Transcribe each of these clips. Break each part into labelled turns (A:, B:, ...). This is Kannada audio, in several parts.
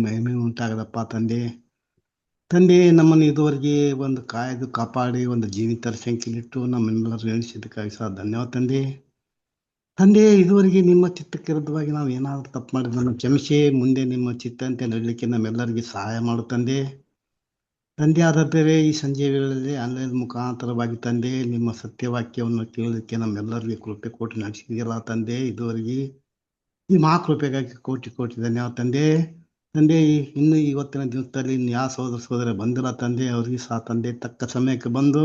A: ಮಹಿಮೆ ಉಂಟಾಗದಪ್ಪ ತಂದೆ. ತಂದೆ, ನಮ್ಮನ್ನು ಇದುವರೆಗೆ ಒಂದು ಕಾಯ್ದು ಕಾಪಾಡಿ ಒಂದು ಜೀವಿತರ ಸಂಖ್ಯೆಲಿಟ್ಟು ನಮ್ಮೆಲ್ಲರೂ ಎಣಿಸಿದ್ದಕ್ಕಾಗಿ ಸಹ ಧನ್ಯವಾದ ತಂದೆ. ತಂದೆ, ಇದುವರೆಗೆ ನಿಮ್ಮ ಚಿತ್ತಕ್ಕೆ ವಿರುದ್ಧವಾಗಿ ನಾವು ಏನಾದರೂ ತಪ್ಪು ಮಾಡಿದ್ರೆ ಕ್ಷಮಿಸಿ, ಮುಂದೆ ನಿಮ್ಮ ಚಿತ್ತಂತೆ ನಡಲಿಕ್ಕೆ ನಮ್ಮೆಲ್ಲರಿಗೆ ಸಹಾಯ ಮಾಡು ತಂದೆ. ತಂದೆ, ಆದ ಬೇರೆ ಈ ಸಂಜೆ ವೇಳೆಯಲ್ಲಿ ಆನ್ಲೈನ್ ಮುಖಾಂತರವಾಗಿ ತಂದೆ ನಿಮ್ಮ ಸತ್ಯವಾಕ್ಯವನ್ನು ಕೇಳಲಿಕ್ಕೆ ನಮ್ಮೆಲ್ಲರಿಗೆ ಕೃಪೆ ಕೊಟ್ಟು ನಡೆಸಿದಿರಲ್ಲ ತಂದೆ. ಇದುವರೆಗೆ ಈ ಮಹಾಕೃಪೆಗಾಗಿ ಕೋಟಿ ಕೋಟಿ ಧನ್ಯವಾದ ತಂದೆ. ತಂದೆ, ಇನ್ನು ಇವತ್ತಿನ ದಿವಸದಲ್ಲಿ ಯಾವ ಸೋದರ ಬಂದಿಲ್ಲ ತಂದೆ, ಅವರಿಗೆ ಸಹ ತಂದೆ ತಕ್ಕ ಸಮಯಕ್ಕೆ ಬಂದು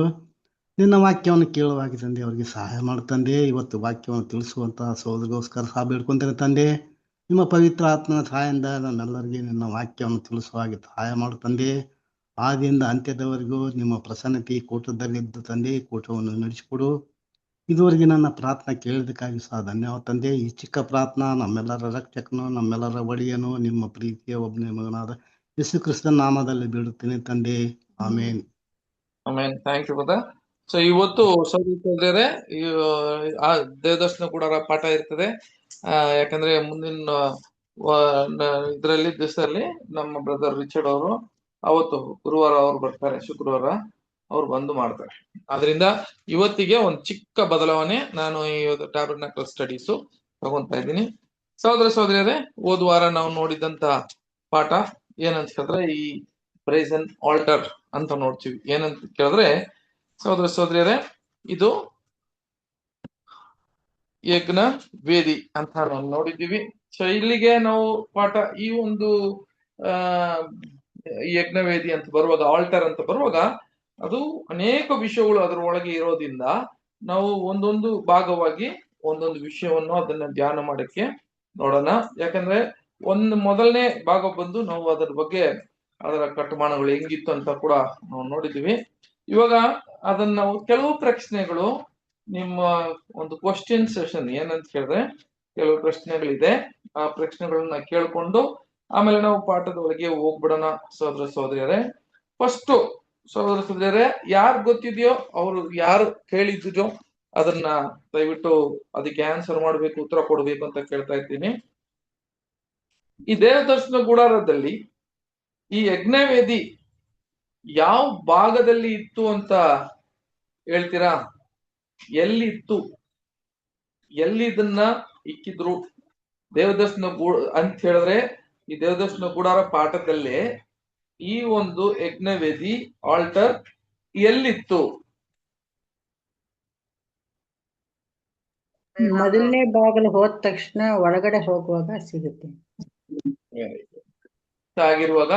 A: ನಿನ್ನ ವಾಕ್ಯವನ್ನು ಕೇಳುವಾಗ ತಂದೆ ಅವರಿಗೆ ಸಹಾಯ ಮಾಡು ತಂದೆ. ಇವತ್ತು ವಾಕ್ಯವನ್ನು ತಿಳಿಸುವಂತಹ ಸೋದರಿಗೋಸ್ಕರ ಸಹ ಬೇಡ್ಕೊಂತೇನೆ ತಂದೆ. ನಿಮ್ಮ ಪವಿತ್ರ ಆತ್ಮನ ಸಹಾಯದಿಂದ ನಮ್ಮೆಲ್ಲರಿಗೆ ನಿನ್ನ ವಾಕ್ಯವನ್ನು ತಿಳಿಸುವ ಹಾಗೆ ಸಹಾಯ ಮಾಡು ತಂದೆ. ಆದಿಯಿಂದ ಅಂತ್ಯದವರೆಗೂ ನಿಮ್ಮ ಪ್ರಸನ್ನತೆ ಕೂಟದಲ್ಲಿದ್ದು ತಂದೆ, ಕೂಟವನ್ನು ನಡೆಸಿಕೊಡು. ಇದುವರೆಗೆ ನನ್ನ ಪ್ರಾರ್ಥನೆ ಕೇಳಿದಕ್ಕಾಗಿ ಸಹ ಧನ್ಯವಾದ ತಂದೆ. ಈ ಚಿಕ್ಕ ಪ್ರಾರ್ಥನಾ ನಮ್ಮೆಲ್ಲರ ರಕ್ಷಕನು, ನಮ್ಮೆಲ್ಲರ ಒಡೆಯನು, ನಿಮ್ಮ ಪ್ರೀತಿಯ ಒಬ್ಬನೇ ಮಗನಾದ ಯೇಸು ಕ್ರಿಸ್ತನ ನಾಮದಲ್ಲಿ ಬಿಡುತ್ತೇನೆ ತಂದೆ. ಆಮೇನ್.
B: ಆಮೇನ್. Thank you brother. ಸೊ ಇವತ್ತು ಸಹೋದರರೇ ಆ ದೇವದರ್ಶನ ಕೂಡ ಪಾಠ ಇರ್ತದೆ. ಯಾಕಂದ್ರೆ ಮುಂದಿನ ಇದರಲ್ಲಿ ದಿವಸದಲ್ಲಿ ನಮ್ಮ ಬ್ರದರ್ ರಿಚರ್ಡ್ ಅವರು ಅವತ್ತು ಗುರುವಾರ ಅವ್ರು ಬರ್ತಾರೆ, ಶುಕ್ರವಾರ ಅವ್ರು ಬಂದು ಮಾಡ್ತಾರೆ. ಆದ್ರಿಂದ ಇವತ್ತಿಗೆ ಒಂದು ಚಿಕ್ಕ ಬದಲಾವಣೆ ನಾನು ಈ ಟ್ಯಾಬರ್ನಾಕಲ್ ಸ್ಟಡೀಸು ತಗೊಂತಾ ಇದ್ದೀನಿ. ಸಹೋದರ ಸಹೋದರಿಯರೇ, ಹೋದ ವಾರ ನಾವು ನೋಡಿದಂತ ಪಾಠ ಏನಂತ ಹೇಳಿದ್ರೆ ಈ ಪ್ರೆಸೆಂಟ್ ಆಲ್ಟರ್ ಅಂತ ನೋಡ್ತೀವಿ. ಏನಂತ ಕೇಳಿದ್ರೆ ಸಹೋದರ ಸಹೋದರಿಯರೇ, ಇದು ಯಜ್ಞ ವೇದಿ ಅಂತ ನಾವು ನೋಡಿದ್ದೀವಿ. ಸೊ ಇಲ್ಲಿಗೆ ನಾವು ಪಾಠ ಈ ಒಂದು ಯಜ್ಞ ವೇದಿ ಅಂತ ಬರುವಾಗ, ಆಲ್ಟರ್ ಅಂತ ಬರುವಾಗ, ಅದು ಅನೇಕ ವಿಷಯಗಳು ಅದರ ಒಳಗೆ ಇರೋದ್ರಿಂದ ನಾವು ಒಂದೊಂದು ಭಾಗವಾಗಿ ಒಂದೊಂದು ವಿಷಯವನ್ನು ಅದನ್ನ ಧ್ಯಾನ ಮಾಡಕ್ಕೆ ನೋಡೋಣ. ಯಾಕಂದ್ರೆ ಮೊದಲನೇ ಭಾಗ ಬಂದು ನಾವು ಅದರ ಬಗ್ಗೆ ಅದರ ಕಟ್ಟಮಾನಗಳು ಹೆಂಗಿತ್ತು ಅಂತ ಕೂಡ ನಾವು ನೋಡಿದೀವಿ. ಇವಾಗ ಅದನ್ನ ನಾವು ಕೆಲವು ಪ್ರಶ್ನೆಗಳು, ನಿಮ್ಮ ಒಂದು ಕ್ವಶನ್ ಸೆಷನ್ ಏನಂತ ಹೇಳಿದ್ರೆ ಕೆಲವು ಪ್ರಶ್ನೆಗಳಿದೆ, ಆ ಪ್ರಶ್ನೆಗಳನ್ನ ಕೇಳ್ಕೊಂಡು ಆಮೇಲೆ ನಾವು ಪಾಠದ ಒಳಗೆ ಹೋಗ್ಬಿಡೋಣ. ಸಹೋದರ ಸಹೋದರಿಯರೇ, ಫಸ್ಟ್ ಸಹೋದರ ಸಹೋದರಿಯರೇ, ಯಾರು ಗೊತ್ತಿದೆಯೋ ಅವರು ಯಾರು ಕೇಳಿದ್ಯೋ ಅದನ್ನ ದಯವಿಟ್ಟು ಅದಕ್ಕೆ ಆನ್ಸರ್ ಮಾಡ್ಬೇಕು, ಉತ್ತರ ಕೊಡ್ಬೇಕು ಅಂತ ಕೇಳ್ತಾ ಇದ್ದೀನಿ. ಈ ದೇವದರ್ಶನ ಗುಡಾರದಲ್ಲಿ ಈ ಯಜ್ಞವೇದಿ ಯಾವ ಭಾಗದಲ್ಲಿ ಇತ್ತು ಅಂತ ಹೇಳ್ತೀರಾ? ಎಲ್ಲಿತ್ತು, ಎಲ್ಲಿ ಇದನ್ನ ಇಕ್ಕಿದ್ರು? ದೇವದರ್ಶನ ಅಂತ ಹೇಳಿದ್ರೆ ಈ ದೇವದರ್ಶನ ಗುಡಾರ ಪಾಠದಲ್ಲೇ ಈ ಒಂದು ಯಜ್ಞವೇದಿ ಆಲ್ಟರ್ ಎಲ್ಲಿತ್ತು?
C: ಮೊದಲನೇ ಬಾಗಿಲು ಹೋದ ತಕ್ಷಣ ಒಳಗಡೆ ಹೋಗುವಾಗ ಸಿಗುತ್ತೆ.
B: ಆಗಿರುವಾಗ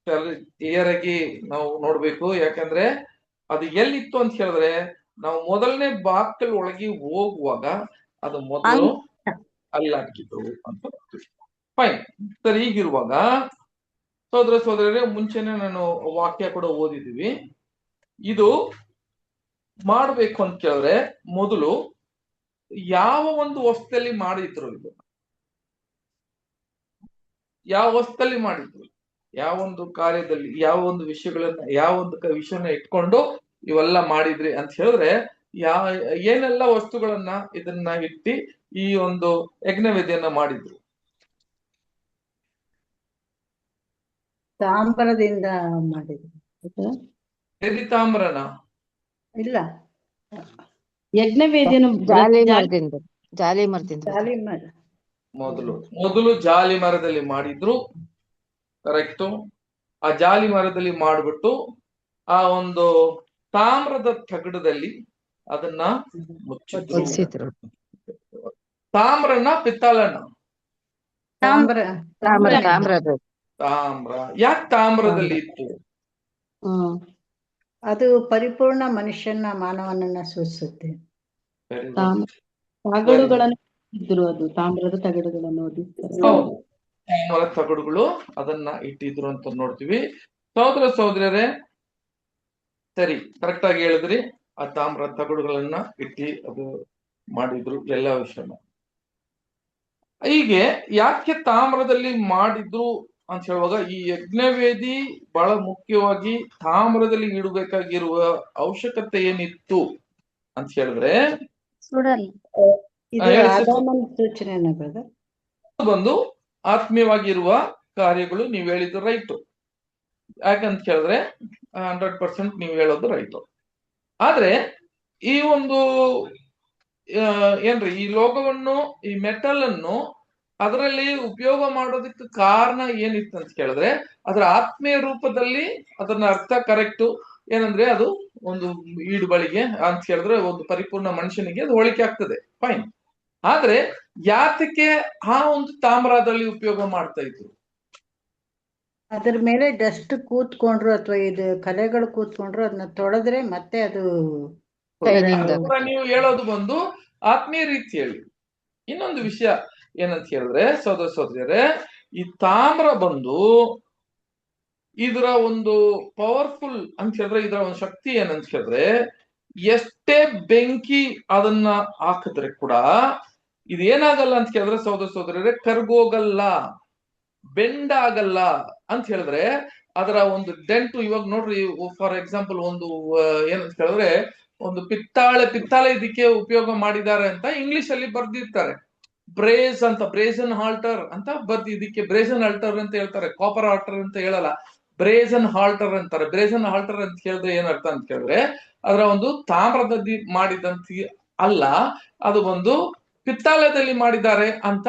B: ಕ್ಲಿಯರ್ ಆಗಿ ನಾವು ನೋಡ್ಬೇಕು. ಯಾಕಂದ್ರೆ ಅದು ಎಲ್ಲಿತ್ತು ಅಂತ ಹೇಳಿದ್ರೆ ನಾವು ಮೊದಲನೇ ಬಾಗಿಲು ಒಳಗೆ ಹೋಗುವಾಗ ಅದು ಮೊದಲು ಅಲ್ಲಿ ಹಾಕಿದ್ರು ಅಂತ. Fine sir. ಈಗಿರುವಾಗ ಸಹೋದರ ಸಹೋದರರೇ, ಮುಂಚೆನೆ ನಾನು ವಾಕ್ಯ ಕೂಡ ಓದಿದೀವಿ. ಇದು ಮಾಡ್ಬೇಕು ಅಂತ ಕೇಳಿದ್ರೆ ಮೊದಲು ಯಾವ ಒಂದು ವಸ್ತುದಲ್ಲಿ ಮಾಡಿದ್ರು? ಇದು ಯಾವ ವಸ್ತುದಲ್ಲಿ ಮಾಡಿದ್ರು? ಯಾವ ಒಂದು ಕಾರ್ಯದಲ್ಲಿ, ಯಾವ ಒಂದು ವಿಷಯಗಳನ್ನ, ಯಾವ ಒಂದು ವಿಷಯನ ಇಟ್ಕೊಂಡು ಇವೆಲ್ಲ ಮಾಡಿದ್ರಿ ಅಂತ ಹೇಳಿದ್ರೆ ಏನೆಲ್ಲ ವಸ್ತುಗಳನ್ನ ಇದನ್ನ ಇಟ್ಟು ಈ ಒಂದು ಯಜ್ಞವೇದಿಯನ್ನ ಮಾಡಿದ್ರು?
C: ತಾಮ್ರದಿಂದ ಮಾಡಿದ್ರು.
B: ತಾಮ್ರನ
C: ಇಲ್ಲ, ಯಜ್ಞವೇದಿಯನ್ನು
D: ಜಾಲಿ ಮರದಿಂದ
B: ಮೊದಲು ಜಾಲಿ ಮರದಲ್ಲಿ ಮಾಡಿದ್ರು. ಕರೆಕ್ಟು. ಆ ಜಾಲಿ ಮರದಲ್ಲಿ ಮಾಡ್ಬಿಟ್ಟು ಆ ಒಂದು ತಾಮ್ರದ ತಗಡದಲ್ಲಿ ಅದನ್ನ ಮುಚ್ಚಿದ್ರು. ತಾಮ್ರನ ಪಿತ್ತಳನ?
C: ತಾಮ್ರ.
B: ತಾಮ್ರ. ಯಾಕೆ ತಾಮ್ರದಲ್ಲಿ ಇತ್ತು?
C: ಅದು ಪರಿಪೂರ್ಣ ಮನುಷ್ಯನ, ಮಾನವನನ್ನ ಸೂಚಿಸುತ್ತೆ.
D: ತಗಡುಗಳನ್ನು ಇದ್ರು, ಅದು ತಾಮ್ರದ ತಗಡುಗಳನ್ನು
B: ಹೌದು, ತಾಮ್ರದ ತಗಡುಗಳು ಅದನ್ನ ಇಟ್ಟಿದ್ರು ಅಂತ ನೋಡ್ತೀವಿ. ಸಹೋದರ ಸಹೋದರರೇ, ಸರಿ, ಕರೆಕ್ಟ್ ಆಗಿ ಹೇಳಿದ್ರಿ. ಆ ತಾಮ್ರದ ತಗಡುಗಳನ್ನ ಇಟ್ಟು ಅದು ಮಾಡಿದ್ರು ಎಲ್ಲ ವಿಷಯನ. ಹೀಗೆ ಯಾಕೆ ತಾಮ್ರದಲ್ಲಿ ಮಾಡಿದ್ರು ಅಂತ ಹೇಳುವಾಗ ಈ ಯಜ್ಞವೇದಿ ಬಹಳ ಮುಖ್ಯವಾಗಿ ತಾಮ್ರದಲ್ಲಿ ಇಡಬೇಕಾಗಿರುವ ಅವಶ್ಯಕತೆ ಏನಿತ್ತು ಅಂತ ಹೇಳಿದ್ರೆ
C: ಸೂಚನೆ
B: ಬಂದು ಆತ್ಮೀಯವಾಗಿರುವ ಕಾರ್ಯಗಳು ನೀವು ಹೇಳಿದ್ದು ರೈಟು. ಯಾಕಂತ ಕೇಳಿದ್ರೆ 100% ನೀವು ಹೇಳೋದು ರೈಟು. ಆದ್ರೆ ಈ ಒಂದು ಏನ್ರಿ, ಈ ಲೋಗವನ್ನು, ಈ ಮೆಟಲ್ ಅನ್ನು ಅದರಲ್ಲಿ ಉಪಯೋಗ ಮಾಡೋದಕ್ಕೆ ಕಾರಣ ಏನಿತ್ತು ಅಂತ ಕೇಳಿದ್ರೆ, ಅದರ ಆತ್ಮೀಯ ರೂಪದಲ್ಲಿ ಅದನ್ನ ಅರ್ಥ ಕರೆಕ್ಟು ಏನಂದ್ರೆ, ಅದು ಒಂದು ಈಡುಬಳಿಗೆ ಅಂತ ಹೇಳಿದ್ರೆ ಒಂದು ಪರಿಪೂರ್ಣ ಮನುಷ್ಯನಿಗೆ ಅದು ಹೋಲಿಕೆ ಆಗ್ತದೆ, ಫೈನ್. ಆದ್ರೆ ಯಾತಕ್ಕೆ ಆ ಒಂದು ತಾಮ್ರದಲ್ಲಿ ಉಪಯೋಗ ಮಾಡ್ತಾ ಇದ್ರು?
C: ಅದ್ರ ಮೇಲೆ ಡಸ್ಟ್ ಕೂತ್ಕೊಂಡ್ರು ಅಥವಾ ಇದು ಕಲೆಗಳು ಕೂತ್ಕೊಂಡ್ರು ಅದನ್ನ ತೊಳೆದ್ರೆ ಮತ್ತೆ ಅದು
B: ನೀವು ಹೇಳೋದು ಬಂದು ಆತ್ಮೀಯ ರೀತಿಯಲ್ಲಿ. ಇನ್ನೊಂದು ವಿಷಯ ಏನಂತ ಹೇಳಿದ್ರೆ ಸೋದರ ಸೋದರಿಯರೇ, ಈ ತಾಮ್ರ ಬಂದು ಇದರ ಒಂದು ಪವರ್ಫುಲ್ ಅಂತ ಹೇಳಿದ್ರೆ, ಇದರ ಒಂದು ಶಕ್ತಿ ಏನಂತ ಹೇಳಿದ್ರೆ, ಎಷ್ಟೇ ಬೆಂಕಿ ಅದನ್ನ ಹಾಕಿದ್ರೆ ಕೂಡ ಇದೇನಾಗಲ್ಲ ಅಂತ ಕೇಳಿದ್ರೆ ಸೋದರ ಸೋದರಿಯರೇ, ಕರ್ಗೋಗಲ್ಲ, ಬೆಂಡ್ ಆಗಲ್ಲ ಅಂತ ಹೇಳಿದ್ರೆ ಅದರ ಒಂದು ಡೆಂಟು. ಇವಾಗ ನೋಡ್ರಿ, ಫಾರ್ ಎಕ್ಸಾಂಪಲ್ ಒಂದು ಏನಂತ ಹೇಳಿದ್ರೆ, ಒಂದು ಪಿತ್ತಾಳೆ ಇದಕ್ಕೆ ಉಪಯೋಗ ಮಾಡಿದ್ದಾರೆ ಅಂತ ಇಂಗ್ಲಿಷ್ ಅಲ್ಲಿ ಬರ್ದಿರ್ತಾರೆ. ಬ್ರೇಸ್ ಅಂತ, ಬ್ರೇಸನ್ ಹಾಲ್ಟರ್ ಅಂತ ಇದಕ್ಕೆ ಬ್ರೇಸನ್ ಹಾಲ್ಟರ್ ಅಂತ ಹೇಳ್ತಾರೆ, ಕಾಪರ್ ಹಾಲ್ಟರ್ ಅಂತ ಹೇಳಲ್ಲ, ಬ್ರೇಸನ್ ಹಾಲ್ಟರ್ ಅಂತಾರೆ. ಬ್ರೇಸನ್ ಹಾಲ್ಟರ್ ಅಂತ ಹೇಳಿದ್ರೆ ಏನರ್ಥ ಅಂತ ಕೇಳಿದ್ರೆ, ಅದರ ಒಂದು ತಾಮ್ರದಲ್ಲಿ ಮಾಡಿದಂತ ಅಲ್ಲ, ಅದು ಒಂದು ಪಿತ್ತಾಳದಲ್ಲಿ ಮಾಡಿದ್ದಾರೆ ಅಂತ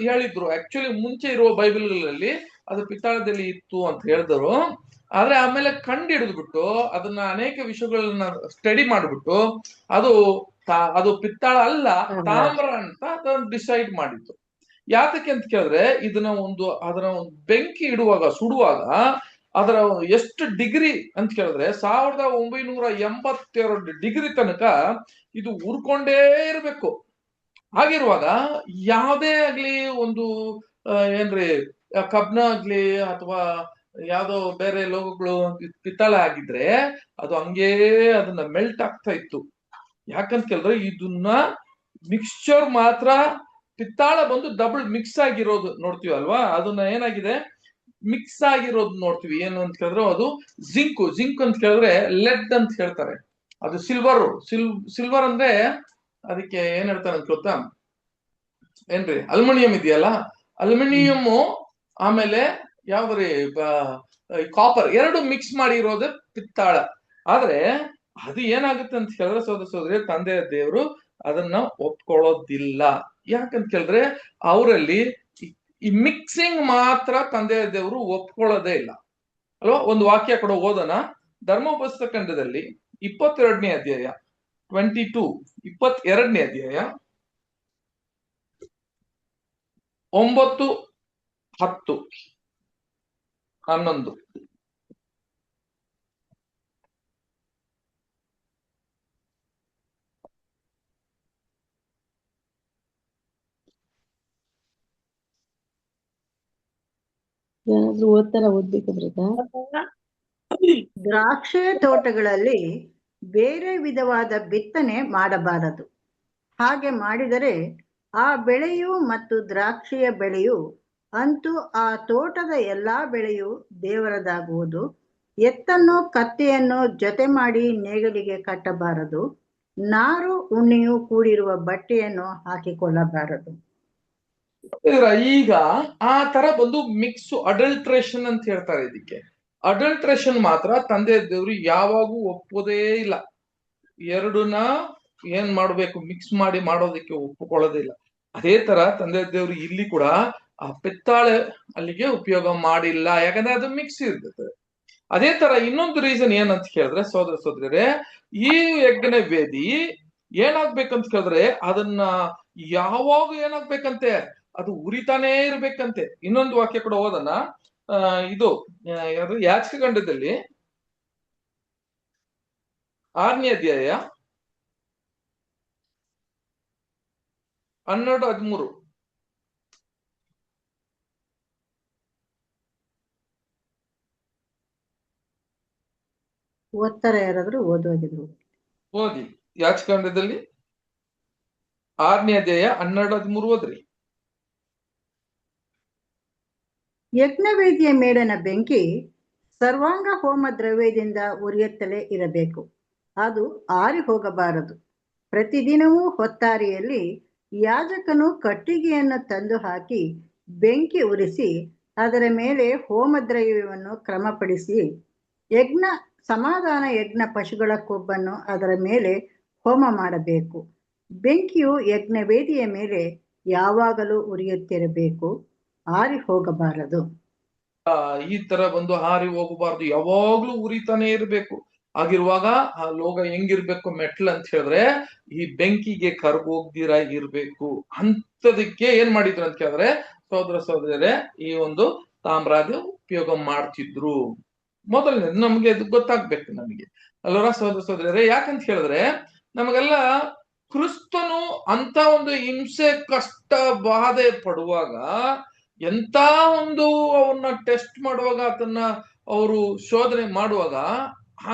B: ಹೇಳಿದ್ರು. ಆಕ್ಚುಲಿ ಮುಂಚೆ ಇರುವ ಬೈಬಲ್ಗಳಲ್ಲಿ ಅದು ಪಿತ್ತಾಳದಲ್ಲಿ ಇತ್ತು ಅಂತ ಹೇಳಿದ್ರು. ಆದ್ರೆ ಆಮೇಲೆ ಕಂಡು ಹಿಡಿದ್ಬಿಟ್ಟು ಅದನ್ನ ಅನೇಕ ವಿಷಯಗಳನ್ನ ಸ್ಟಡಿ ಮಾಡ್ಬಿಟ್ಟು ಅದು ಪಿತ್ತಾಳ ಅಲ್ಲ, ತಾಮ್ರ ಅಂತ ಅದನ್ನ ಡಿಸೈಡ್ ಮಾಡಿತ್ತು. ಯಾತಕ್ಕೆ ಅಂತ ಕೇಳಿದ್ರೆ, ಅದರ ಒಂದು ಬೆಂಕಿ ಇಡುವಾಗ, ಸುಡುವಾಗ ಅದರ ಎಷ್ಟು ಡಿಗ್ರಿ ಅಂತ ಕೇಳಿದ್ರೆ 1982 ಡಿಗ್ರಿ ತನಕ ಇದು ಉರ್ಕೊಂಡೇ ಇರ್ಬೇಕು. ಹಾಗಿರುವಾಗ ಯಾವುದೇ ಆಗ್ಲಿ ಒಂದು ಏನ್ರಿ ಕಬ್ಣ ಆಗ್ಲಿ ಅಥವಾ ಯಾವ್ದೋ ಬೇರೆ ಲೋಗಗಳು ಪಿತ್ತಾಳೆ ಆಗಿದ್ರೆ ಅದು ಹಂಗೇ ಅದನ್ನ ಮೆಲ್ಟ್ ಆಗ್ತಾ ಇತ್ತು. ಯಾಕಂತ ಕೇಳಿದ್ರೆ ಇದನ್ನ ಮಿಕ್ಸ್ಚರ್ ಮಾತ್ರ, ಪಿತ್ತಾಳ ಬಂದು ಡಬಲ್ ಮಿಕ್ಸ್ ಆಗಿರೋದು ನೋಡ್ತೀವಿ ಅಲ್ವಾ, ಅದನ್ನ ಏನಾಗಿದೆ ಮಿಕ್ಸ್ ಆಗಿರೋದು ನೋಡ್ತೀವಿ. ಏನು ಅಂತ ಕೇಳಿದ್ರೆ ಅದು ಜಿಂಕ್ ಅಂತ ಕೇಳಿದ್ರೆ ಲೆಡ್ ಅಂತ ಹೇಳ್ತಾರೆ. ಅದು ಸಿಲ್ವರ್ ಅಂದ್ರೆ ಅದಕ್ಕೆ ಏನ್ ಹೇಳ್ತಾರೆ ಅಂತ ಗೊತ್ತಾ ಏನ್ರಿ, ಅಲ್ಯೂಮಿನಿಯಂ ಇದೆಯಲ್ಲ, ಅಲ್ಯೂಮಿನಿಯಂ ಆಮೇಲೆ ಯಾವ್ದ್ರಿ ಕಾಪರ್, ಎರಡು ಮಿಕ್ಸ್ ಮಾಡಿರೋದೇ ಪಿತ್ತಾಳ. ಆದ್ರೆ ಅದು ಏನಾಗುತ್ತೆ ಅಂತ ಹೇಳಿದ್ರೆ ಸೋದರ ಸೋದರಿ, ತಂದೆಯ ದೇವರು ಅದನ್ನ ಒಪ್ಕೊಳ್ಳೋದಿಲ್ಲ. ಯಾಕಂತ ಕೇಳಿದ್ರೆ ಅವರಲ್ಲಿ ಈ ಮಿಕ್ಸಿಂಗ್ ಮಾತ್ರ ತಂದೆಯ ದೇವರು ಒಪ್ಕೊಳ್ಳೋದೇ ಇಲ್ಲ ಅಲ್ವಾ. ಒಂದು ವಾಕ್ಯ ಕೂಡ ಓದೋಣ, ಧರ್ಮೋಪದೇಶಕಾಂಡದಲ್ಲಿ 22ನೇ ಅಧ್ಯಾಯ 22ನೇ ಅಧ್ಯಾಯ 9, 10, 11.
C: ದ್ರಾಕ್ಷೆ ತೋಟಗಳಲ್ಲಿ ಬೇರೆ ವಿಧವಾದ ಬಿತ್ತನೆ ಮಾಡಬಾರದು. ಹಾಗೆ ಮಾಡಿದರೆ ಆ ಬೆಳೆಯು ಮತ್ತು ದ್ರಾಕ್ಷಿಯ ಬೆಳೆಯು ಅಂತೂ ಆ ತೋಟದ ಎಲ್ಲಾ ಬೆಳೆಯು ದೇವರದಾಗುವುದು. ಎತ್ತನ್ನು ಕತ್ತೆಯನ್ನು ಜೊತೆ ಮಾಡಿ ನೇಗಿಲಿಗೆ ಕಟ್ಟಬಾರದು. ನಾರು ಉಣ್ಣೆಯು ಕೂಡಿರುವ ಬಟ್ಟೆಯನ್ನು ಹಾಕಿಕೊಳ್ಳಬಾರದು.
B: ಈಗ ಆ ತರ ಬಂದು ಮಿಕ್ಸ್ ಅಡಲ್ಟ್ರೇಷನ್ ಅಂತ ಹೇಳ್ತಾರೆ. ಇದಕ್ಕೆ ಅಡಲ್ಟ್ರೇಷನ್ ಮಾತ್ರ ತಂದೆ ದೇವರು ಯಾವಾಗೂ ಒಪ್ಪೋದೇ ಇಲ್ಲ. ಎರಡನ್ನ ಏನ್ ಮಾಡ್ಬೇಕು, ಮಿಕ್ಸ್ ಮಾಡಿ ಮಾಡೋದಕ್ಕೆ ಒಪ್ಪಿಕೊಳ್ಳೋದೇ ಇಲ್ಲ. ಅದೇ ತರ ತಂದೆ ದೇವರು ಇಲ್ಲಿ ಕೂಡ ಆ ಪಿತ್ತಾಳೆ ಅಲ್ಲಿಗೆ ಉಪಯೋಗ ಮಾಡಿಲ್ಲ, ಯಾಕಂದ್ರೆ ಅದು ಮಿಕ್ಸ್ ಇರ್ತದೆ. ಅದೇ ತರ ಇನ್ನೊಂದು ರೀಸನ್ ಏನಂತ ಕೇಳಿದ್ರೆ ಸೋದರ ಸೋದರರೇ, ಈ ಯಜ್ಞ ವೇದಿ ಏನಾಗ್ಬೇಕಂತ ಕೇಳಿದ್ರೆ ಅದನ್ನ ಯಾವಾಗ ಏನಾಗ್ಬೇಕಂತೆ, ಅದು ಉರಿತಾನೇ ಇರ್ಬೇಕಂತೆ. ಇನ್ನೊಂದು ವಾಕ್ಯ ಕೂಡ ಓದೋಣ, ಇದು ಯಾಜಕಕಾಂಡದಲ್ಲಿ 6ನೇ ಅಧ್ಯಾಯ 12, 13.
C: ಓದ್ತಾರ ಯಾರಾದ್ರೂ ಓದೋಗಿದ್ರು
B: ಓದಿ. ಯಾಜಕಕಾಂಡದಲ್ಲಿ 6ನೇ ಅಧ್ಯಾಯ 12, 13 ಓದ್ರಿ.
C: ಯಜ್ಞವೇದಿಯ ಮೇಲಿನ ಬೆಂಕಿ ಸರ್ವಾಂಗ ಹೋಮ ದ್ರವ್ಯದಿಂದ ಉರಿಯುತ್ತಲೇ ಇರಬೇಕು, ಅದು ಆರಿ ಹೋಗಬಾರದು. ಪ್ರತಿದಿನವೂ ಹೊತ್ತಾರಿಯಲ್ಲಿ ಯಾಜಕನು ಕಟ್ಟಿಗೆಯನ್ನು ತಂದು ಹಾಕಿ ಬೆಂಕಿ ಉರಿಸಿ ಅದರ ಮೇಲೆ ಹೋಮದ್ರವ್ಯವನ್ನು ಕ್ರಮಪಡಿಸಿ ಸಮಾಧಾನ ಯಜ್ಞ ಪಶುಗಳ ಕೊಬ್ಬನ್ನು ಅದರ ಮೇಲೆ ಹೋಮ ಮಾಡಬೇಕು. ಬೆಂಕಿಯು ಯಜ್ಞವೇದಿಯ ಮೇಲೆ ಯಾವಾಗಲೂ ಉರಿಯುತ್ತಿರಬೇಕು, ಆರಿ ಹೋಗಬಾರದು.
B: ಈ ತರ ಬಂದು ಹಾರಿ ಹೋಗಬಾರ್ದು, ಯಾವಾಗ್ಲೂ ಉರಿತಾನೆ ಇರ್ಬೇಕು. ಆಗಿರುವಾಗ ಆ ಲೋಗ ಹೆಂಗಿರ್ಬೇಕು ಮೆಟ್ಲ್ ಅಂತ ಹೇಳಿದ್ರೆ ಈ ಬೆಂಕಿಗೆ ಕರ್ಗೋಗ್ದಿರ ಇರ್ಬೇಕು. ಅಂತದಕ್ಕೆ ಏನ್ ಮಾಡಿದ್ರು ಅಂತ ಕೇಳಿದ್ರೆ ಸಹೋದರ ಸಹೋದರರೇ, ಈ ಒಂದು ತಾಮ್ರದ ಉಪಯೋಗ ಮಾಡ್ತಿದ್ರು. ಮೊದಲನೇ ನಮ್ಗೆ ಅದು ಗೊತ್ತಾಗ್ಬೇಕು ನಮಗೆ ಅಲ್ವರ ಸಹೋದರ ಸಹೋದರರೇ. ಯಾಕಂತ ಹೇಳಿದ್ರೆ ನಮಗೆಲ್ಲ ಕ್ರಿಸ್ತನು ಅಂತ ಒಂದು ಹಿಂಸೆ ಕಷ್ಟ ಬಾಧೆ ಪಡುವಾಗ, ಎಂತ ಒಂದು ಅವನ್ನ ಟೆಸ್ಟ್ ಮಾಡುವಾಗ, ಅದನ್ನ ಅವರು ಶೋಧನೆ ಮಾಡುವಾಗ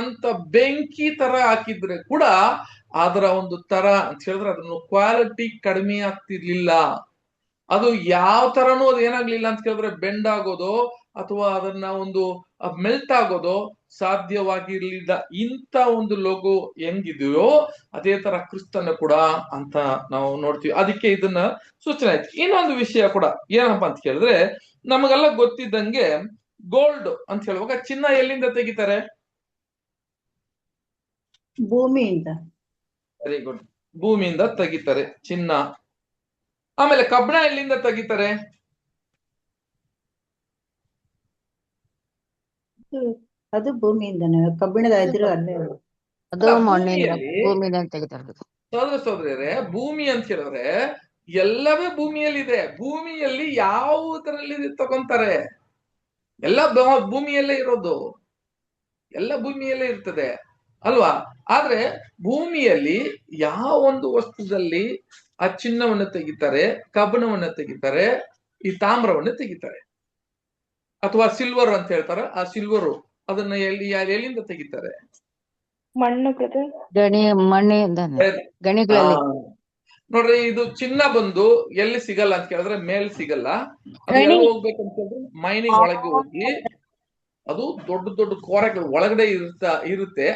B: ಅಂತ ಬೆಂಕಿ ತರ ಹಾಕಿದ್ರೆ ಕೂಡ ಅದರ ಒಂದು ತರ ಅಂತ ಹೇಳಿದ್ರೆ ಅದನ್ನು ಕ್ವಾಲಿಟಿ ಕಡಿಮೆ ಆಗ್ತಿರ್ಲಿಲ್ಲ. ಅದು ಯಾವ ತರನೂ ಅದು ಏನಾಗ್ಲಿಲ್ಲ ಅಂತ ಕೇಳಿದ್ರೆ ಬೆಂಡ್ ಆಗೋದು ಅಥವಾ ಅದನ್ನ ಒಂದು ಮೆಲ್ಟ್ ಆಗೋದು ಸಾಧ್ಯವಾಗಿರ್ಲಿಲ್ಲ. ಇಂಥ ಒಂದು ಲೋಗೋ ಹೆಂಗಿದೆಯೋ ಅದೇ ತರ ಕ್ರಿಸ್ತನ ಕೂಡ ಅಂತ ನಾವು ನೋಡ್ತೀವಿ. ಅದಕ್ಕೆ ಇದನ್ನ ಸೂಚನೆ ಆಯ್ತು. ಇನ್ನೊಂದು ವಿಷಯ ಕೂಡ ಏನಪ್ಪಾ ಅಂತ ಕೇಳಿದ್ರೆ, ನಮಗೆಲ್ಲ ಗೊತ್ತಿದ್ದಂಗೆ ಗೋಲ್ಡ್ ಅಂತ ಹೇಳುವಾಗ ಚಿನ್ನ ಎಲ್ಲಿಂದ ತೆಗಿತಾರೆ?
C: ಭೂಮಿಯಿಂದ.
B: ವೆರಿ ಗುಡ್, ಭೂಮಿಯಿಂದ ತೆಗಿತಾರೆ ಚಿನ್ನ. ಆಮೇಲೆ ಕಬ್ಬಣ ಎಲ್ಲಿಂದ ತೆಗಿತಾರೆ?
C: ಅದು ಭೂಮಿಯಿಂದನೇ. ಕಬ್ಬಿಣದ ಎದುರು ಅಲ್ಲೇ.
D: ಅದು ಮಣ್ಣಿಂದ, ಭೂಮಿಯಿಂದ ತೆಗಿತಾರೆ.
B: ಸಹೋದರ ಸಹೋದರಿಯರೇ, ಭೂಮಿ ಅಂತ ಹೇಳಿದ್ರೆ ಎಲ್ಲವೇ ಭೂಮಿಯಲ್ಲಿದೆ. ಭೂಮಿಯಲ್ಲಿ ಯಾವುದರಲ್ಲಿ ತಗೊಂತಾರೆ? ಎಲ್ಲ ಭೂಮಿಯಲ್ಲೇ ಇರೋದು, ಎಲ್ಲ ಭೂಮಿಯಲ್ಲೇ ಇರ್ತದೆ ಅಲ್ವಾ? ಆದ್ರೆ ಭೂಮಿಯಲ್ಲಿ ಯಾವ ಒಂದು ವಸ್ತುದಲ್ಲಿ ಆ ಚಿನ್ನವನ್ನು ತೆಗಿತಾರೆ, ಕಬ್ಬಣವನ್ನು ತೆಗಿತಾರೆ, ಈ ತಾಮ್ರವನ್ನು ತೆಗಿತಾರೆ, ಅಥವಾ ಸಿಲ್ವರ್ ಅಂತ ಹೇಳ್ತಾರೆ. ಆ ಸಿಲ್ವರು ಅದನ್ನ ಎಲ್ಲಿಂದ ತೆಗಿತಾರೆ?
E: ಮಣ್ಣು
D: ಮಣ್ಣಿಂದ, ಗಣಿಗಳಲ್ಲಿ.
B: ನೋಡ್ರಿ, ಇದು ಚಿನ್ನ ಬಂದು ಎಲ್ಲಿ ಸಿಗಲ್ಲ ಅಂತ ಕೇಳಿದ್ರೆ ಮೇಲ್ ಸಿಗಲ್ಲ. ಅದು ಎಲ್ಲಿ ಹೋಗ್ಬೇಕಂತ ಹೇಳಿದ್ರೆ ಮೈನಿಂಗ್ ಒಳಗೆ ಹೋಗಿ ಅದು ದೊಡ್ಡ ದೊಡ್ಡ ಕೋರೆಗಳು ಒಳಗಡೆ ಇರುತ್ತೆ.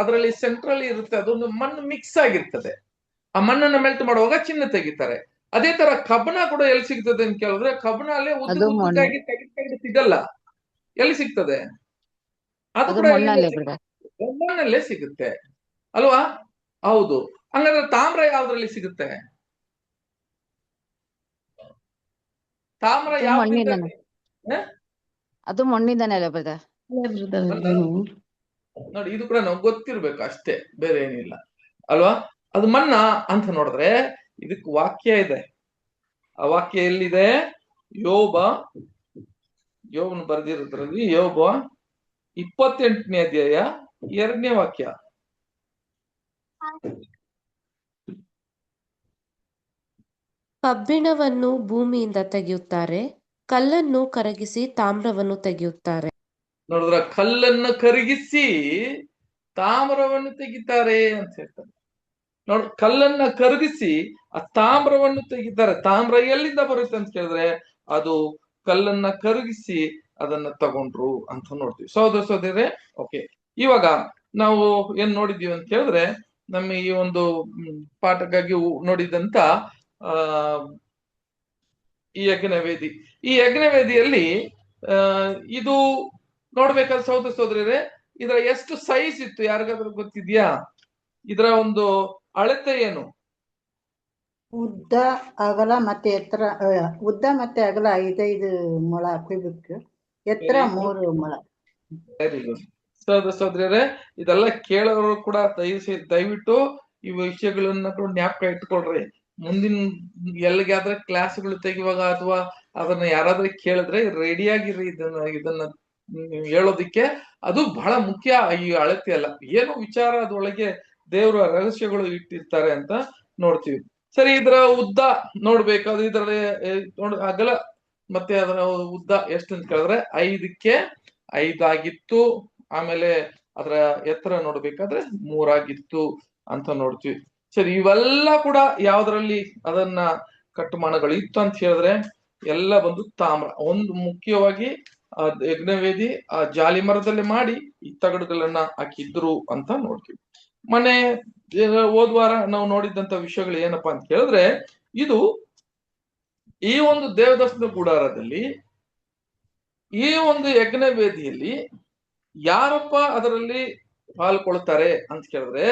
B: ಅದರಲ್ಲಿ ಸೆಂಟ್ರಲ್ ಇರುತ್ತೆ, ಅದೊಂದು ಮಣ್ಣು ಮಿಕ್ಸ್ ಆಗಿರ್ತದೆ. ಆ ಮಣ್ಣನ್ನ ಮೆಲ್ಟ್ ಮಾಡುವಾಗ ಚಿನ್ನ ತೆಗಿತಾರೆ. ಅದೇ ತರ ಕಬ್ಬಣ ಕೂಡ ಎಲ್ಲಿ ಸಿಗ್ತದೆ ಅಂತ ಕೇಳಿದ್ರೆ ಕಬ್ಬಣ ಅಲ್ಲೇ ಉದ್ದಕ್ಕಾಗಿ ತೆಗೆದು ಸಿಗಲ್ಲ. ಎಲ್ಲಿ ಸಿಗ್ತದೆ? ಅದು ಕೂಡ ಮಣ್ಣಲ್ಲೇ ಸಿಗುತ್ತೆ ಅಲ್ವಾ? ಹೌದು. ಹಂಗಾದ್ರೆ ತಾಮ್ರ ಯಾವ್ದ್ರಲ್ಲಿ ಸಿಗುತ್ತೆ? ತಾಮ್ರ ಯಾವ?
D: ಅದು ಮಣ್ಣಿಂದಾನೆ ಅಲ್ಲ ಬ್ರದರ್?
B: ನೋಡಿ, ಇದು ಕೂಡ ನಾವು ಗೊತ್ತಿರ್ಬೇಕು ಅಷ್ಟೇ, ಬೇರೆ ಏನಿಲ್ಲ ಅಲ್ವಾ? ಅದು ಮಣ್ಣ ಅಂತ ನೋಡಿದ್ರೆ ಇದಕ್ಕೆ ವಾಕ್ಯ ಇದೆ. ಆ ವಾಕ್ಯ ಎಲ್ಲಿದೆ? ಯೋಬನು ಬರೆದಿರೋದ್ರಲ್ಲಿ ಯೋಬ 28ನೇ ಅಧ್ಯಾಯ 2ನೇ ವಾಕ್ಯ.
F: ಕಬ್ಬಿಣವನ್ನು ಭೂಮಿಯಿಂದ ತೆಗೆಯುತ್ತಾರೆ, ಕಲ್ಲನ್ನು ಕರಗಿಸಿ ತಾಮ್ರವನ್ನು ತೆಗೆಯುತ್ತಾರೆ.
B: ನೋಡಿದ್ರ, ಕಲ್ಲನ್ನು ಕರಗಿಸಿ ತಾಮ್ರವನ್ನು ತೆಗಿತಾರೆ ಅಂತ ಹೇಳ್ತಾರೆ. ನೋಡ್, ಕಲ್ಲನ್ನ ಕರಗಿಸಿ ಆ ತಾಮ್ರವನ್ನು ತೆಗಿತಾರೆ. ತಾಮ್ರ ಎಲ್ಲಿಂದ ಬರುತ್ತೆ ಅಂತ ಕೇಳಿದ್ರೆ ಅದು ಕಲ್ಲನ್ನ ಕರಗಿಸಿ ಅದನ್ನ ತಗೊಂಡ್ರು ಅಂತ ನೋಡ್ತೀವಿ. ಸಹೋದರ ಸಹೋದರರೇ, ಓಕೆ, ಇವಾಗ ನಾವು ಏನ್ ನೋಡಿದೀವಿ ಅಂತ ಹೇಳಿದ್ರೆ, ನಮ್ಮ ಈ ಒಂದು ಪಾಠಕ್ಕಾಗಿ ನೋಡಿದಂತ ಈ ಯಜ್ಞವೇದಿಯಲ್ಲಿ ಇದು ನೋಡ್ಬೇಕಾದ್ರೆ ಸಹೋದರ ಸಹೋದರರೇ, ಇದರ ಎಷ್ಟು ಸೈಜ್ ಇತ್ತು ಯಾರಿಗಾದ್ರೂ ಗೊತ್ತಿದ್ಯಾ? ಇದರ ಒಂದು ಅಳತೆ ಏನು?
C: ಉದ್ದ ಅಗಲ ಮತ್ತೆ ಎತ್ತರ, ಉದ್ದ ಮತ್ತೆ ಅಗಲ 5 ಮೊಳ ಹಾಕಬೇಕು, ಎತ್ತರ 3 ಮೊಳ.
B: Very good. ಸಹೋದರ ಸಹೋದರರೇ, ಇದೆಲ್ಲ ಕೇಳೋರು ಕೂಡ ದಯವಿಟ್ಟು ಈ ವಿಷಯಗಳನ್ನ ಕೂಡ ಜ್ಞಾಪಕ ಇಟ್ಕೊಳ್ರಿ. ಮುಂದಿನ ಎಲ್ಲಿಗಾದ್ರೆ ಕ್ಲಾಸ್ಗಳು ತೆಗೆಯುವಾಗ ಅಥವಾ ಅದನ್ನ ಯಾರಾದ್ರೂ ಕೇಳಿದ್ರೆ ರೆಡಿಯಾಗಿರ್ರಿ. ಇದನ್ನ ಹೇಳೋದಿಕ್ಕೆ ಅದು ಬಹಳ ಮುಖ್ಯ. ಈ ಅಳತೆ ಅಲ್ಲ, ಏನೋ ವಿಚಾರ ಅದ್ರೊಳಗೆ ದೇವರ ರಹಸ್ಯಗಳು ಇಟ್ಟಿರ್ತಾರೆ ಅಂತ ನೋಡ್ತೀವಿ. ಸರಿ, ಇದರ ಉದ್ದ ನೋಡ್ಬೇಕಾದ್ರೆ ಇದರ ಅಗಲ ಮತ್ತೆ ಅದರ ಉದ್ದ ಎಷ್ಟು ಅಂತ ಕೇಳಿದ್ರೆ 5ಕ್ಕೆ 5 ಆಗಿತ್ತು. ಆಮೇಲೆ ಅದರ ಎತ್ತರ ನೋಡ್ಬೇಕಾದ್ರೆ 3 ಆಗಿತ್ತು ಅಂತ ನೋಡ್ತೀವಿ. ಸರಿ, ಇವೆಲ್ಲ ಕೂಡ ಯಾವ್ದ್ರಲ್ಲಿ ಅದನ್ನ ಕಟ್ಟುಮಾನಗಳು ಇತ್ತು ಅಂತ ಹೇಳಿದ್ರೆ ಎಲ್ಲ ಬಂದು ತಾಮ್ರ. ಒಂದು ಮುಖ್ಯವಾಗಿ ಆ ಯಜ್ಞವೇದಿ ಆ ಜಾಲಿ ಮರದಲ್ಲಿ ಮಾಡಿ ಈ ತಗಡುಗಳನ್ನ ಹಾಕಿದ್ರು ಅಂತ ನೋಡ್ತೀವಿ. ಮೊನ್ನೆ ಹೋದ್ವಾರ ನಾವು ನೋಡಿದಂತ ವಿಷಯಗಳು ಏನಪ್ಪಾ ಅಂತ ಹೇಳಿದ್ರೆ, ಇದು ಈ ಒಂದು ದೇವದರ್ಶನ ಗುಡಾರದಲ್ಲಿ ಈ ಒಂದು ಯಜ್ಞ ವೇದಿಯಲ್ಲಿ ಯಾರಪ್ಪ ಅದರಲ್ಲಿ ಪಾಲ್ಕೊಳ್ತಾರೆ ಅಂತ ಕೇಳಿದ್ರೆ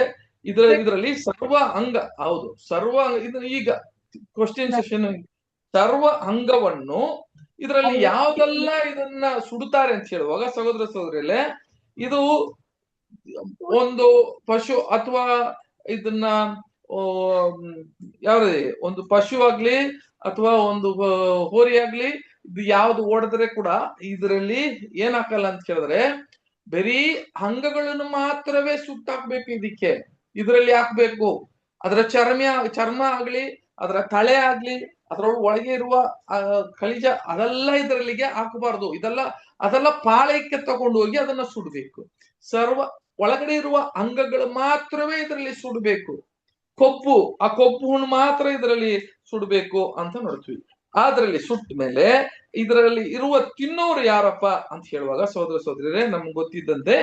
B: ಇದರಲ್ಲಿ ಸರ್ವ ಅಂಗ, ಹೌದು ಸರ್ವ ಇದು ಈಗ ಕ್ವಶನ್ ಸೆಷನ್, ಸರ್ವ ಅಂಗವನ್ನು ಇದರಲ್ಲಿ ಯಾವ್ದೆಲ್ಲ ಇದನ್ನ ಸುಡುತ್ತಾರೆ ಅಂತ ಹೇಳುವಾಗ ಸಹೋದರ ಸಹೋದರಿಯಲ್ಲೇ, ಇದು ಒಂದು ಪಶು ಅಥವಾ ಇದನ್ನ ಯಾವ್ದೇ ಒಂದು ಪಶು ಆಗ್ಲಿ ಅಥವಾ ಒಂದು ಹೋರಿ ಆಗ್ಲಿ, ಇದು ಯಾವ್ದು ಓಡಿದ್ರೆ ಕೂಡ ಇದರಲ್ಲಿ ಏನ್ ಹಾಕಲ್ಲ ಅಂತ ಕೇಳಿದ್ರೆ ಬರೀ ಅಂಗಗಳನ್ನು ಮಾತ್ರವೇ ಸುಟ್ಟಾಕ್ಬೇಕು. ಇದರಲ್ಲಿ ಹಾಕ್ಬೇಕು. ಅದರ ಚರ್ಮ ಆಗ್ಲಿ, ಅದರ ತಲೆ ಆಗ್ಲಿ, ಅದರೊಳಗೆ ಇರುವ ಖನಿಜ ಅದೆಲ್ಲ ಇದರಲ್ಲಿಗೆ ಹಾಕಬಾರ್ದು. ಅದೆಲ್ಲ ಪಾಳಯಕ್ಕೆ ತಗೊಂಡು ಹೋಗಿ ಅದನ್ನ ಸುಡ್ಬೇಕು. ಒಳಗಡೆ ಇರುವ ಅಂಗಗಳು ಮಾತ್ರವೇ ಇದರಲ್ಲಿ ಸುಡ್ಬೇಕು. ಆ ಕೊಬ್ಬನ್ನು ಮಾತ್ರ ಇದರಲ್ಲಿ ಸುಡ್ಬೇಕು ಅಂತ ನೋಡ್ತೀವಿ. ಅದರಲ್ಲಿ ಸುಟ್ಟ ಮೇಲೆ ಇದರಲ್ಲಿ ಇರುವ ತಿನ್ನೋರು ಯಾರಪ್ಪ ಅಂತ ಹೇಳುವಾಗ ಸಹೋದರ ಸಹೋದರಿಯರೇ, ನಮ್ಗೆ ಗೊತ್ತಿದ್ದಂತೆ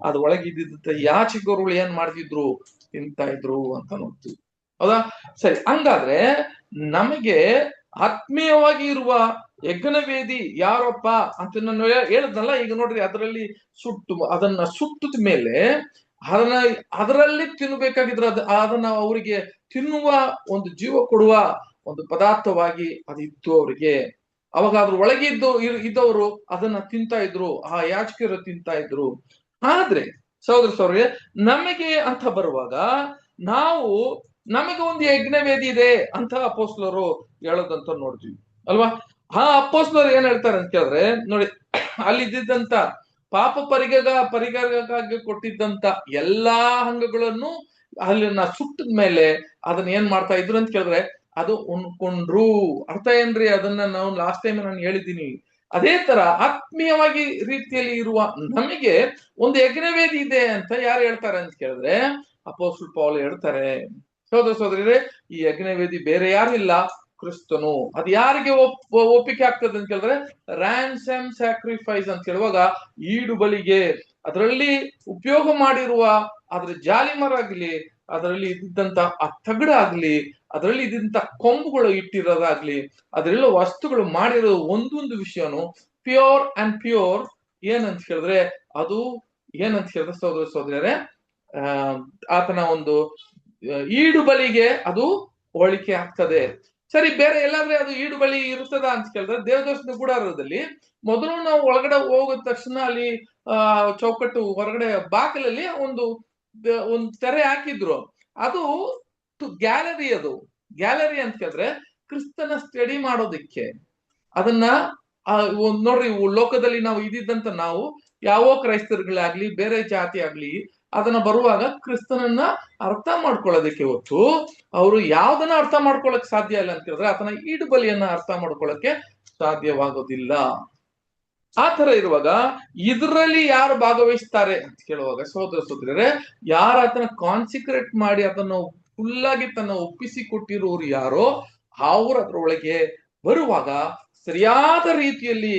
B: ಅದು ಒಳಗಿದ್ದಂತೆ ಯಾಚಕರುಗಳು ಏನ್ ಮಾಡ್ತಿದ್ರು, ತಿಂತಾ ಇದ್ರು ಅಂತ ನೋಡ್ತೀವಿ. ಹೌದಾ? ಸರಿ, ಹಂಗಾದ್ರೆ ನಮಗೆ ಆತ್ಮೀಯವಾಗಿ ಇರುವ ಯಜ್ಞವೇದಿ ಯಾರಪ್ಪ ಅಂತ ನಾನು ಹೇಳದ್ನಲ್ಲ. ಈಗ ನೋಡ್ರಿ, ಅದರಲ್ಲಿ ಅದನ್ನ ಸುಟ್ಟಿದ ಮೇಲೆ ಅದರಲ್ಲಿ ತಿನ್ಬೇಕಾಗಿದ್ರೆ ಅದನ್ನ ಅವರಿಗೆ ತಿನ್ನುವ ಒಂದು ಜೀವ ಕೊಡುವ ಒಂದು ಪದಾರ್ಥವಾಗಿ ಅದಿತ್ತು ಅವರಿಗೆ. ಅವಾಗ ಅದ್ರ ಒಳಗೆ ಇದ್ದವರು ಅದನ್ನ ತಿಂತಾ ಇದ್ರು, ಆ ಯಾಚಕರು ತಿಂತಾ ಇದ್ರು. ಆದ್ರೆ ಸಹೋದರ ಸಹೋದರಿ, ನಮಗೆ ಅಂತ ಬರುವಾಗ ನಮಗೆ ಒಂದು ಯಜ್ಞವೇದಿ ಇದೆ ಅಂತ ಅಪೊಸ್ತಲರು ಹೇಳೋದಂತ ನೋಡ್ತೀವಿ ಅಲ್ವಾ? ಆ ಅಪೊಸ್ತಲರು ಏನ್ ಹೇಳ್ತಾರೆ ಅಂತ ಕೇಳಿದ್ರೆ, ನೋಡಿ, ಅಲ್ಲಿದ್ದಂತ ಪಾಪ ಪರಿಹಾರಕ್ಕಾಗಿ ಕೊಟ್ಟಿದ್ದಂತ ಎಲ್ಲಾ ಅಂಗಗಳನ್ನು ಅಲ್ಲಿನ ಸುಟ್ಟಿದ ಮೇಲೆ ಅದನ್ನ ಏನ್ ಮಾಡ್ತಾ ಇದ್ರು ಅಂತ ಕೇಳಿದ್ರೆ ಅದು ಉಣ್ಕೊಂಡ್ರು. ಅರ್ಥ ಏನ್ರಿ? ಅದನ್ನ ನಾವು ಲಾಸ್ಟ್ ಟೈಮ್ ನಾನು ಹೇಳಿದ್ದೀನಿ. ಅದೇ ತರ ಆತ್ಮೀಯವಾಗಿ ರೀತಿಯಲ್ಲಿ ಇರುವ ನಮಗೆ ಒಂದು ಯಜ್ಞವೇದಿ ಇದೆ ಅಂತ ಯಾರು ಹೇಳ್ತಾರೆ ಅಂತ ಕೇಳಿದ್ರೆ ಅಪೊಸ್ತಲ ಪೌಲ್ ಹೇಳ್ತಾರೆ. ಸಹೋದರ ಸಹೋದರಿಯರೇ, ಈ ಯಜ್ಞವೇದಿ ಬೇರೆ ಯಾರಿಲ್ಲ, ಕ್ರಿಸ್ತನು. ಅದು ಯಾರಿಗೆ ಒಪ್ಪಿಗೆ ಆಗ್ತದೆ ಅಂತ ಕೇಳಿದ್ರೆ ರ್ಯಾನ್ಸಮ್ ಸ್ಯಾಕ್ರಿಫೈಸ್ ಅಂತ ಹೇಳುವಾಗ ಈಡು ಬಲಿಗೆ ಅದರಲ್ಲಿ ಉಪಯೋಗ ಮಾಡಿರುವ ಅದ್ರ ಜಾಲಿಮರ ಆಗ್ಲಿ, ಅದರಲ್ಲಿ ಇದ್ದಂತ ಆ ತಗಡಾಗ್ಲಿ, ಅದರಲ್ಲಿ ಇದ್ದಂತ ಕೊಂಬುಗಳು ಇಟ್ಟಿರೋದಾಗ್ಲಿ, ಅದರೆಲ್ಲ ವಸ್ತುಗಳು ಮಾಡಿರೋ ಒಂದೊಂದು ವಿಷಯನು ಪ್ಯೂರ್ ಅಂಡ್ ಪ್ಯೂರ್ ಏನಂತ ಹೇಳಿದ್ರೆ ಅದು ಏನಂತ ಹೇಳಿದ್ರೆ ಸಹೋದರ ಸಹೋದರಿಯರೇ, ಆತನ ಒಂದು ಈಡು ಬಲಿಗೆ ಅದು ಹೋಲಿಕೆ ಆಗ್ತದೆ. ಸರಿ, ಬೇರೆ ಎಲ್ಲಾದ್ರೆ ಅದು ಈಡು ಬಲಿ ಇರ್ತದ ಅಂತ ಕೇಳಿದ್ರೆ ದೇವದರ್ಶನ ಗುಡಾರದಲ್ಲಿ ಮೊದಲು ನಾವು ಒಳಗಡೆ ಹೋಗಿದ ತಕ್ಷಣ ಅಲ್ಲಿ ಚೌಕಟ್ಟು ಹೊರಗಡೆ ಬಾಗಿಲಲ್ಲಿ ಒಂದು ತೆರೆ ಹಾಕಿದ್ರು. ಅದು ಗ್ಯಾಲರಿ. ಅದು ಗ್ಯಾಲರಿ ಅಂತ ಕೇಳಿದ್ರೆ ಕ್ರಿಸ್ತನ ಸ್ಟಡಿ ಮಾಡೋದಿಕ್ಕೆ. ಅದನ್ನ ನೋಡ್ರಿ, ಲೋಕದಲ್ಲಿ ನಾವು ಇದ್ದಿದ್ದಂತ ನಾವು ಯಾವ ಕ್ರೈಸ್ತರುಗಳಾಗ್ಲಿ ಬೇರೆ ಜಾತಿ ಆಗ್ಲಿ ಅದನ್ನ ಬರುವಾಗ ಕ್ರಿಸ್ತನನ್ನ ಅರ್ಥ ಮಾಡ್ಕೊಳ್ಳೋದಕ್ಕೆ ಹೊತ್ತು ಅವರು ಯಾವ್ದನ್ನ ಅರ್ಥ ಮಾಡ್ಕೊಳಕ್ ಸಾಧ್ಯ ಇಲ್ಲ ಅಂತ ಕೇಳಿದ್ರೆ ಆತನ ಈಡು ಬಲಿಯನ್ನ ಅರ್ಥ ಮಾಡ್ಕೊಳಕ್ಕೆ ಸಾಧ್ಯವಾಗೋದಿಲ್ಲ. ಆ ತರ ಇರುವಾಗ ಇದರಲ್ಲಿ ಯಾರು ಭಾಗವಹಿಸ್ತಾರೆ ಅಂತ ಕೇಳುವಾಗ ಸಹೋದರ ಸಹೋದರರೇ, ಯಾರು ಆತನ ಕಾನ್ಸಿಕ್ರೇಟ್ ಮಾಡಿ ಅದನ್ನು ಫುಲ್ಲಾಗಿ ತನ್ನ ಒಪ್ಪಿಸಿ ಕೊಟ್ಟಿರೋರು ಯಾರೋ ಅವ್ರು ಅದ್ರೊಳಗೆ ಬರುವಾಗ ಸರಿಯಾದ ರೀತಿಯಲ್ಲಿ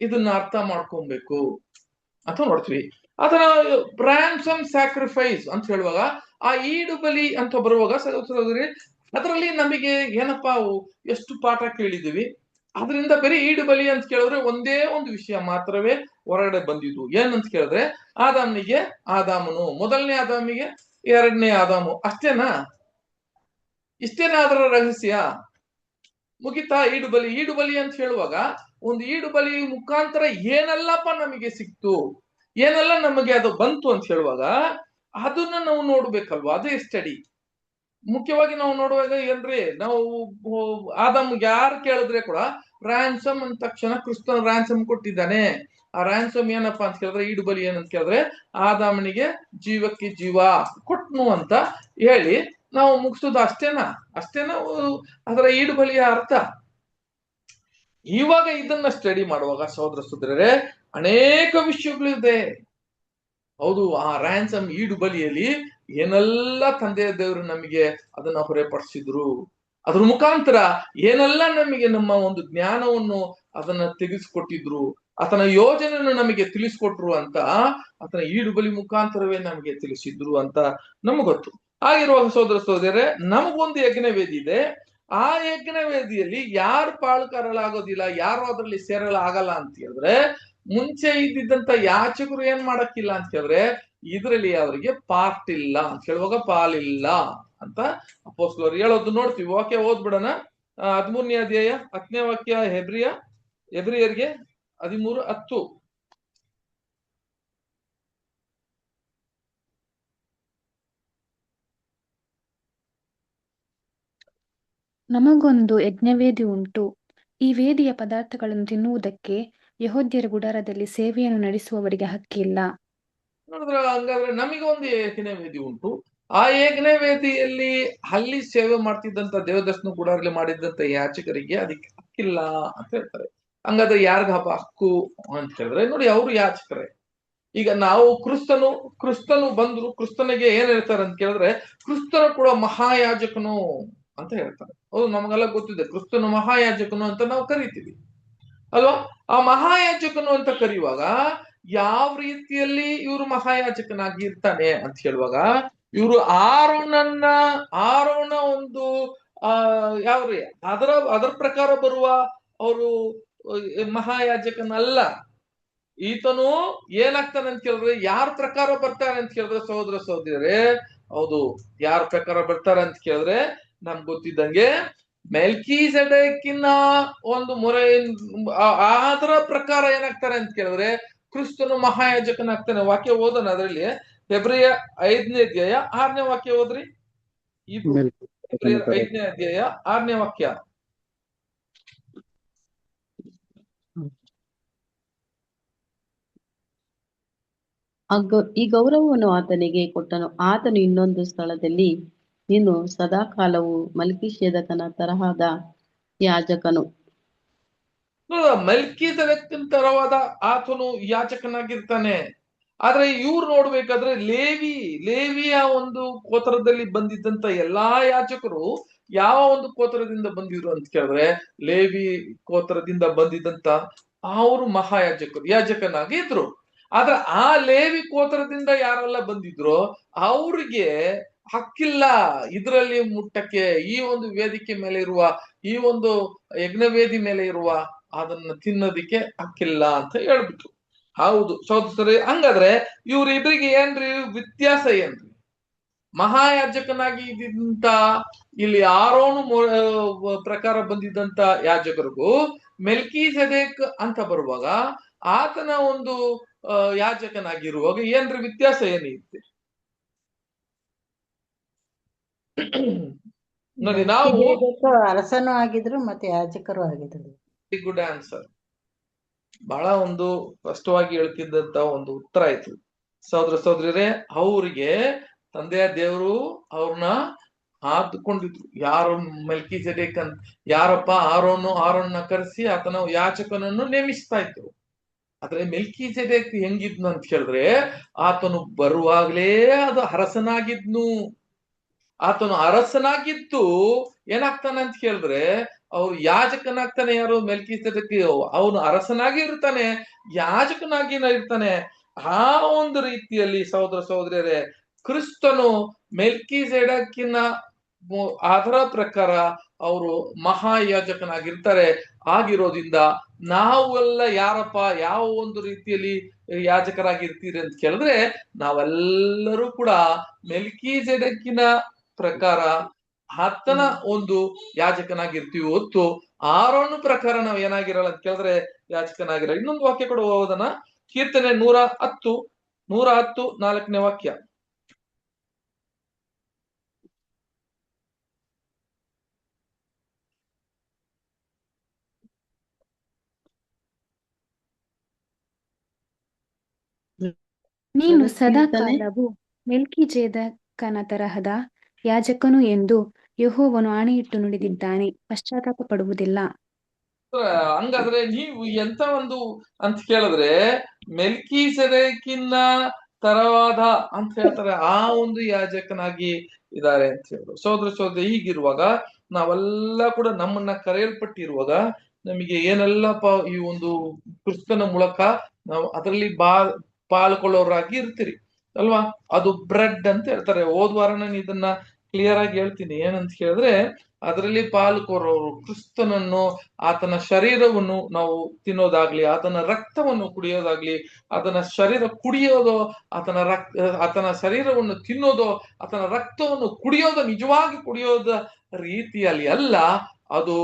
B: ಇದನ್ನ ಅರ್ಥ ಮಾಡ್ಕೊಬೇಕು ಅಂತ ನೋಡ್ತೀವಿ. ಅದನ್ನ ರ್ಯಾನ್ಸಮ್ ಸ್ಯಾಕ್ರಿಫೈಸ್ ಅಂತ ಹೇಳುವಾಗ ಆ ಈಡು ಬಲಿ ಅಂತ ಬರುವಾಗ ಸಹೋದರಿ ಅದರಲ್ಲಿ ನಮಗೆ ಏನಪ್ಪಾ ಎಷ್ಟು ಪಾಠ ಕೇಳಿದೀವಿ. ಅದರಿಂದ ಬರೀ ಈಡು ಬಲಿ ಅಂತ ಕೇಳಿದ್ರೆ ಒಂದೇ ಒಂದು ವಿಷಯ ಮಾತ್ರವೇ ಹೊರಗಡೆ ಬಂದಿದ್ದು. ಏನಂತ ಕೇಳಿದ್ರೆ ಆದಾಮನು ಮೊದಲನೇ ಆದಾಮಿಗೆ ಎರಡನೇ ಆದಾಮು, ಅಷ್ಟೇನಾ? ಇಷ್ಟೇನಾ ಅದರ ರಹಸ್ಯ? ಮುಗಿತಾ ಈಡು ಬಲಿ ಅಂತ ಹೇಳುವಾಗ ಒಂದು ಈಡು ಬಲಿ ಮುಖಾಂತರ ಏನೆಲ್ಲಪ್ಪ ನಮಗೆ ಸಿಕ್ತು, ಏನೆಲ್ಲ ನಮಗೆ ಅದು ಬಂತು ಅಂತ ಹೇಳುವಾಗ ಅದನ್ನ ನಾವು ನೋಡ್ಬೇಕಲ್ವಾ? ಅದೇ ಸ್ಟಡಿ. ಮುಖ್ಯವಾಗಿ ನಾವು ನೋಡುವಾಗ ಏನ್ರಿ, ನಾವು ಆದಾಮ್ಗೆ ಯಾರು ಕೇಳಿದ್ರೆ ಕೂಡ ರ್ಯಾನ್ಸಮ್ ಅಂದ ತಕ್ಷಣ ಕ್ರಿಸ್ತನ ರ್ಯಾನ್ಸಮ್ ಕೊಟ್ಟಿದ್ದಾನೆ. ಆ ರ್ಯಾನ್ಸಮ್ ಏನಪ್ಪಾ ಅಂತ ಕೇಳಿದ್ರೆ ಈಡು ಬಲಿ ಏನಂತ ಕೇಳಿದ್ರೆ ಆದಾಮನಿಗೆ ಜೀವಕ್ಕೆ ಜೀವ ಕೊಟ್ನು ಅಂತ ಹೇಳಿ ನಾವು ಮುಗಿಸೋದು. ಅಷ್ಟೇನಾ ಅದರ ಈಡು ಬಲಿಯ ಅರ್ಥ? ಇವಾಗ ಇದನ್ನ ಸ್ಟಡಿ ಮಾಡುವಾಗ ಸಹೋದರ ಸಹೋದರರೇ ಅನೇಕ ವಿಷಯಗಳಿದೆ. ಹೌದು, ಆ ರ್ಯಾನ್ಸಮ್ ಈಡು ಬಲಿಯಲ್ಲಿ ಏನೆಲ್ಲ ತಂದೆಯ ದೇವರು ನಮಗೆ ಅದನ್ನ ಹೊರೆಪಡಿಸಿದ್ರು, ಅದ್ರ ಮುಖಾಂತರ ಏನೆಲ್ಲ ನಮಗೆ ನಮ್ಮ ಒಂದು ಜ್ಞಾನವನ್ನು ಅದನ್ನ ತೆಗೆಸಿಕೊಟ್ಟಿದ್ರು, ಆತನ ಯೋಜನೆಯನ್ನು ನಮಗೆ ತಿಳಿಸ್ಕೊಟ್ರು ಅಂತ ಆತನ ಈಡು ಬಲಿ ಮುಖಾಂತರವೇ ನಮಗೆ ತಿಳಿಸಿದ್ರು ಅಂತ ನಮ್ಗೆ ಗೊತ್ತು. ಆಗಿರುವಾಗ ಸಹೋದರ ಸಹೋದರರೇ, ನಮಗೊಂದು ಯಜ್ಞವೇದಿ ಇದೆ. ಆ ಯಜ್ಞವೇದಿಯಲ್ಲಿ ಯಾರು ಪಾಳುಕಾರರಾಗೋದಿಲ್ಲ, ಯಾರು ಅದರಲ್ಲಿ ಸೇರಲಾಗಲ್ಲ ಅಂತ ಹೇಳಿದ್ರೆ ಮುಂಚೆ ಇದ್ದಿದ್ದಂತ ಯಾಚಕರು ಏನ್ ಮಾಡಕ್ಕಿಲ್ಲ ಅಂತ ಕೇಳಿದ್ರೆ ಇದ್ರಲ್ಲಿ ಅವರಿಗೆ ಪಾರ್ಟ್ ಇಲ್ಲ ಅಂತ ಹೇಳುವಾಗ ಪಾಲಿಲ್ಲ ಅಂತ ಅಪೊಸ್ತಲರು ಹೇಳೋದು ನೋಡ್ತೀವಿ. ವಾಕ್ಯ ಓದ್ಬಿಡೋಣ. 13ನೇ ಅಧ್ಯಾಯ 10ನೇ ವಾಕ್ಯ, ಹೆಬ್ರಿಯರಿಗೆ 13:10.
E: ನಮಗೊಂದು ಯಜ್ಞವೇದಿ ಉಂಟು. ಈ ವೇದಿಯ ಪದಾರ್ಥಗಳನ್ನು ತಿನ್ನುವುದಕ್ಕೆ ಯೆಹೂದ್ಯರ ಗುಡಾರದಲ್ಲಿ ಸೇವೆಯನ್ನು ನಡೆಸುವವರಿಗೆ ಹಕ್ಕಿಲ್ಲ.
B: ನೋಡಿದ್ರ, ಹಂಗಾದ್ರೆ ನಮಗೊಂದು ಯಜ್ಞವೇದಿ ಉಂಟು. ಆ ಯಜ್ಞವೇದಿಯಲ್ಲಿ ಅಲ್ಲಿ ಸೇವೆ ಮಾಡ್ತಿದ್ದಂತ ದೇವದರ್ಶನ ಗುಡಾರಲ್ಲಿ ಮಾಡಿದಂತ ಯಾಚಕರಿಗೆ ಅದಕ್ಕೆ ಹಕ್ಕಿಲ್ಲ ಅಂತ ಹೇಳ್ತಾರೆ. ಹಂಗಾದ್ರೆ ಯಾರಿಗ ಹಕ್ಕು ಅಂತ ಹೇಳಿದ್ರೆ ನೋಡಿ, ಅವರು ಯಾಚಕರೇ. ಈಗ ನಾವು ಕ್ರಿಸ್ತನು ಬಂದ್ರು, ಕ್ರಿಸ್ತನಿಗೆ ಏನ್ ಹೇಳ್ತಾರೆ ಅಂತ ಕೇಳಿದ್ರೆ ಕ್ರಿಸ್ತನು ಕೂಡ ಮಹಾಯಾಜಕನು ಅಂತ ಹೇಳ್ತಾರೆ. ಹೌದು, ನಮಗೆಲ್ಲ ಗೊತ್ತಿದೆ ಕ್ರಿಸ್ತನು ಮಹಾಯಾಜಕನು ಅಂತ ನಾವು ಕರಿತೀವಿ ಅಲ್ವಾ. ಆ ಮಹಾಯಾಜಕನು ಅಂತ ಕರೆಯುವಾಗ ಯಾವ ರೀತಿಯಲ್ಲಿ ಇವರು ಮಹಾಯಾಜಕನಾಗಿ ಇರ್ತಾನೆ ಅಂತ ಹೇಳುವಾಗ, ಇವರು ಆರೋನ ಒಂದು ಯಾವ್ರಿ ಅದರ ಪ್ರಕಾರ ಬರುವ ಅವರು ಮಹಾಯಾಜಕನಲ್ಲ. ಈತನು ಏನಾಗ್ತಾನೆ ಅಂತ ಕೇಳಿದ್ರೆ ಯಾರ ಪ್ರಕಾರ ಬರ್ತಾರೆ ಅಂತ ಕೇಳಿದ್ರೆ ಸಹೋದರ ಸಹೋದರರೇ, ಹೌದು, ಯಾರ ಪ್ರಕಾರ ಬರ್ತಾರೆ ಅಂತ ಕೇಳಿದ್ರೆ ನಮ್ಗೆ ಗೊತ್ತಿದ್ದಂಗೆ ಮೆಲ್ಕಿಸೆಡೆಕಿನ ಒಂದು ಮೊರೆ ಅದರ ಪ್ರಕಾರ ಏನಾಗ್ತಾರೆ ಅಂತ ಕೇಳಿದ್ರೆ ಕ್ರಿಸ್ತನು ಮಹಾಯಾಜಕನಾಗ್ತಾನೆ. ವಾಕ್ಯ ಓದೋಣ. ಅದರಲ್ಲಿ ಹೆಬ್ರಿಯ 5ನೇ ಅಧ್ಯಾಯ 6ನೇ ವಾಕ್ಯ ಓದ್ರಿ. ಹೆಬ್ರಿಯ 5ನೇ ಅಧ್ಯಾಯ 6ನೇ ವಾಕ್ಯ.
G: ಈ ಗೌರವವನ್ನು ಆತನಿಗೆ ಕೊಟ್ಟನು. ಆತನು ಇನ್ನೊಂದು ಸ್ಥಳದಲ್ಲಿ, ನೀನು ಸದಾಕಾಲವು ಮಲ್ಕಿಷೇದಕನ ತರಹದ ಯಾಜಕನು.
B: ಮಲ್ಕಿಸೆದೆಕನ ತರವಾದ ಆತನು ಯಾಜಕನಾಗಿರ್ತಾನೆ. ಆದ್ರೆ ಇವ್ರು ನೋಡ್ಬೇಕಾದ್ರೆ ಲೇವಿಯ ಒಂದು ಗೋತ್ರದಲ್ಲಿ ಬಂದಿದ್ದಂತ ಎಲ್ಲಾ ಯಾಜಕರು ಯಾವ ಒಂದು ಗೋತ್ರದಿಂದ ಬಂದಿದ್ರು ಅಂತ ಕೇಳಿದ್ರೆ ಲೇವಿ ಗೋತ್ರದಿಂದ ಬಂದಿದ್ದಂತ ಅವರು ಯಾಜಕನಾಗಿ ಇದ್ರು. ಆದ್ರೆ ಆ ಲೇವಿ ಗೋತ್ರದಿಂದ ಯಾರೆಲ್ಲ ಬಂದಿದ್ರು ಅವ್ರಿಗೆ ಹಕ್ಕಿಲ್ಲ ಇದರಲ್ಲಿ ಮುಟ್ಟಕ್ಕೆ. ಈ ಒಂದು ವೇದಿಕೆ ಮೇಲೆ ಇರುವ, ಈ ಒಂದು ಯಜ್ಞವೇದಿ ಮೇಲೆ ಇರುವ ಅದನ್ನ ತಿನ್ನೋದಿಕ್ಕೆ ಹಕ್ಕಿಲ್ಲ ಅಂತ ಹೇಳ್ಬಿಟ್ರು. ಹೌದು ಸಹೋದರರೇ, ಹಂಗಾದ್ರೆ ಇವ್ರಿಬ್ರಿಗೆ ಏನ್ರಿ ವ್ಯತ್ಯಾಸ ಏನ್ರಿ? ಮಹಾಯಾಜಕನಾಗಿ ಇದ್ದಂತ ಇಲ್ಲಿ ಆರೋನು ಪ್ರಕಾರ ಬಂದಿದ್ದಂತ ಯಾಜಕರಿಗೂ ಮೆಲ್ಕಿಸೆದೇಕ್ ಅಂತ ಬರುವಾಗ ಆತನ ಒಂದು ಯಾಜಕನಾಗಿರುವಾಗ ಏನ್ರಿ ವ್ಯತ್ಯಾಸ ಏನಿರುತ್ತೆ ನೋಡಿ. ನಾವು
C: ಅರಸನೂ ಆಗಿದ್ರು ಮತ್ತೆ ಯಾಜಕರು ಆಗಿದ್ರು.
B: Good answer. ಬಹಳ ಒಂದು ಸ್ಪಷ್ಟವಾಗಿ ಹೇಳ್ತಿದ್ದಂತ ಒಂದು ಉತ್ತರ ಆಯ್ತು ಸಹೋದರ ಸಹೋದರರೇ. ಅವರಿಗೆ ತಂದೆಯ ದೇವರು ಅವ್ರನ್ನ ಆದುಕೊಂಡಿದ್ರು. ಯಾರು ಮೆಲ್ಕಿಸೆದೇಕ್ ಅಂತ ಯಾರಪ್ಪ ಆರೋನ್ನ ಕರೆಸಿ ಆತನ ಯಾಜಕನನ್ನು ನೇಮಿಸ್ತಾ ಇದ್ರು. ಆದ್ರೆ ಮೆಲ್ಕಿಸೆದೇಕ್ ಹೆಂಗಿದ್ನು ಅಂತ ಹೇಳಿದ್ರೆ ಆತನು ಬರುವಾಗ್ಲೇ ಅದು ಅರಸನಾಗಿದ್ನು. ಆತನು ಅರಸನಾಗಿದ್ದು ಏನಾಗ್ತಾನೆ ಅಂತ ಕೇಳಿದ್ರೆ ಅವ್ರು ಯಾಜಕನಾಗ್ತಾನೆ. ಯಾರು ಮೆಲ್ಕಿಸೆದೇಕ್ ಅವನು ಅರಸನಾಗಿ ಇರ್ತಾನೆ, ಯಾಜಕನಾಗಿ ಇರ್ತಾನೆ. ಆ ಒಂದು ರೀತಿಯಲ್ಲಿ ಸಹೋದರ ಸಹೋದರಿಯರೇ, ಕ್ರಿಸ್ತನು ಮೆಲ್ಕಿಸೆದೇಕಿನ ಅದರ ಪ್ರಕಾರ ಅವರು ಮಹಾಯಾಜಕನಾಗಿರ್ತಾರೆ. ಆಗಿರೋದ್ರಿಂದ ನಾವೆಲ್ಲ ಯಾರಪ್ಪ ಯಾವ ಒಂದು ರೀತಿಯಲ್ಲಿ ಯಾಜಕರಾಗಿರ್ತೀರಿ ಅಂತ ಕೇಳಿದ್ರೆ ನಾವೆಲ್ಲರೂ ಕೂಡ ಮೆಲ್ಕಿಸೆದೇಕಿನ ಪ್ರಕಾರ ಆತನ ಒಂದು ಯಾಜಕನಾಗಿರ್ತೀವಿ ಹೊತ್ತು ಆರೋನ ಪ್ರಕಾರ ನಾವ್ ಏನಾಗಿರಲ್ಲ ಅಂತ ಕೇಳಿದ್ರೆ ಯಾಜಕನಾಗಿರಲ್ಲ. ಇನ್ನೊಂದು ವಾಕ್ಯ ಕೂಡ ಓದೋಣ. ಕೀರ್ತನೆ 110 4ನೇ ವಾಕ್ಯ.
E: ನೀನು ಸದಾಕಾಲವು ಮೆಲ್ಕಿಜೆದೇಕನ ತರಹದ ಯಾಜಕನು ಎಂದು ಯೆಹೋವನು ಆಣೆಯಿಟ್ಟು ನುಡಿದಿದ್ದಾನೆ, ಪಶ್ಚಾತ್ತಾಪ ಪಡುವುದಿಲ್ಲ.
B: ಹಂಗಾದ್ರೆ ನೀವು ಎಂತ ಒಂದು ಅಂತ ಕೇಳಿದ್ರೆ ಮೆಲ್ಕಿಸೆದೇಕಿನ ತರವಾದ ಅಂತ ಹೇಳ್ತಾರೆ. ಆ ಒಂದು ಯಾಜಕನಾಗಿ ಇದ್ದಾರೆ ಅಂತ ಹೇಳಿದ್ರು. ಸಹೋದರ ಸಹೋದರಿ, ಹೀಗಿರುವಾಗ ನಾವೆಲ್ಲ ಕೂಡ ನಮ್ಮನ್ನ ಕರೆಯಲ್ಪಟ್ಟಿರುವಾಗ ನಮಗೆ ಏನೆಲ್ಲಪ್ಪ ಈ ಒಂದು ಕ್ರಿಸ್ತನ ಮೂಲಕ ನಾವು ಅದರಲ್ಲಿ ಪಾಲ್ಗೊಳ್ಳೋರಾಗಿ ಇರ್ತೀರಿ ಅಲ್ವಾ. ಅದು ಬ್ರೆಡ್ ಅಂತ ಹೇಳ್ತಾರೆ. ಹೋದ್ವಾರ ನಾನು ಇದನ್ನ ಕ್ಲಿಯರ್ ಆಗಿ ಹೇಳ್ತೀನಿ. ಏನಂತ ಕೇಳಿದ್ರೆ, ಅದರಲ್ಲಿ ಪಾಲುಕೋರವರು ಕ್ರಿಸ್ತನನ್ನು, ಆತನ ಶರೀರವನ್ನು ನಾವು ತಿನ್ನೋದಾಗ್ಲಿ, ಆತನ ರಕ್ತವನ್ನು ಕುಡಿಯೋದಾಗ್ಲಿ, ಆತನ ಶರೀರ ಕುಡಿಯೋದು, ಆತನ ಶರೀರವನ್ನು ತಿನ್ನೋದು, ಆತನ ರಕ್ತವನ್ನು ಕುಡಿಯೋದು, ನಿಜವಾಗಿ ಕುಡಿಯೋದ ರೀತಿಯಲ್ಲಿ ಅಲ್ಲ. ಅದು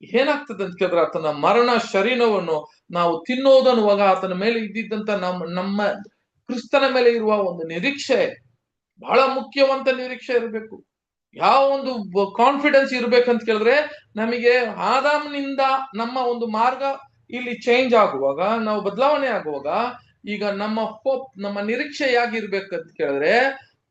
B: ಏನಾಗ್ತದೆ ಅಂತ ಕೇಳಿದ್ರೆ, ಆತನ ಮರಣ ಶರೀರವನ್ನು ನಾವು ತಿನ್ನೋದನ್ನುವಾಗ ಆತನ ಮೇಲೆ ಇದ್ದಿದ್ದಂತ ನಮ್ಮ ಕ್ರಿಸ್ತನ ಮೇಲೆ ಇರುವ ಒಂದು ನಿರೀಕ್ಷೆ ಬಹಳ ಮುಖ್ಯವಂತ ನಿರೀಕ್ಷೆ ಇರಬೇಕು. ಯಾವ ಒಂದು ಕಾನ್ಫಿಡೆನ್ಸ್ ಇರ್ಬೇಕಂತ ಕೇಳಿದ್ರೆ, ನಮಗೆ ಆದಾಮನಿಂದ ನಮ್ಮ ಒಂದು ಮಾರ್ಗ ಇಲ್ಲಿ ಚೇಂಜ್ ಆಗುವಾಗ, ನಾವು ಬದಲಾವಣೆ ಆಗುವಾಗ, ಈಗ ನಮ್ಮ ಹೋಪ್, ನಮ್ಮ ನಿರೀಕ್ಷೆ ಯಾಗಿರ್ಬೇಕಂತ ಕೇಳಿದ್ರೆ,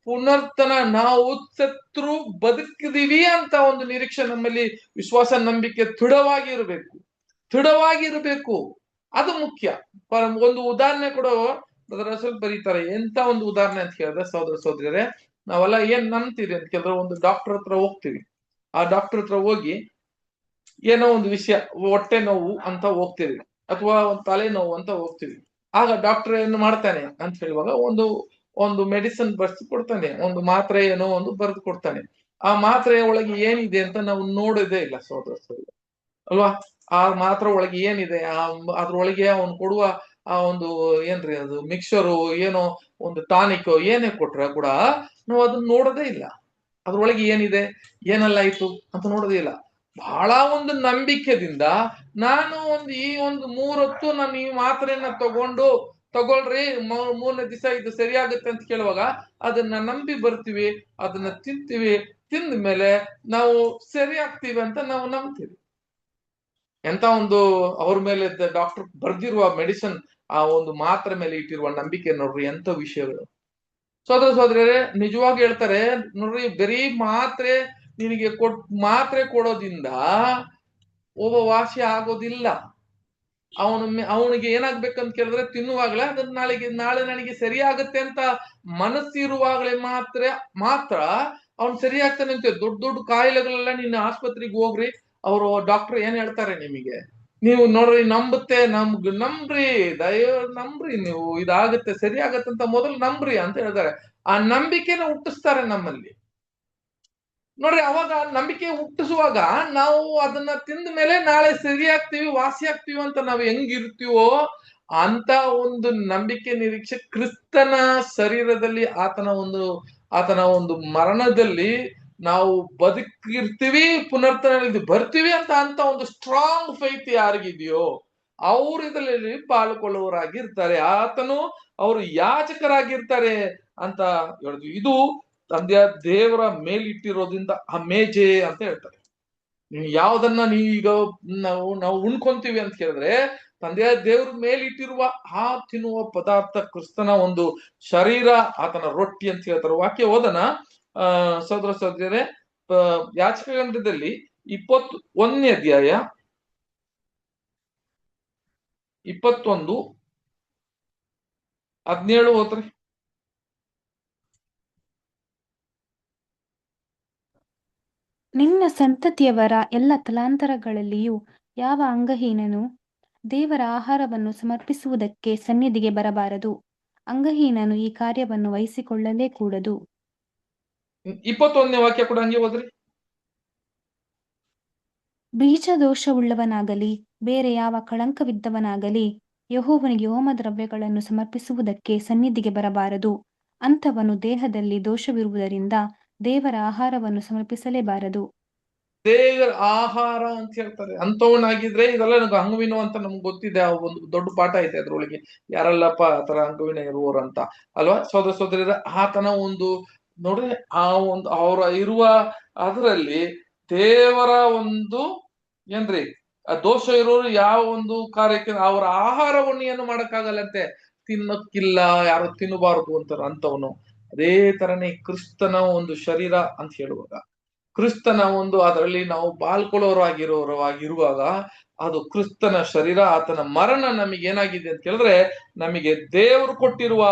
B: ಪುನರ್ತನ ನಾವು ಸತ್ರು ಬದುಕಿದೀವಿ ಅಂತ ಒಂದು ನಿರೀಕ್ಷೆ ನಮ್ಮಲ್ಲಿ, ವಿಶ್ವಾಸ ನಂಬಿಕೆ ದೃಢವಾಗಿರ್ಬೇಕು. ಅದು ಮುಖ್ಯ. ಒಂದು ಉದಾಹರಣೆ ಕೂಡ ಬರೀತಾರೆ. ಎಂತ ಒಂದು ಉದಾಹರಣೆ ಅಂತ ಕೇಳಿದ್ರೆ, ಸಹೋದರ ಸಹೋದರಿಯರೇ, ನಾವೆಲ್ಲ ಏನ್ ನಂಬ್ತೀರಿ ಅಂತ ಕೇಳಿದ್ರೆ, ಒಂದು ಡಾಕ್ಟರ್ ಹತ್ರ ಹೋಗ್ತೀವಿ. ಆ ಡಾಕ್ಟರ್ ಹತ್ರ ಹೋಗಿ ಏನೋ ಒಂದು ವಿಷಯ, ಹೊಟ್ಟೆ ನೋವು ಅಂತ ಹೋಗ್ತೀವಿ, ಅಥವಾ ಒಂದು ತಲೆ ನೋವು ಅಂತ ಹೋಗ್ತೀವಿ. ಆಗ ಡಾಕ್ಟರ್ ಏನು ಮಾಡ್ತಾನೆ ಅಂತ ಹೇಳುವಾಗ ಒಂದು ಮೆಡಿಸಿನ್ ಬರ್ಸಿ ಕೊಡ್ತಾನೆ, ಒಂದು ಮಾತ್ರೆ ಏನೋ ಒಂದು ಬರೆದು ಕೊಡ್ತಾನೆ. ಆ ಮಾತ್ರೆಯ ಒಳಗೆ ಏನಿದೆ ಅಂತ ನಾವು ನೋಡೋದೇ ಇಲ್ಲ ಸಹೋದರ ಸಹೋದರಿ ಅಲ್ವಾ. ಆ ಮಾತ್ರೆ ಒಳಗೆ ಏನಿದೆ, ಅದ್ರೊಳಗೆ ಅವನು ಕೊಡುವ ಆ ಒಂದು ಏನ್ರಿ ಅದು ಮಿಕ್ಸರು, ಏನೋ ಒಂದು ಟಾನಿಕ್ ಏನೇ ಕೊಟ್ರ ಕೂಡ ನಾವು ಅದನ್ನ ನೋಡೋದೇ ಇಲ್ಲ. ಅದ್ರೊಳಗೆ ಏನಿದೆ, ಏನೆಲ್ಲ ಆಯ್ತು ಅಂತ ನೋಡೋದೇ ಇಲ್ಲ. ಬಹಳ ಒಂದು ನಂಬಿಕೆದಿಂದ ನಾನು ಈ ಒಂದು 3 ಹೊತ್ತು ನಾನು ಈ ಮಾತ್ರೆಯನ್ನ ತಗೊಳ್ರಿ, 3ನೇ ದಿವಸ ಇದು ಸರಿಯಾಗುತ್ತೆ ಅಂತ ಕೇಳುವಾಗ ಅದನ್ನ ನಂಬಿ ಬರ್ತೀವಿ, ಅದನ್ನ ತಿಂತೀವಿ. ತಿಂದ ಮೇಲೆ ನಾವು ಸರಿ ಆಗ್ತೀವಿ ಅಂತ ನಾವು ನಂಬ್ತೀವಿ. ಎಂತ ಒಂದು ಅವ್ರ ಮೇಲೆ ಡಾಕ್ಟರ್ ಬರ್ದಿರುವ ಮೆಡಿಸಿನ್, ಆ ಒಂದು ಮಾತ್ರೆ ಮೇಲೆ ಇಟ್ಟಿರುವ ನಂಬಿಕೆ ನೋಡ್ರಿ, ಎಂತ ವಿಷಯಗಳು. ಸೋದರ ಸೋದರಿಯರೇ, ನಿಜವಾಗಿ ಹೇಳ್ತಾರೆ ನೋಡ್ರಿ, ಬರೀ ಮಾತ್ರೆ ನಿನಗೆ ಮಾತ್ರೆ ಕೊಡೋದ್ರಿಂದ ಒಬ್ಬ ವಾಸಿ ಆಗೋದಿಲ್ಲ. ಅವನಿಗೆ ಏನಾಗ್ಬೇಕಂತ ಕೇಳಿದ್ರೆ, ತಿನ್ನುವಾಗ್ಲೇ ಅದನ್ನ ನಾಳೆ ನನಗೆ ಸರಿಯಾಗತ್ತೆ ಅಂತ ಮನಸ್ಸಿರುವಾಗ್ಲೇ ಮಾತ್ರ ಅವ್ನು ಸರಿಯಾಗ್ತಾನೆ ಅಂತ. ದೊಡ್ಡ ಕಾಯಿಲೆಗಳೆಲ್ಲ ನಿನ್ನ ಆಸ್ಪತ್ರೆಗೆ ಹೋಗ್ರಿ, ಅವರು ಡಾಕ್ಟರ್ ಏನ್ ಹೇಳ್ತಾರೆ ನಿಮಗೆ, ನೀವು ನೋಡ್ರಿ ನಂಬ್ರಿ, ನಂಬ್ರಿ, ನೀವು ಇದಾಗತ್ತೆ ಸರಿಯಾಗತ್ತೆ ಅಂತ ಮೊದಲು ನಂಬ್ರಿ ಅಂತ ಹೇಳ್ತಾರೆ. ಆ ನಂಬಿಕೆನ ಹುಟ್ಟಿಸ್ತಾರೆ ನಮ್ಮಲ್ಲಿ ನೋಡ್ರಿ. ಅವಾಗ ನಂಬಿಕೆ ಹುಟ್ಟಿಸುವಾಗ ನಾವು ಅದನ್ನ ತಿಂದ ಮೇಲೆ ನಾಳೆ ಸರಿಯಾಗ್ತೀವಿ, ವಾಸಿ ಆಗ್ತೀವಿ ಅಂತ ನಾವು ಹೆಂಗಿರ್ತೀವೋ ಅಂತ ಒಂದು ನಂಬಿಕೆ, ನಿರೀಕ್ಷೆ ಕ್ರಿಸ್ತನ ಶರೀರದಲ್ಲಿ, ಆತನ ಒಂದು ಮರಣದಲ್ಲಿ ನಾವು ಬದುಕಿರ್ತೀವಿ, ಪುನರ್ತನಲ್ಲಿ ಬರ್ತೀವಿ ಅಂತ ಒಂದು ಸ್ಟ್ರಾಂಗ್ ಫೈತ್ ಯಾರಿಗಿದೆಯೋ ಅವ್ರು ಇದರಲ್ಲಿ ಪಾಲ್ಗೊಳ್ಳುವವರಾಗಿರ್ತಾರೆ. ಅವರು ಯಾಜಕರಾಗಿರ್ತಾರೆ ಅಂತ ಹೇಳಿದ್ವಿ. ಇದು ತಂದೆಯ ದೇವರ ಮೇಲಿಟ್ಟಿರೋದ್ರಿಂದ ಅಮೇಜೆ ಅಂತ ಹೇಳ್ತಾರೆ. ನೀವು ಯಾವ್ದನ್ನ ನೀವೀಗ ನಾವು ಉಣ್ಕೊಂತೀವಿ ಅಂತ ಕೇಳಿದ್ರೆ, ತಂದೆಯ ದೇವ್ರ ಮೇಲಿಟ್ಟಿರುವ ಆ ತಿನ್ನುವ ಪದಾರ್ಥ ಕ್ರಿಸ್ತನ ಒಂದು ಶರೀರ, ಆತನ ರೊಟ್ಟಿ ಅಂತ ಹೇಳ್ತಾರೆ. ವಾಕ್ಯ ಓದನ ಸಹೋದರ ಸಹೋದರಿಯರೇ, ಯಾಜಕಕಾಂಡದಲ್ಲಿ 21ನೇ ಅಧ್ಯಾಯ 21:17 ಓದ್ರಿ.
E: ನಿನ್ನ ಸಂತತಿಯವರ ಎಲ್ಲ ತಲಾಂತರಗಳಲ್ಲಿಯೂ ಯಾವ ಅಂಗಹೀನನು ದೇವರ ಆಹಾರವನ್ನು ಸಮರ್ಪಿಸುವುದಕ್ಕೆ ಸನ್ನಿಧಿಗೆ ಬರಬಾರದು. ಅಂಗಹೀನನು ಈ ಕಾರ್ಯವನ್ನು ವಹಿಸಿಕೊಳ್ಳಲೇ ಕೂಡದು.
B: 21ನೇ ವಾಕ್ಯ ಕೂಡ ಹಂಗೆ ಓದ್ರಿ.
E: ಬೀಜದೋಷವುಳ್ಳವನಾಗಲಿ ಬೇರೆ ಯಾವ ಕಳಂಕವಿದ್ದವನಾಗಲಿ ಯೆಹೋವನಿಗೆ ಹೋಮದ್ರವ್ಯಗಳನ್ನು ಸಮರ್ಪಿಸುವುದಕ್ಕೆ ಸನ್ನಿಧಿಗೆ ಬರಬಾರದು. ಅಂಥವನು ದೇಹದಲ್ಲಿ ದೋಷವಿರುವುದರಿಂದ ದೇವರ ಆಹಾರವನ್ನು ಸಮರ್ಪಿಸಲೇಬಾರದು.
B: ದೇವರ ಆಹಾರ ಅಂತ ಹೇಳ್ತಾರೆ. ಅಂಥವನಾಗಿದ್ರೆ, ಇದೆಲ್ಲ ಅಂಗವಿನೋ ಅಂತ ನಮ್ಗೆ ಗೊತ್ತಿದೆ, ಒಂದು ದೊಡ್ಡ ಪಾಠ ಐತೆ ಅದ್ರೊಳಗೆ, ಯಾರಲ್ಲಪ್ಪ ಆತರ ಅಂಗವಿನ ಇರುವವರು ಅಂತ ಅಲ್ವಾ. ಸೋದರ ಸೋದರಿಯರ ಆತನ ಒಂದು ನೋಡ್ರಿ, ಅವರ ಇರುವ ಅದರಲ್ಲಿ ದೇವರ ಒಂದು ಏನ್ರಿ ದೋಷ ಇರೋರು ಯಾವ ಒಂದು ಕಾರ್ಯಕ್ಕೆ ಅವರ ಆಹಾರವನ್ನು ಏನು ಮಾಡಕ್ಕಾಗಲ್ಲಂತೆ, ತಿನ್ನಕ್ಕಿಲ್ಲ, ಯಾರು ತಿನ್ನಬಾರದು ಅಂತಾರ ಅಂತವನು. ಅದೇ ತರನೇ ಕ್ರಿಸ್ತನ ಒಂದು ಶರೀರ ಅಂತ ಹೇಳುವಾಗ, ಕ್ರಿಸ್ತನ ಒಂದು ಅದರಲ್ಲಿ ನಾವು ಪಾಲ್ಕೊಳ್ಳೋರಾಗಿರುವಾಗ ಅದು ಕ್ರಿಸ್ತನ ಶರೀರ, ಆತನ ಮರಣ ನಮಗೆ ಏನಾಗಿದೆ ಅಂತ ಕೇಳಿದ್ರೆ, ನಮಗೆ ದೇವರು ಕೊಟ್ಟಿರುವ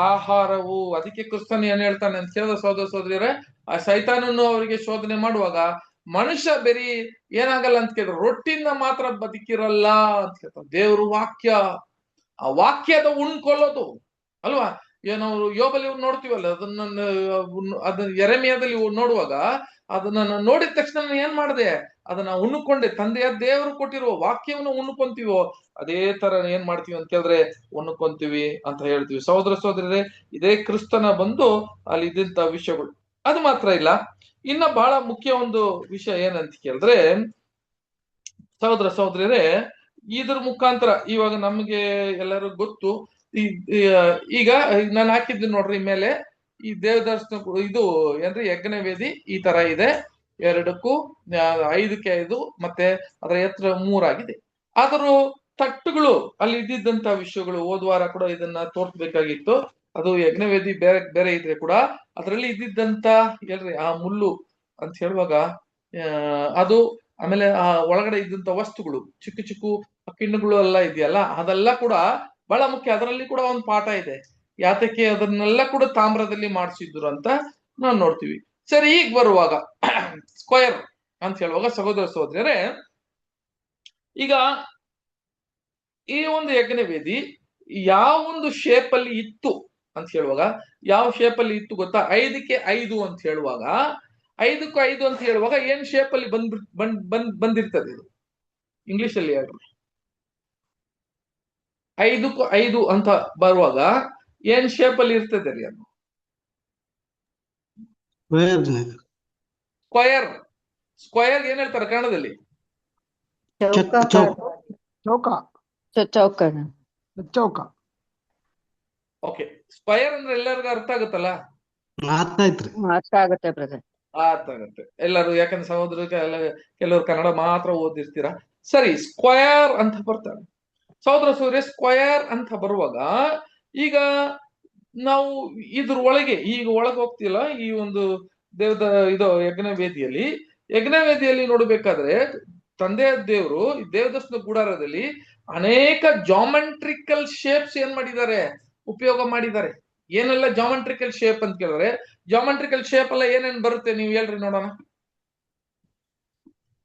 B: ಆಹಾರವು. ಅದಕ್ಕೆ ಕ್ರಿಸ್ತನ ಏನ್ ಹೇಳ್ತಾನೆ ಅಂತ ಕೇಳಿದ್ರೆ, ಸಹೋದರ ಸಹೋದರಿಯರೇ, ಆ ಸೈತಾನನ್ನು ಅವರಿಗೆ ಶೋಧನೆ ಮಾಡುವಾಗ, ಮನುಷ್ಯ ಬರೀ ಏನಾಗಲ್ಲ ಅಂತ ಕೇಳಿದ್ರೆ ರೊಟ್ಟಿಯಿಂದ ಮಾತ್ರ ಬದುಕಿರಲ್ಲ ಅಂತ ಹೇಳ್ತಾರೆ. ದೇವರು ವಾಕ್ಯ, ಆ ವಾಕ್ಯದ ಉಣ್ಕೊಳ್ಳೋದು ಅಲ್ವಾ. ನಾವು ಯೋಬಲ್ಲಿ ನೋಡ್ತೀವಲ್ಲ ಅದನ್ನ ಯೆರೆಮೀಯದಲ್ಲಿ ನೋಡುವಾಗ ಅದನ್ನ ನೋಡಿದ ತಕ್ಷಣ ನಾನು ಏನ್ ಮಾಡಿದೆ, ಅದನ್ನ ಉಣ್ಣುಕೊಂಡೆ. ತಂದೆಯ ದೇವರು ಕೊಟ್ಟಿರುವ ವಾಕ್ಯವನ್ನು ಉಣ್ಣುಕೊಂತೀವೋ ಅದೇ ತರ ಏನ್ ಮಾಡ್ತೀವಿ ಅಂತ ಕೇಳಿದ್ರೆ ಉಣ್ಣುಕೊಂತೀವಿ ಅಂತ ಹೇಳ್ತೀವಿ. ಸಹೋದರ ಸಹೋದರರೇ, ಇದೇ ಕ್ರಿಸ್ತನ ಬಂದು ಅಲ್ಲಿ ಇದ್ದಂತ ವಿಷಯಗಳು. ಅದು ಮಾತ್ರ ಇಲ್ಲ, ಇನ್ನ ಬಹಳ ಮುಖ್ಯ ಒಂದು ವಿಷಯ ಏನಂತ ಕೇಳಿದ್ರೆ ಸಹೋದರ ಸಹೋದರರೇ, ಇದ್ರ ಮುಖಾಂತರ ಇವಾಗ ನಮ್ಗೆ ಎಲ್ಲರೂ ಗೊತ್ತು. ಈಗ ನಾನು ಹಾಕಿದ್ದು ನೋಡ್ರಿ ಮೇಲೆ ಈ ದೇವದರ್ಶನ ಇದು ಏನ್ರಿ ಯಜ್ಞ ವೇದಿ ಈ ತರ ಇದೆ. 2ಕ್ಕೂ 5ಕ್ಕೆ 5 ಮತ್ತೆ ಅದರ ಎತ್ತರ 3 ಆಗಿದೆ. ಅದರ ತಟ್ಟುಗಳು ಅಲ್ಲಿ ಇದ್ದಿದ್ದಂತ ವಿಷಯಗಳು ಹೋದ್ವಾರ ಕೂಡ ಇದನ್ನ ತೋರ್ಸ್ಬೇಕಾಗಿತ್ತು. ಅದು ಯಜ್ಞವೇದಿ ಬೇರೆ ಬೇರೆ ಇದ್ರೆ ಕೂಡ ಅದರಲ್ಲಿ ಇದ್ದಿದ್ದಂತ ಏನ್ರಿ ಆ ಮುಳ್ಳು ಅಂತ ಹೇಳುವಾಗ ಅದು, ಆಮೇಲೆ ಆ ಒಳಗಡೆ ಇದ್ದಂತ ವಸ್ತುಗಳು ಚಿಕ್ಕ ಚಿಕ್ಕ ಕಿಣ್ಣುಗಳು ಎಲ್ಲ ಇದೆಯಲ್ಲ, ಅದೆಲ್ಲ ಕೂಡ ಬಹಳ ಮುಖ್ಯ. ಅದರಲ್ಲಿ ಕೂಡ ಒಂದು ಪಾಠ ಇದೆ, ಯಾತಕ್ಕೆ ಅದನ್ನೆಲ್ಲ ಕೂಡ ತಾಮ್ರದಲ್ಲಿ ಮಾಡಿಸಿದ್ರು ಅಂತ ನಾವು ನೋಡ್ತೀವಿ. ಸರಿ, ಈಗ ಬರುವಾಗ ಸ್ಕ್ವಯರ್ ಅಂತ ಹೇಳುವಾಗ ಸಹೋದರ ಸಹೋದರರೇ, ಈಗ ಈ ಒಂದು ಯಜ್ಞವೇದಿ ಯಾವ ಒಂದು ಶೇಪ್ ಅಲ್ಲಿ ಇತ್ತು ಅಂತ ಹೇಳುವಾಗ, ಯಾವ ಶೇಪ್ ಅಲ್ಲಿ ಇತ್ತು ಗೊತ್ತಾ? 5ಕ್ಕೆ 5 ಅಂತ ಹೇಳುವಾಗ, 5ಕ್ಕೂ 5 ಅಂತ ಹೇಳುವಾಗ ಏನ್ ಶೇಪ್ ಅಲ್ಲಿ ಬಂದಿರ್ತದೆ ಇದು? ಇಂಗ್ಲಿಷ್ ಅಲ್ಲಿ ಹೇಳ್ರಿ. 5ಕ್ಕೂ 5 ಅಂತ ಬರುವಾಗ ಏನ್ ಶೇಪ್ ಅಲ್ಲಿ ಇರ್ತದೆ ರೀ ಅದು? ಸ್ಕ್ವಯರ್. ಸ್ಕ್ವಯರ್ ಏನ್ ಹೇಳ್ತಾರೆ ಕನ್ನಡದಲ್ಲಿ?
D: ಚೌಕ.
B: ಓಕೆ, ಸ್ಕ್ವಯರ್ ಅಂದ್ರೆ ಎಲ್ಲರಿಗೂ ಅರ್ಥ ಆಗುತ್ತಲ್ಲ?
D: ಅರ್ಥ ಆಗುತ್ತೆ ಬ್ರದರ್.
B: ಅರ್ಥ ಆಗುತ್ತೆ ಎಲ್ಲರೂ, ಯಾಕಂದ್ರೆ ಸಹೋದರಕ್ಕೆ ಕೆಲವರು ಕನ್ನಡ ಮಾತ್ರ ಓದಿರ್ತೀರಾ. ಸರಿ, ಸ್ಕ್ವಯರ್ ಅಂತ ಬರ್ತಾರೆ ಸಹೋದರ ಸಹೋದರಿ. ಸ್ಕ್ವಯರ್ ಅಂತ ಬರುವಾಗ ಈಗ ನಾವು ಇದ್ರ ಒಳಗೆ ಈಗ ಒಳಗೆ ಹೋಗ್ತಿಲ್ಲ. ಈ ಒಂದು ಇದು ಯಜ್ಞವೇದಿಯಲ್ಲಿ ನೋಡ್ಬೇಕಾದ್ರೆ ತಂದೆಯ ದೇವರು ದೇವದರ್ಶನ ಗುಡಾರದಲ್ಲಿ ಅನೇಕ ಜಾಮೆಟ್ರಿಕಲ್ ಶೇಪ್ಸ್ ಏನ್ ಮಾಡಿದ್ದಾರೆ, ಉಪಯೋಗ ಮಾಡಿದ್ದಾರೆ. ಏನೆಲ್ಲ ಜಾಮೆಟ್ರಿಕಲ್ ಶೇಪ್ ಅಂತ ಕೇಳಿದ್ರೆ, ಜಾಮೆಟ್ರಿಕಲ್ ಶೇಪ್ ಎಲ್ಲ ಏನೇನ್ ಬರುತ್ತೆ ನೀವು ಹೇಳ್ರಿ ನೋಡೋಣ.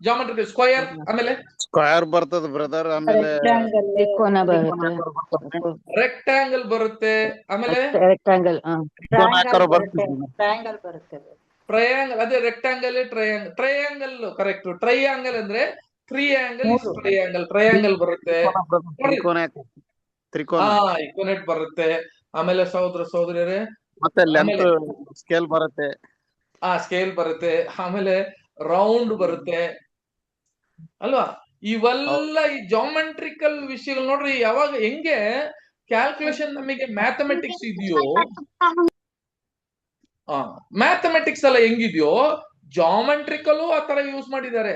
B: ಜಾಮೆಟ್ರಿಕಲ್ ಸ್ಕ್ವಯರ್, ಆಮೇಲೆ
H: ಸ್ಕ್ವೇರ್ ಬರ್ತದ ಬ್ರದರ್, ಆಮೇಲೆ
B: ರೆಕ್ಟಾಂಗಲ್ ಬರುತ್ತೆ, ಆಮೇಲೆ
D: ರೆಕ್ಟಾಂಗಲ್,
B: ಟ್ರಯಾಂಗಲ್. ಅದೇ ರೆಕ್ಟಾಂಗಲ್, ಟ್ರಯಾಂಗಲ್ ಕರೆಕ್ಟ್. ಟ್ರಯಾಂಗಲ್ ಅಂದ್ರೆ 3 ಆಂಗಲ್ ಇಸ್ ಟ್ರಯಾಂಗಲ್. ಟ್ರಯಾಂಗಲ್ ಬರುತ್ತೆ, ಇಕೋನೆಟ್ ಬರುತ್ತೆ. ಆಮೇಲೆ ಸಹೋದರ ಸಹೋದರಿಯರೇ,
H: ಮತ್ತೆ ಲೆಂತ್ ಸ್ಕೇಲ್ ಬರುತ್ತೆ.
B: ಸ್ಕೇಲ್ ಬರುತ್ತೆ, ಆಮೇಲೆ ರೌಂಡ್ ಬರುತ್ತೆ ಅಲ್ವಾ? ಇವೆಲ್ಲ ಈ ಜಾಮೆಟ್ರಿಕಲ್ ವಿಷಯಗಳು ನೋಡ್ರಿ. ಯಾವಾಗ ಹೆಂಗೆ ಕ್ಯಾಲ್ಕುಲೇಷನ್ ನಮಗೆ ಮ್ಯಾಥಮೆಟಿಕ್ಸ್ ಇದೆಯೋ, ಮ್ಯಾಥಮೆಟಿಕ್ಸ್ ಎಲ್ಲ ಹೆಂಗಿದೆಯೋ ಜಾಮೆಟ್ರಿಕಲ್ ಆ ತರ ಯೂಸ್ ಮಾಡಿದ್ದಾರೆ.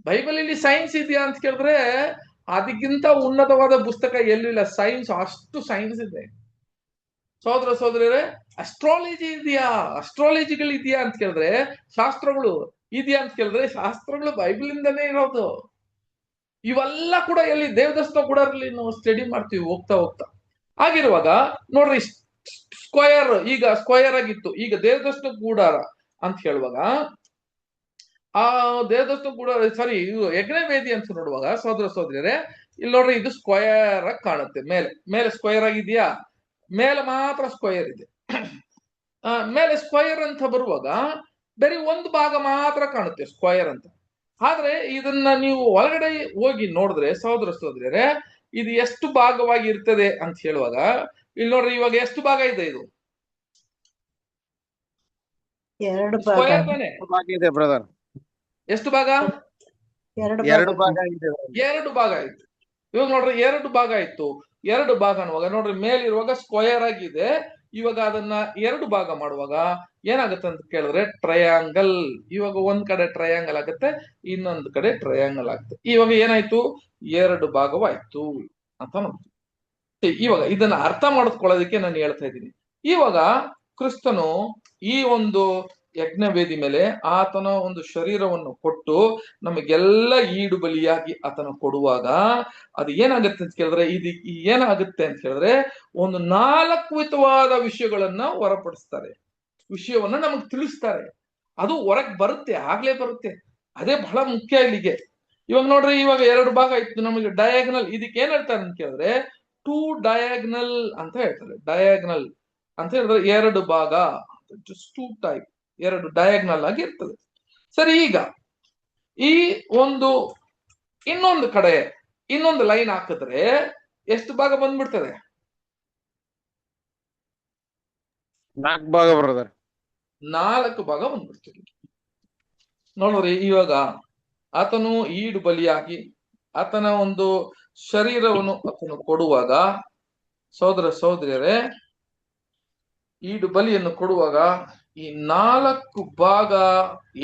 B: ಬೈಬಲ್ ಇಲ್ಲಿ ಸೈನ್ಸ್ ಇದೆಯಾ ಅಂತ ಕೇಳಿದ್ರೆ ಅದಕ್ಕಿಂತ ಉನ್ನತವಾದ ಪುಸ್ತಕ ಎಲ್ಲಿಲ್ಲ. ಸೈನ್ಸ್, ಅಷ್ಟು ಸೈನ್ಸ್ ಇದೆ ಸಹೋದರ ಸಹೋದರರೇ. ಅಸ್ಟ್ರಾಲಜಿ ಇದೆಯಾ, ಅಸ್ಟ್ರಾಲಜಿಗಳು ಇದೆಯಾ ಅಂತ ಕೇಳಿದ್ರೆ, ಶಾಸ್ತ್ರಗಳು ಇದೆಯಾ ಅಂತ ಕೇಳಿದ್ರೆ ಶಾಸ್ತ್ರಗಳು ಬೈಬಲ್ ಇಂದಾನೇ ಇರೋದು. ಇವೆಲ್ಲ ಕೂಡ ಎಲ್ಲಿ ದೇವದರ್ಶನ ಗುಡಾರಲ್ಲಿ ನಾವು ಸ್ಟಡಿ ಮಾಡ್ತೀವಿ ಹೋಗ್ತಾ ಹೋಗ್ತಾ. ಆಗಿರುವಾಗ ನೋಡ್ರಿ, ಸ್ಕ್ವಯರ್ ಈಗ ಸ್ಕ್ವಯರ್ ಆಗಿತ್ತು. ಈಗ ದೇವದರ್ಶನ ಗುಡಾರ ಅಂತ ಹೇಳುವಾಗ ಆ ದೇವದರ್ಶನ ಗುಡಾರ ಸಾರಿ ಯಜ್ಞವೇದಿ ಅಂತ ನೋಡುವಾಗ ಸಹೋದರ ಸಹೋದರಿಯರೇ, ಇಲ್ಲಿ ನೋಡ್ರಿ ಇದು ಸ್ಕ್ವಯರ್ ಆಗಿ ಕಾಣುತ್ತೆ. ಮೇಲೆ ಸ್ಕ್ವಯರ್ ಆಗಿದೆಯಾ? ಮೇಲೆ ಮಾತ್ರ ಸ್ಕ್ವಯರ್ ಇದೆ. ಮೇಲೆ ಸ್ಕ್ವಯರ್ ಅಂತ ಬರುವಾಗ ಬರೀ ಒಂದು ಭಾಗ ಮಾತ್ರ ಕಾಣುತ್ತೆ ಸ್ಕ್ವಯರ್ ಅಂತ. ಆದ್ರೆ ಇದನ್ನ ನೀವು ಒಳಗಡೆ ಹೋಗಿ ನೋಡಿದ್ರೆ ಸಹೋದರ ಸಹೋದರಿಯರೇ, ಇದು ಎಷ್ಟು ಭಾಗವಾಗಿ ಇರ್ತದೆ ಅಂತ ಹೇಳುವಾಗ ಇಲ್ಲಿ ನೋಡ್ರಿ, ಇವಾಗ ಎಷ್ಟು ಭಾಗ ಇದೆ ಇದು?
C: 2
B: ಸ್ಕ್ವಯರ್ ತಾನೆ?
H: ಬ್ರದರ್
B: ಎಷ್ಟು ಭಾಗ?
H: 2 ಭಾಗ ಇದೆ.
B: 2 ಭಾಗ ಆಯ್ತು. ಇವಾಗ ನೋಡ್ರಿ 2 ಭಾಗ ಆಯ್ತು. 2 ಭಾಗ ಅನ್ನುವಾಗ ನೋಡ್ರಿ, ಮೇಲಿರುವಾಗ ಸ್ಕ್ವಯರ್ ಆಗಿದೆ. ಇವಾಗ ಅದನ್ನ 2 ಭಾಗ ಮಾಡುವಾಗ ಏನಾಗುತ್ತೆ ಅಂತ ಕೇಳಿದ್ರೆ ಟ್ರಯಾಂಗಲ್. ಇವಾಗ ಒಂದ್ ಕಡೆ ಟ್ರಯಾಂಗಲ್ ಆಗುತ್ತೆ, ಇನ್ನೊಂದು ಕಡೆ ಟ್ರಯಾಂಗಲ್ ಆಗುತ್ತೆ. ಇವಾಗ ಏನಾಯ್ತು? 2 ಭಾಗವಾಯ್ತು ಅಂತ ನೋಡ್ತೀವಿ. ಇವಾಗ ಇದನ್ನ ಅರ್ಥ ಮಾಡಿಕೊಳ್ಳೋದಕ್ಕೆ ನಾನು ಹೇಳ್ತಾ ಇದ್ದೀನಿ. ಇವಾಗ ಕ್ರಿಸ್ತನು ಈ ಒಂದು ಯಜ್ಞವೇದಿ ಮೇಲೆ ಆತನ ಒಂದು ಶರೀರವನ್ನು ಕೊಟ್ಟು ನಮಗೆಲ್ಲ ಈಡು ಬಲಿಯಾಗಿ ಆತನ ಕೊಡುವಾಗ ಅದು ಏನಾಗುತ್ತೆ ಅಂತ ಕೇಳಿದ್ರೆ, ಇದು ಏನಾಗುತ್ತೆ ಅಂತ ಹೇಳಿದ್ರೆ ಒಂದು 4 ವಿಧವಾದ ವಿಷಯಗಳನ್ನ ಹೊರಪಡಿಸ್ತಾರೆ, ವಿಷಯವನ್ನ ನಮಗ್ ತಿಳಿಸ್ತಾರೆ. ಅದು ಹೊರಗ್ ಬರುತ್ತೆ, ಆಗ್ಲೇ ಬರುತ್ತೆ. ಅದೇ ಬಹಳ ಮುಖ್ಯ ಇಲ್ಲಿಗೆ. ಇವಾಗ ನೋಡ್ರಿ, ಇವಾಗ 2 ಭಾಗ ಇತ್ತು ನಮಗೆ ಡಯಾಗ್ನಲ್. ಇದಕ್ಕೆ ಏನ್ ಹೇಳ್ತಾರೆ ಅಂತ ಕೇಳಿದ್ರೆ ಟೂ ಡಯಾಗ್ನಲ್ ಅಂತ ಹೇಳ್ತಾರೆ. ಡಯಾಗ್ನಲ್ ಅಂತ ಹೇಳಿದ್ರೆ ಎರಡು ಭಾಗ, ಟೂ ಟೈಪ್, ಎರಡು ಡಯಾಗ್ನಲ್ ಆಗಿ ಇರ್ತದೆ. ಸರಿ, ಈಗ ಈ ಒಂದು ಇನ್ನೊಂದು ಕಡೆ ಇನ್ನೊಂದು ಲೈನ್ ಹಾಕಿದ್ರೆ ಎಷ್ಟು ಭಾಗ ಬಂದ್ಬಿಡ್ತದೆ?
H: 4 ಭಾಗ ಬ್ರದರ್.
B: 4 ಭಾಗ ಬಂದ್ಬಿಡ್ತದೆ. ನೋಡ್ರಿ, ಇವಾಗ ಆತನು ಈಡು ಬಲಿಯಾಗಿ ಆತನ ಒಂದು ಶರೀರವನ್ನು ಆತನು ಕೊಡುವಾಗ, ಸಹೋದರ ಸಹೋದರಿಯರೇ, ಈಡು ಬಲಿಯನ್ನು ಕೊಡುವಾಗ ಈ 4 ಭಾಗ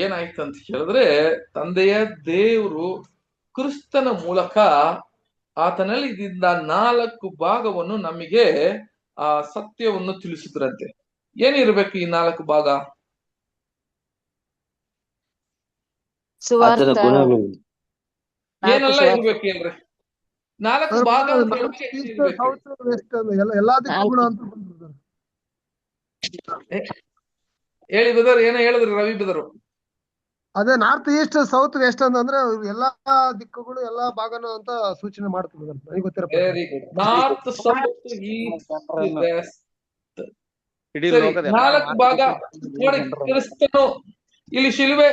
B: ಏನಾಯ್ತು ಅಂತ ಹೇಳಿದ್ರೆ, ತಂದೆಯ ದೇವರು ಕ್ರಿಸ್ತನ ಮೂಲಕ ಆತನಲ್ಲಿ ಇದ್ದ 4 ಭಾಗವನ್ನು ನಮಗೆ ಆ ಸತ್ಯವನ್ನು ತಿಳಿಸಿದ್ರಂತೆ. ಏನಿರ್ಬೇಕು ಈ 4 ಭಾಗ?
D: ಸುವಾರ್ಥ
B: ಏನೆಲ್ಲ ಇರ್ಬೇಕು ಹೇಳ್ರಿ? 4 ಭಾಗ ಅಂತ ಹೇಳುವಾಗ ಏನಿರ್ಬೇಕು?
I: ಎಲ್ಲಾ ದಿಕ್ಕುಗಳು ಅಂತ ಬಂದ್ರು.
B: ಹೇಳಿ ಬದರ್, ಏನೋ ಹೇಳಿದ್ರಿ ರವಿ ಬದರು.
I: ಅದೇ ನಾರ್ತ್ ಈಸ್ಟ್ ಸೌತ್ ವೆಸ್ಟ್ ಅಂತಂದ್ರೆ ಎಲ್ಲಾ ದಿಕ್ಕುಗಳು ಎಲ್ಲಾ ಭಾಗನು ಅಂತ ಸೂಚನೆ ಮಾಡ್ತದೆ. ನನಗೆ ಗೊತ್ತಿರೋ
B: very good. North, south, east, west.
H: ಇಡೀ
B: ಸರಿ,
H: ಲೋಕದ
B: 4 ಭಾಗ ನೋಡಿ. ಕ್ರಿಸ್ತನು ಇಲ್ಲಿ ಶಿಲುಬೆ,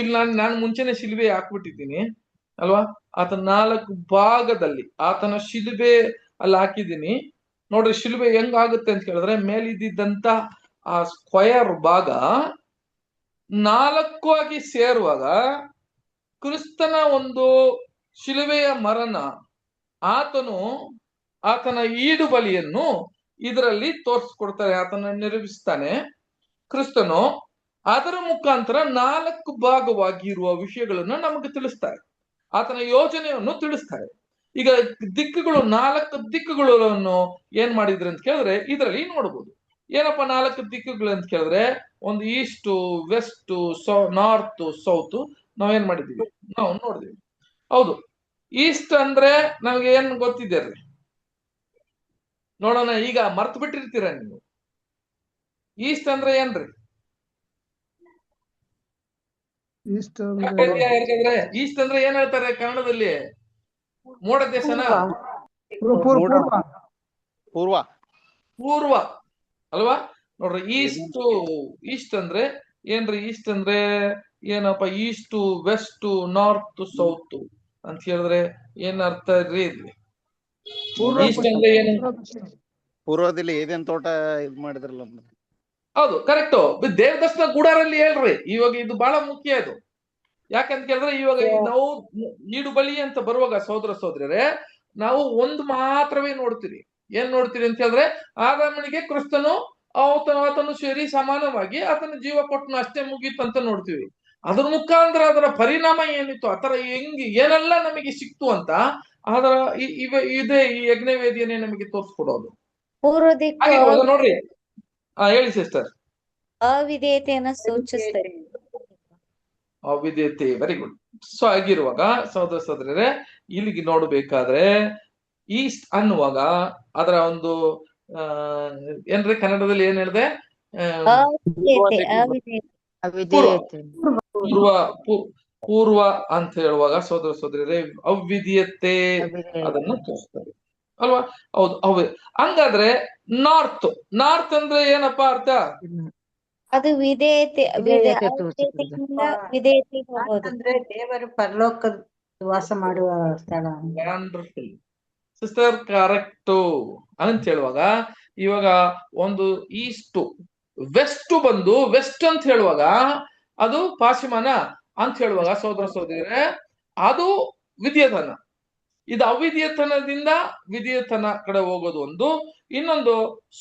B: ಇಲ್ಲಿ ನಾನು ಮುಂಚೆನೆ ಶಿಲುಬೆ ಹಾಕ್ಬಿಟ್ಟಿದ್ದೀನಿ ಅಲ್ವಾ? ಆತನ 4 ಭಾಗದಲ್ಲಿ ಆತನ ಶಿಲುಬೆ ಅಲ್ಲಿ ಹಾಕಿದ್ದೀನಿ ನೋಡ್ರಿ. ಶಿಲುಬೆ ಹೆಂಗಾಗುತ್ತೆ ಅಂತ ಹೇಳಿದ್ರೆ, ಮೇಲಿದ್ದಂತ ಆ ಸ್ಕ್ವಯರ್ ಭಾಗ 4 ಆಗಿ ಸೇರುವಾಗ ಕ್ರಿಸ್ತನ ಒಂದು ಶಿಲುಬೆಯ ಮರಣ, ಆತನು ಆತನ ಈಡು ಬಲಿಯನ್ನು ಇದರಲ್ಲಿ ತೋರಿಸ್ಕೊಡ್ತಾರೆ, ಆತನ ನಿರ್ಮಿಸ್ತಾನೆ ಕ್ರಿಸ್ತನು. ಅದರ ಮುಖಾಂತರ 4 ಭಾಗವಾಗಿರುವ ವಿಷಯಗಳನ್ನು ನಮಗೆ ತಿಳಿಸ್ತಾರೆ, ಆತನ ಯೋಜನೆಯನ್ನು ತಿಳಿಸ್ತಾರೆ. ಈಗ ದಿಕ್ಕುಗಳು, 4 ದಿಕ್ಕುಗಳನ್ನು ಏನ್ ಮಾಡಿದ್ರು ಅಂತ ಕೇಳಿದ್ರೆ ಇದರಲ್ಲಿ ನೋಡ್ಬೋದು. ಏನಪ್ಪ 4 ದಿಕ್ಕುಗಳು ಅಂತ ಕೇಳಿದ್ರೆ, ಒಂದು ಈಸ್ಟ್, ವೆಸ್ಟ್, ನಾರ್ತ್, ಸೌತ್ ನಾವೇನ್ ಮಾಡಿದೀವಿ, ನಾವು ನೋಡಿದೀವಿ. ಹೌದು, ಈಸ್ಟ್ ಅಂದ್ರೆ ನಮ್ಗೆ ಏನ್ ಗೊತ್ತಿದೆ ರೀ? ನೋಡೋಣ, ಈಗ ಮರ್ತು ಬಿಟ್ಟಿರ್ತೀರ ನೀವು. ಈಸ್ಟ್ ಅಂದ್ರೆ ಏನ್ರಿ?
I: ಈಸ್ಟ್
B: ಯಾಕಂದ್ರೆ ಈಸ್ಟ್ ಅಂದ್ರೆ ಏನ್ ಹೇಳ್ತಾರೆ ಕನ್ನಡದಲ್ಲಿ? ಮೋಡ ದೇಶನ?
H: ಪೂರ್ವ
B: ಪೂರ್ವ ಅಲ್ವಾ? ನೋಡ್ರಿ, ಈಸ್ಟ್ ಅಂದ್ರೆ ಏನ್ರಿ? ಈಸ್ಟ್ ಅಂದ್ರೆ ಏನಪ್ಪ? ಈಸ್ಟ್, ವೆಸ್ಟ್, ನಾರ್ತ್, ಸೌತ್ ಅಂತ ಹೇಳಿದ್ರೆ ಏನ್ ಅರ್ಥ ರೀ ಇಲ್ಲಿ? ಈಸ್ಟ್ ಅಂದ್ರೆ ಏನು?
H: ಪೂರ್ವದಲ್ಲಿ ಏದೇನ್ ತೋಟ ಇದ್ ಮಾಡಿದ್ರಲ್ಲ.
B: ಹೌದು, ಕರೆಕ್ಟ್. ದೇವದರ್ಶನ ಗೂಡಾರಲ್ಲಿ ಹೇಳ್ರಿ. ಇವಾಗ ಇದು ಬಹಳ ಮುಖ್ಯ ಇದು. ಯಾಕಂತ ಕೇಳಿದ್ರೆ, ಇವಾಗ ನಾವು ಈಡು ಬಲಿ ಅಂತ ಬರುವಾಗ ಸಹೋದರ ಸಹೋದರರೇ, ನಾವು ಒಂದು ಮಾತ್ರವೇ ನೋಡ್ತೀರಿ. ಏನ್ ನೋಡ್ತೀರಿ ಅಂತ ಹೇಳಿದ್ರೆ, ಆದಾಮನಿಗೆ ಕ್ರಿಸ್ತನು ಆತನು ಸೇರಿ ಸಮಾನವಾಗಿ ಆತನ ಜೀವ ಕೊಟ್ಟನು, ಅಷ್ಟೇ ಮುಗೀತು ಅಂತ ನೋಡ್ತೀವಿ. ಅದ್ರ ಮುಖಾಂತರ ಅದರ ಪರಿಣಾಮ ಏನಿತ್ತು, ಆತರ ಏನೆಲ್ಲ ನಮಗೆ ಸಿಕ್ತು ಅಂತ ಅದರ ಇದೇ ಈ ಯಜ್ಞವೇದಿಯನ್ನೇ ನಮಗೆ ತೋರಿಸ್ಕೊಡೋದು.
J: ಪೂರ್ವ ದಿಕ್ಕು
B: ನೋಡ್ರಿ, ಹೇಳಿ ಸಿಸ್ಟರ್.
J: ಅವಿಧೇಯತೆಯನ್ನ ಸೂಚಿಸ್ತದೆ.
B: ಅವಿಧೇಯತೆ, ವೆರಿ ಗುಡ್. ಸೊ ಆಗಿರುವಾಗ ಸಹೋದರ ಸಹೋದರರೇ, ಇಲ್ಲಿಗೆ ನೋಡ್ಬೇಕಾದ್ರೆ ಈಸ್ಟ್ ಅನ್ನುವಾಗ ಅದರ ಒಂದು ಏನ್ರಿ ಕನ್ನಡದಲ್ಲಿ ಏನ್ ಹೇಳಿದೆ? ಪೂರ್ವ ಅಂತ ಹೇಳುವಾಗ ಸಹೋದರ ಸಹೋದರರೇ ಅವಿಧೇಯತೆ ಅದನ್ನ ತೋರಿಸ್ತಾರೆ ಅಲ್ವಾ? ಹೌದು. ಹಂಗಾದ್ರೆ ನಾರ್ತ್ ಅಂದ್ರೆ ಏನಪ್ಪಾ ಅರ್ಥ?
J: ಅದು ವಿಧೇಯತೆ, ವಿಧೇಯತೆ ಹೋಗೋದು.
C: ಅಂದ್ರೆ ದೇವರು ಪರಲೋಕ ವಾಸ ಮಾಡುವ ಸ್ಥಳ.
B: ವಂಡರ್ಫುಲ್ ಸಿಸ್ಟರ್, ಕರೆಕ್ಟ್ ಅಂತ ಹೇಳುವಾಗ ಇವಾಗ ಒಂದು ಈಸ್ಟ್, ವೆಸ್ಟ್ ಬಂದು ವೆಸ್ಟ್ ಅಂತ ಹೇಳುವಾಗ ಅದು ಪಾಶ್ಚಿಮಾನ ಅಂತ ಹೇಳುವಾಗ ಸಹೋದರ ಸಹೋದರರೇ, ಅದು ವಿಧೇಯತನ. ಇದು ಅವಿಧೇಯತನದಿಂದ ವಿಧೇಯತನ ಕಡೆ ಹೋಗೋದು ಒಂದು. ಇನ್ನೊಂದು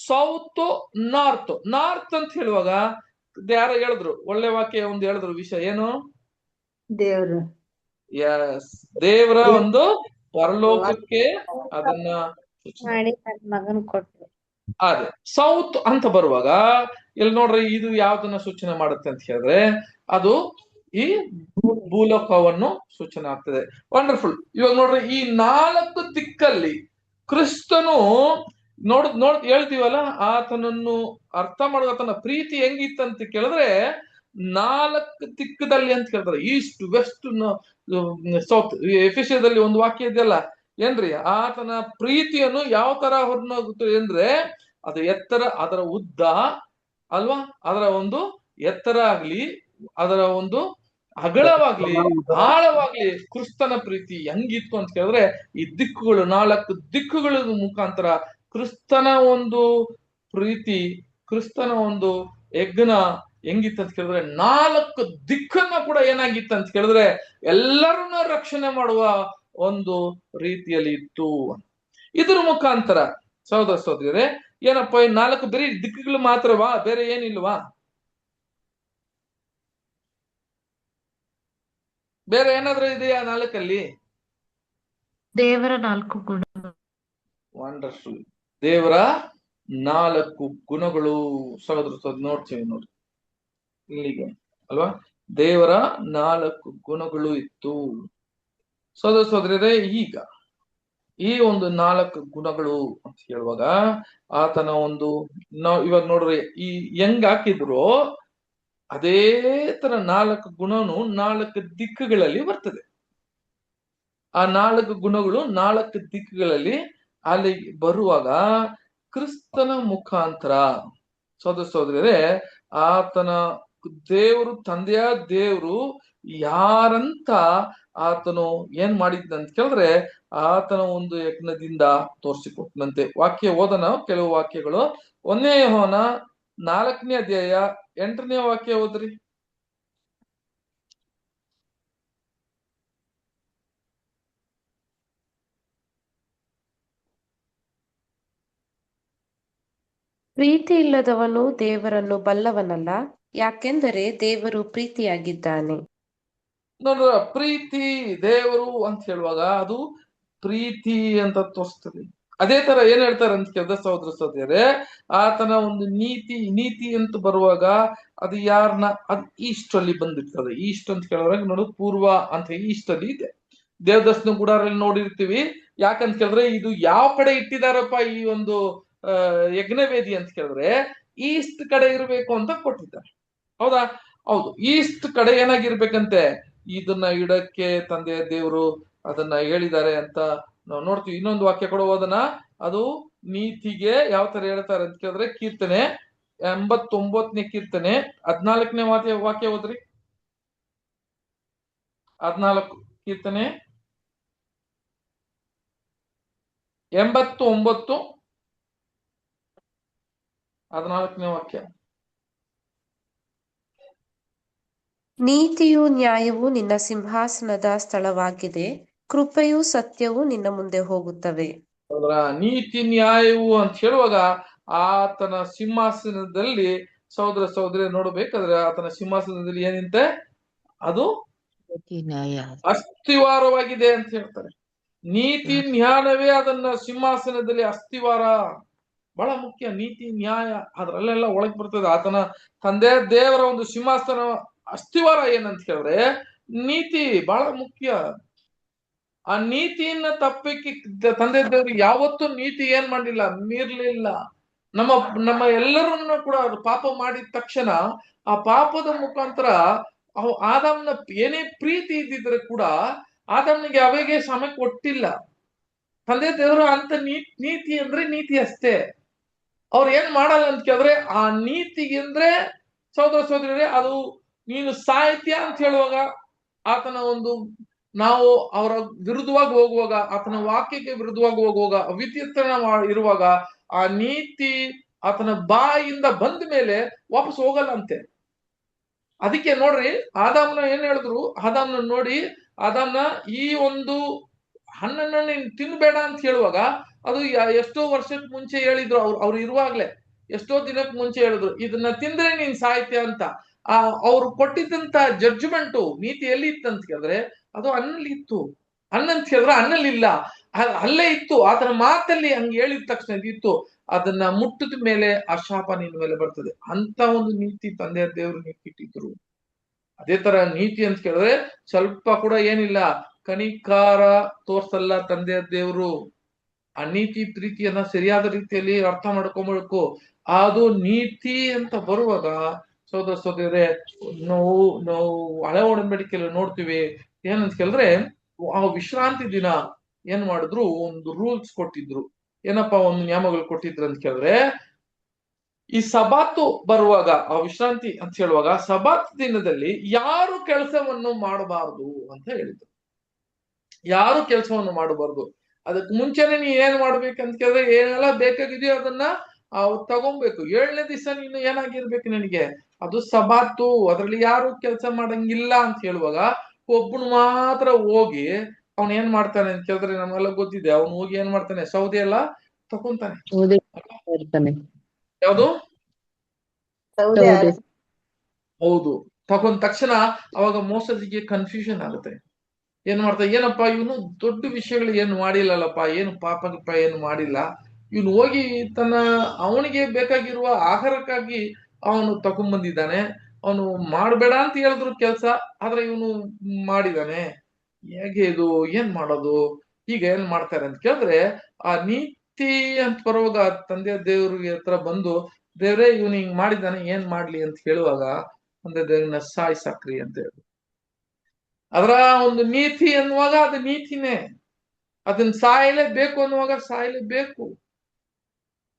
B: ಸೌತ್, ನಾರ್ತ್ ಅಂತ ಹೇಳುವಾಗ ಯಾರು ಹೇಳಿದ್ರು, ಒಳ್ಳೆ ವಾಕ್ಯ ಒಂದು ಹೇಳಿದ್ರು ವಿಷಯ ಏನು?
C: ದೇವರು,
B: ಎಸ್, ದೇವರ ಒಂದು ಪರಲೋಕಕ್ಕೆ ಅದನ್ನ
J: ಮಾಡಿ ಮಗನ್ ಕೊಟ್ರು.
B: ಅದೇ ಸೌತ್ ಅಂತ ಬರುವಾಗ ಇಲ್ಲಿ ನೋಡ್ರಿ, ಇದು ಯಾವ್ದನ್ನ ಸೂಚನೆ ಮಾಡುತ್ತೆ ಅಂತ ಹೇಳಿದ್ರೆ ಅದು ಈ ಭೂಲೋಕವನ್ನು ಸೂಚನೆ ಆಗ್ತದೆ. ವಂಡರ್ಫುಲ್. ಇವಾಗ ನೋಡ್ರಿ, ಈ 4 ದಿಕ್ಕಲ್ಲಿ ಕ್ರಿಸ್ತನು ಹೇಳ್ತೀವಲ್ಲ, ಆತನನ್ನು ಅರ್ಥ ಮಾಡುವ ಆತನ ಪ್ರೀತಿ ಹೆಂಗಿತ್ತಂತ ಕೇಳಿದ್ರೆ 4 ದಿಕ್ಕದಲ್ಲಿ ಅಂತ ಹೇಳ್ತಾರೆ. East, West, south. ಎಫೆಸದಲ್ಲಿ ಒಂದು ವಾಕ್ಯ ಇದೆಯಲ್ಲ, ಏನ್ರಿ ಆತನ ಪ್ರೀತಿಯನ್ನು ಯಾವ ತರ ಹೊರನೋಗುತ್ತೆ ಅಂದ್ರೆ ಅದು ಎತ್ತರ, ಅದರ ಉದ್ದ ಅಲ್ವಾ, ಅದರ ಒಂದು ಎತ್ತರ ಆಗ್ಲಿ, ಅದರ ಒಂದು ಅಗಲವಾಗ್ಲಿ, ಆಳವಾಗ್ಲಿ, ಕ್ರಿಸ್ತನ ಪ್ರೀತಿ ಹೆಂಗಿತ್ತು ಅಂತ ಕೇಳಿದ್ರೆ ಈ ದಿಕ್ಕುಗಳು, 4 ದಿಕ್ಕುಗಳ ಮುಖಾಂತರ ಕ್ರಿಸ್ತನ ಒಂದು ಪ್ರೀತಿ, ಕ್ರಿಸ್ತನ ಒಂದು ಯಜ್ಞ ಹೆಂಗಿತ್ತು ಅಂತ ಕೇಳಿದ್ರೆ 4 ದಿಕ್ಕನ್ನ ಕೂಡ ಏನಾಗಿತ್ತು ಅಂತ ಕೇಳಿದ್ರೆ ಎಲ್ಲರನ್ನ ರಕ್ಷಣೆ ಮಾಡುವ ಒಂದು ರೀತಿಯಲ್ಲಿ ಇತ್ತು. ಇದ್ರ ಮುಖಾಂತರ ಸಹೋದರ ಸಹೋದರಿಯರೇ ಏನಪ್ಪ, ಈ 4 ಬರೀ ದಿಕ್ಕುಗಳು ಮಾತ್ರವಾ, ಬೇರೆ ಏನಿಲ್ವಾ? ಬೇರೆ ಏನಾದ್ರೂ ಇದೆಯಾ 4ಅಲ್ಲಿ?
F: ದೇವರ 4 ಗುಣ.
B: ವಂಡರ್ಫುಲ್. ದೇವರ 4 ಗುಣಗಳು ಸಹೋದರ ನೋಡ್ತೀವಿ ನೋಡಿ ಇಲ್ಲಿಗೆ ಅಲ್ವಾ. ದೇವರ 4 ಗುಣಗಳು ಇತ್ತು ಸಹೋದರ ಸಹೋದರಿಯರೇ. ಈಗ ಈ ಒಂದು 4 ಗುಣಗಳು ಅಂತ ಹೇಳುವಾಗ ಆತನ ಒಂದು, ನಾವು ಇವಾಗ ನೋಡ್ರಿ ಈ ಹೆಂಗ್ ಹಾಕಿದ್ರು ಅದೇ ತರ 4 ಗುಣನು 4 ದಿಕ್ಕುಗಳಲ್ಲಿ ಬರ್ತದೆ. ಆ 4 ಗುಣಗಳು 4 ದಿಕ್ಕುಗಳಲ್ಲಿ ಅಲ್ಲಿ ಬರುವಾಗ ಕ್ರಿಸ್ತನ ಮುಖಾಂತರ ಸಹೋದರ ಸಹೋದರಿಯರೇ ಆತನ ದೇವರು, ತಂದೆಯ ದೇವರು ಯಾರಂತ ಆತನು ಏನ್ ಮಾಡಿದ್ದಂತ ಕೇಳಿದ್ರೆ ಆತನ ಒಂದು ಯಜ್ಞದಿಂದ ತೋರಿಸಿಕೊಟ್ಟನಂತೆ. ವಾಕ್ಯ ಓದನ ಕೆಲವು ವಾಕ್ಯಗಳು. 1 ಯೋಹಾನ 4ನೇ ಅಧ್ಯಾಯ 8ನೇ ವಾಕ್ಯ ಓದ್ರಿ.
F: ಪ್ರೀತಿ ಇಲ್ಲದವನು ದೇವರನ್ನು ಬಲ್ಲವನಲ್ಲ, ಯಾಕೆಂದರೆ ದೇವರು ಪ್ರೀತಿಯಾಗಿದ್ದಾನೆ.
B: ನೋಡ್ರ, ಪ್ರೀತಿ ದೇವರು ಅಂತ ಹೇಳುವಾಗ ಅದು ಪ್ರೀತಿ ಅಂತ ತೋರಿಸ್ತದೆ. ಅದೇ ತರ ಏನ್ ಹೇಳ್ತಾರೆ ಅಂತ ಕೇಳಿದ್ರೆ ಸಹೋದರ ಸಹೋದರಿಯರೇ ಆತನ ಒಂದು ನೀತಿ ಅಂತ ಬರುವಾಗ ಅದು ಯಾರನ್ನ, ಅದು ಈಸ್ಟ್ ಅಲ್ಲಿ ಬಂದಿರ್ತದೆ. ಈಸ್ಟ್ ಅಂತ ಕೇಳಿದ್ರೆ ನೋಡು, ಪೂರ್ವ ಅಂತ ಈಸ್ಟ್ ಅಲ್ಲಿ ಇದೆ. ದೇವದರ್ಶನ ಗುಡಾರಲ್ಲಿ ನೋಡಿರ್ತೀವಿ. ಯಾಕಂತ ಕೇಳಿದ್ರೆ ಇದು ಯಾವ ಕಡೆ ಇಟ್ಟಿದಾರಪ್ಪ ಈ ಒಂದು ಯಜ್ಞವೇದಿ ಅಂತ ಕೇಳಿದ್ರೆ ಈಸ್ಟ್ ಕಡೆ ಇರ್ಬೇಕು ಅಂತ ಕೊಟ್ಟಿದ್ದಾರೆ. ಹೌದಾ? ಹೌದು, ಈಸ್ಟ್ ಕಡೆ ಏನಾಗಿರ್ಬೇಕಂತೆ, ಇದನ್ನ ಇಡಕ್ಕೆ ತಂದೆಯ ದೇವರು ಅದನ್ನ ಹೇಳಿದ್ದಾರೆ ಅಂತ ನಾವು ನೋಡ್ತೀವಿ. ಇನ್ನೊಂದು ವಾಕ್ಯ ಕೂಡ ಓದನ. ಅದು ನೀತಿಗೆ ಯಾವ ತರ ಹೇಳ್ತಾರೆ ಅಂತ ಕೇಳಿದ್ರೆ ಕೀರ್ತನೆ 89ನೇ ಕೀರ್ತನೆ 14ನೇ ವಾಕ್ಯ ಓದ್ರಿ. 14 ಕೀರ್ತನೆ 89 14ನೇ ವಾಕ್ಯ.
F: ನೀತಿಯು ನ್ಯಾಯವು ನಿನ್ನ ಸಿಂಹಾಸನದ ಸ್ಥಳವಾಗಿದೆ, ಕೃಪೆಯೂ ಸತ್ಯವೂ ನಿನ್ನ ಮುಂದೆ ಹೋಗುತ್ತವೆ.
B: ನೀತಿ ನ್ಯಾಯವು ಅಂತ ಹೇಳುವಾಗ ಆತನ ಸಿಂಹಾಸನದಲ್ಲಿ ಸಹೋದರ ಸಹೋದರಿ ನೋಡ್ಬೇಕಾದ್ರೆ ಆತನ ಸಿಂಹಾಸನದಲ್ಲಿ ಏನಿಂತೆ ಅದು ಅಸ್ಥಿವಾರವಾಗಿದೆ ಅಂತ ಹೇಳ್ತಾರೆ. ನೀತಿ ನ್ಯಾಯವೇ ಅದನ್ನ ಸಿಂಹಾಸನದಲ್ಲಿ ಅಸ್ಥಿವಾರ ಬಹಳ ಮುಖ್ಯ. ನೀತಿ ನ್ಯಾಯ ಅದ್ರಲ್ಲೆಲ್ಲ ಒಳಗ್ ಬರ್ತದೆ. ಆತನ ತಂದೆ ದೇವರ ಒಂದು ಸಿಂಹಾಸನ ಅಸ್ಥಿವಾರ ಏನಂತ ಹೇಳಿದ್ರೆ ನೀತಿ ಬಹಳ ಮುಖ್ಯ. ಆ ನೀತಿಯನ್ನ ತಪ್ಪಕ್ಕೆ ತಂದೆ ದೇವರಿಗೆ ಯಾವತ್ತೂ ನೀತಿ ಏನ್ ಮಾಡಿಲ್ಲ, ಮೀರ್ಲಿಲ್ಲ. ನಮ್ಮ ಎಲ್ಲರನ್ನ ಕೂಡ ಪಾಪ ಮಾಡಿದ ತಕ್ಷಣ ಆ ಪಾಪದ ಮುಖಾಂತರ ಆದಾಮ್ನ ಏನೇ ಪ್ರೀತಿ ಇದ್ದಿದ್ರೆ ಕೂಡ ಆದಾಮ್ನಿಗೆ ಅವೆಗೆ ಸಮಯ ಕೊಟ್ಟಿಲ್ಲ. ತಂದೆ ದೇವರು ಅಂತ ನೀತಿ ಅಂದ್ರೆ ನೀತಿ ಅಷ್ಟೇ. ಅವ್ರು ಏನ್ ಮಾಡಲ್ಲ ಅಂತ ಕೇಳಿದ್ರೆ ಆ ನೀತಿಗೆ ಅಂದ್ರೆ ಸಹೋದರ ಸಹೋದರಿಯರೇ ಅದು ನೀನು ಸಾಹಿತ್ಯ ಅಂತ ಹೇಳುವಾಗ ಆತನ ಒಂದು ನಾವು ಅವರ ವಿರುದ್ಧವಾಗಿ ಹೋಗುವಾಗ, ಆತನ ವಾಕ್ಯಕ್ಕೆ ವಿರುದ್ಧವಾಗಿ ಹೋಗುವಾಗ, ಅವಿದ್ಯತನ ಇರುವಾಗ ಆ ನೀತಿ ಆತನ ಬಾಯಿಂದ ಬಂದ ಮೇಲೆ ವಾಪಸ್ ಹೋಗಲ್ಲ ಅಂತೆ. ಅದಕ್ಕೆ ನೋಡ್ರಿ ಆದಾಮ್ನ ಏನ್ ಹೇಳಿದ್ರು, ಆದಾಮ್ನ ನೋಡಿ ಆದಾಮ್ನ ಈ ಒಂದು ಹಣ್ಣನ್ನ ನೀನ್ ತಿನ್ಬೇಡ ಅಂತ ಹೇಳುವಾಗ ಅದು ಎಷ್ಟೋ ವರ್ಷಕ್ಕೆ ಮುಂಚೆ ಹೇಳಿದ್ರು. ಅವ್ರು ಇರುವಾಗ್ಲೇ ಎಷ್ಟೋ ದಿನಕ್ಕೆ ಮುಂಚೆ ಹೇಳಿದ್ರು ಇದನ್ನ ತಿಂದ್ರೆ ನೀನ್ ಸಾಹಿತ್ಯ ಅಂತ. ಅವ್ರು ಕೊಟ್ಟಿದ್ದಂತ ಜಡ್ಜ್ಮೆಂಟು ನೀತಿ ಎಲ್ಲಿ ಇತ್ತು ಅಂತ ಕೇಳಿದ್ರೆ ಅದು ಅನ್ನಲ್ಲಿ ಇತ್ತು. ಅನ್ನ ಅಂತ ಹೇಳಿದ್ರೆ ಅನ್ನಲ್ಲಿ ಇಲ್ಲ, ಅಲ್ಲೇ ಇತ್ತು. ಆತನ ಮಾತಲ್ಲಿ ಹಂಗೆ ಹೇಳಿದ ತಕ್ಷಣ ಇತ್ತು. ಅದನ್ನ ಮುಟ್ಟಿದ ಮೇಲೆ ಆ ಶಾಪ ನಿನ್ನ ಮೇಲೆ ಬರ್ತದೆ. ಅಂತ ಒಂದು ನೀತಿ ತಂದೆಯ ದೇವರು ಇಟ್ಟಿದ್ರು. ಅದೇ ತರ ನೀತಿ ಅಂತ ಕೇಳಿದ್ರೆ ಸ್ವಲ್ಪ ಕೂಡ ಏನಿಲ್ಲ, ಕನಿಕಾರ ತೋರ್ಸಲ್ಲ ತಂದೆಯ ದೇವರು. ಆ ನೀತಿ ಪ್ರೀತಿಯನ್ನ ಸರಿಯಾದ ರೀತಿಯಲ್ಲಿ ಅರ್ಥ ಮಾಡ್ಕೊಬೇಕು. ಅದು ನೀತಿ ಅಂತ ಬರುವಾಗ ಸಹೋದರ ಸಹೋದರರೇ ನಾವು ಹಳೆ ಒಡಂಬಡಿಕೆಯಲ್ಲಿ ನೋಡ್ತೀವಿ ಏನಂತ ಕೇಳಿದ್ರೆ ಆ ವಿಶ್ರಾಂತಿ ದಿನ ಏನ್ ಮಾಡಿದ್ರು, ಒಂದು ರೂಲ್ಸ್ ಕೊಟ್ಟಿದ್ರು. ಏನಪ್ಪಾ ಒಂದು ನಿಯಮಗಳು ಕೊಟ್ಟಿದ್ರು ಅಂತ ಕೇಳಿದ್ರೆ, ಈ ಸಬಾತು ಬರುವಾಗ, ಆ ವಿಶ್ರಾಂತಿ ಅಂತ ಹೇಳುವಾಗ, ಸಬಾತ್ ದಿನದಲ್ಲಿ ಯಾರು ಕೆಲಸವನ್ನು ಮಾಡಬಾರದು ಅಂತ ಹೇಳಿದ್ರು. ಯಾರು ಕೆಲಸವನ್ನು ಮಾಡಬಾರ್ದು. ಅದಕ್ಕೆ ಮುಂಚೆನೆ ನೀ ಏನ್ ಮಾಡ್ಬೇಕಂತ ಕೇಳಿದ್ರೆ, ಏನೆಲ್ಲ ಬೇಕಾಗಿದೆಯೋ ಅದನ್ನ ತಗೊಂಬೇಕು. 7ನೇ ದಿವಸ ನೀನು ಏನಾಗಿರ್ಬೇಕು, ನಿನಗೆ ಅದು ಸಬಾತು, ಅದ್ರಲ್ಲಿ ಯಾರು ಕೆಲಸ ಮಾಡಂಗಿಲ್ಲ ಅಂತ ಹೇಳುವಾಗ ಒಬ್ಬನು ಮಾತ್ರ ಹೋಗಿ ಅವನ್ ಏನ್ ಮಾಡ್ತಾನೆ ಅಂತ ಕೇಳಿದ್ರೆ, ನಮ್ಗೆಲ್ಲ ಗೊತ್ತಿದೆ, ಅವನು ಹೋಗಿ ಏನ್ ಮಾಡ್ತಾನೆ, ಸೌದೆ ಎಲ್ಲ ತಕೊಂತಾನೆ. ಯಾವುದು ಹೌದು, ತಗೊಂಡ ತಕ್ಷಣ ಅವಾಗ ಮೋಸದಿಗೆ ಕನ್ಫ್ಯೂಷನ್ ಆಗುತ್ತೆ. ಏನ್ ಮಾಡ್ತಾ, ಏನಪ್ಪಾ ಇವನು ದೊಡ್ಡ ವಿಷಯಗಳು ಏನು ಮಾಡಿಲ್ಲಲ್ಲಪ್ಪ, ಏನು ಪಾಪ ಏನು ಮಾಡಿಲ್ಲ, ಇವನು ಹೋಗಿ ಅವನಿಗೆ ಬೇಕಾಗಿರುವ ಆಹಾರಕ್ಕಾಗಿ ಅವನು ತಗೊಂಡ್ಬಂದಿದ್ದಾನೆ, ಅವನು ಮಾಡ್ಬೇಡ ಅಂತ ಹೇಳಿದ್ರು ಕೆಲ್ಸ, ಆದ್ರೆ ಇವನು ಮಾಡಿದಾನೆ, ಹೇಗೆ ಇದು, ಏನ್ ಮಾಡೋದು, ಈಗ ಏನ್ ಮಾಡ್ತಾರೆ ಅಂತ ಕೇಳಿದ್ರೆ, ಆ ನೀತಿ ಅಂತ ಬರುವಾಗ ತಂದೆ ದೇವ್ರಿಗೆ ಹತ್ರ ಬಂದು, ದೇವ್ರೇ ಇವನು ಹಿಂಗ್ ಮಾಡಿದ್ದಾನೆ, ಏನ್ ಮಾಡ್ಲಿ ಅಂತ ಹೇಳುವಾಗ ತಂದೆ ದೇವ್ರನ್ನ ಸಾಕ್ರಿ ಅಂತ ಹೇಳಿ, ಅದರ ಒಂದು ನೀತಿ ಅನ್ನುವಾಗ ಅದು ನೀತಿನೇ, ಅದನ್ನ ಸಾಯಲೇಬೇಕು ಅನ್ನುವಾಗ ಸಾಯಲೇಬೇಕು.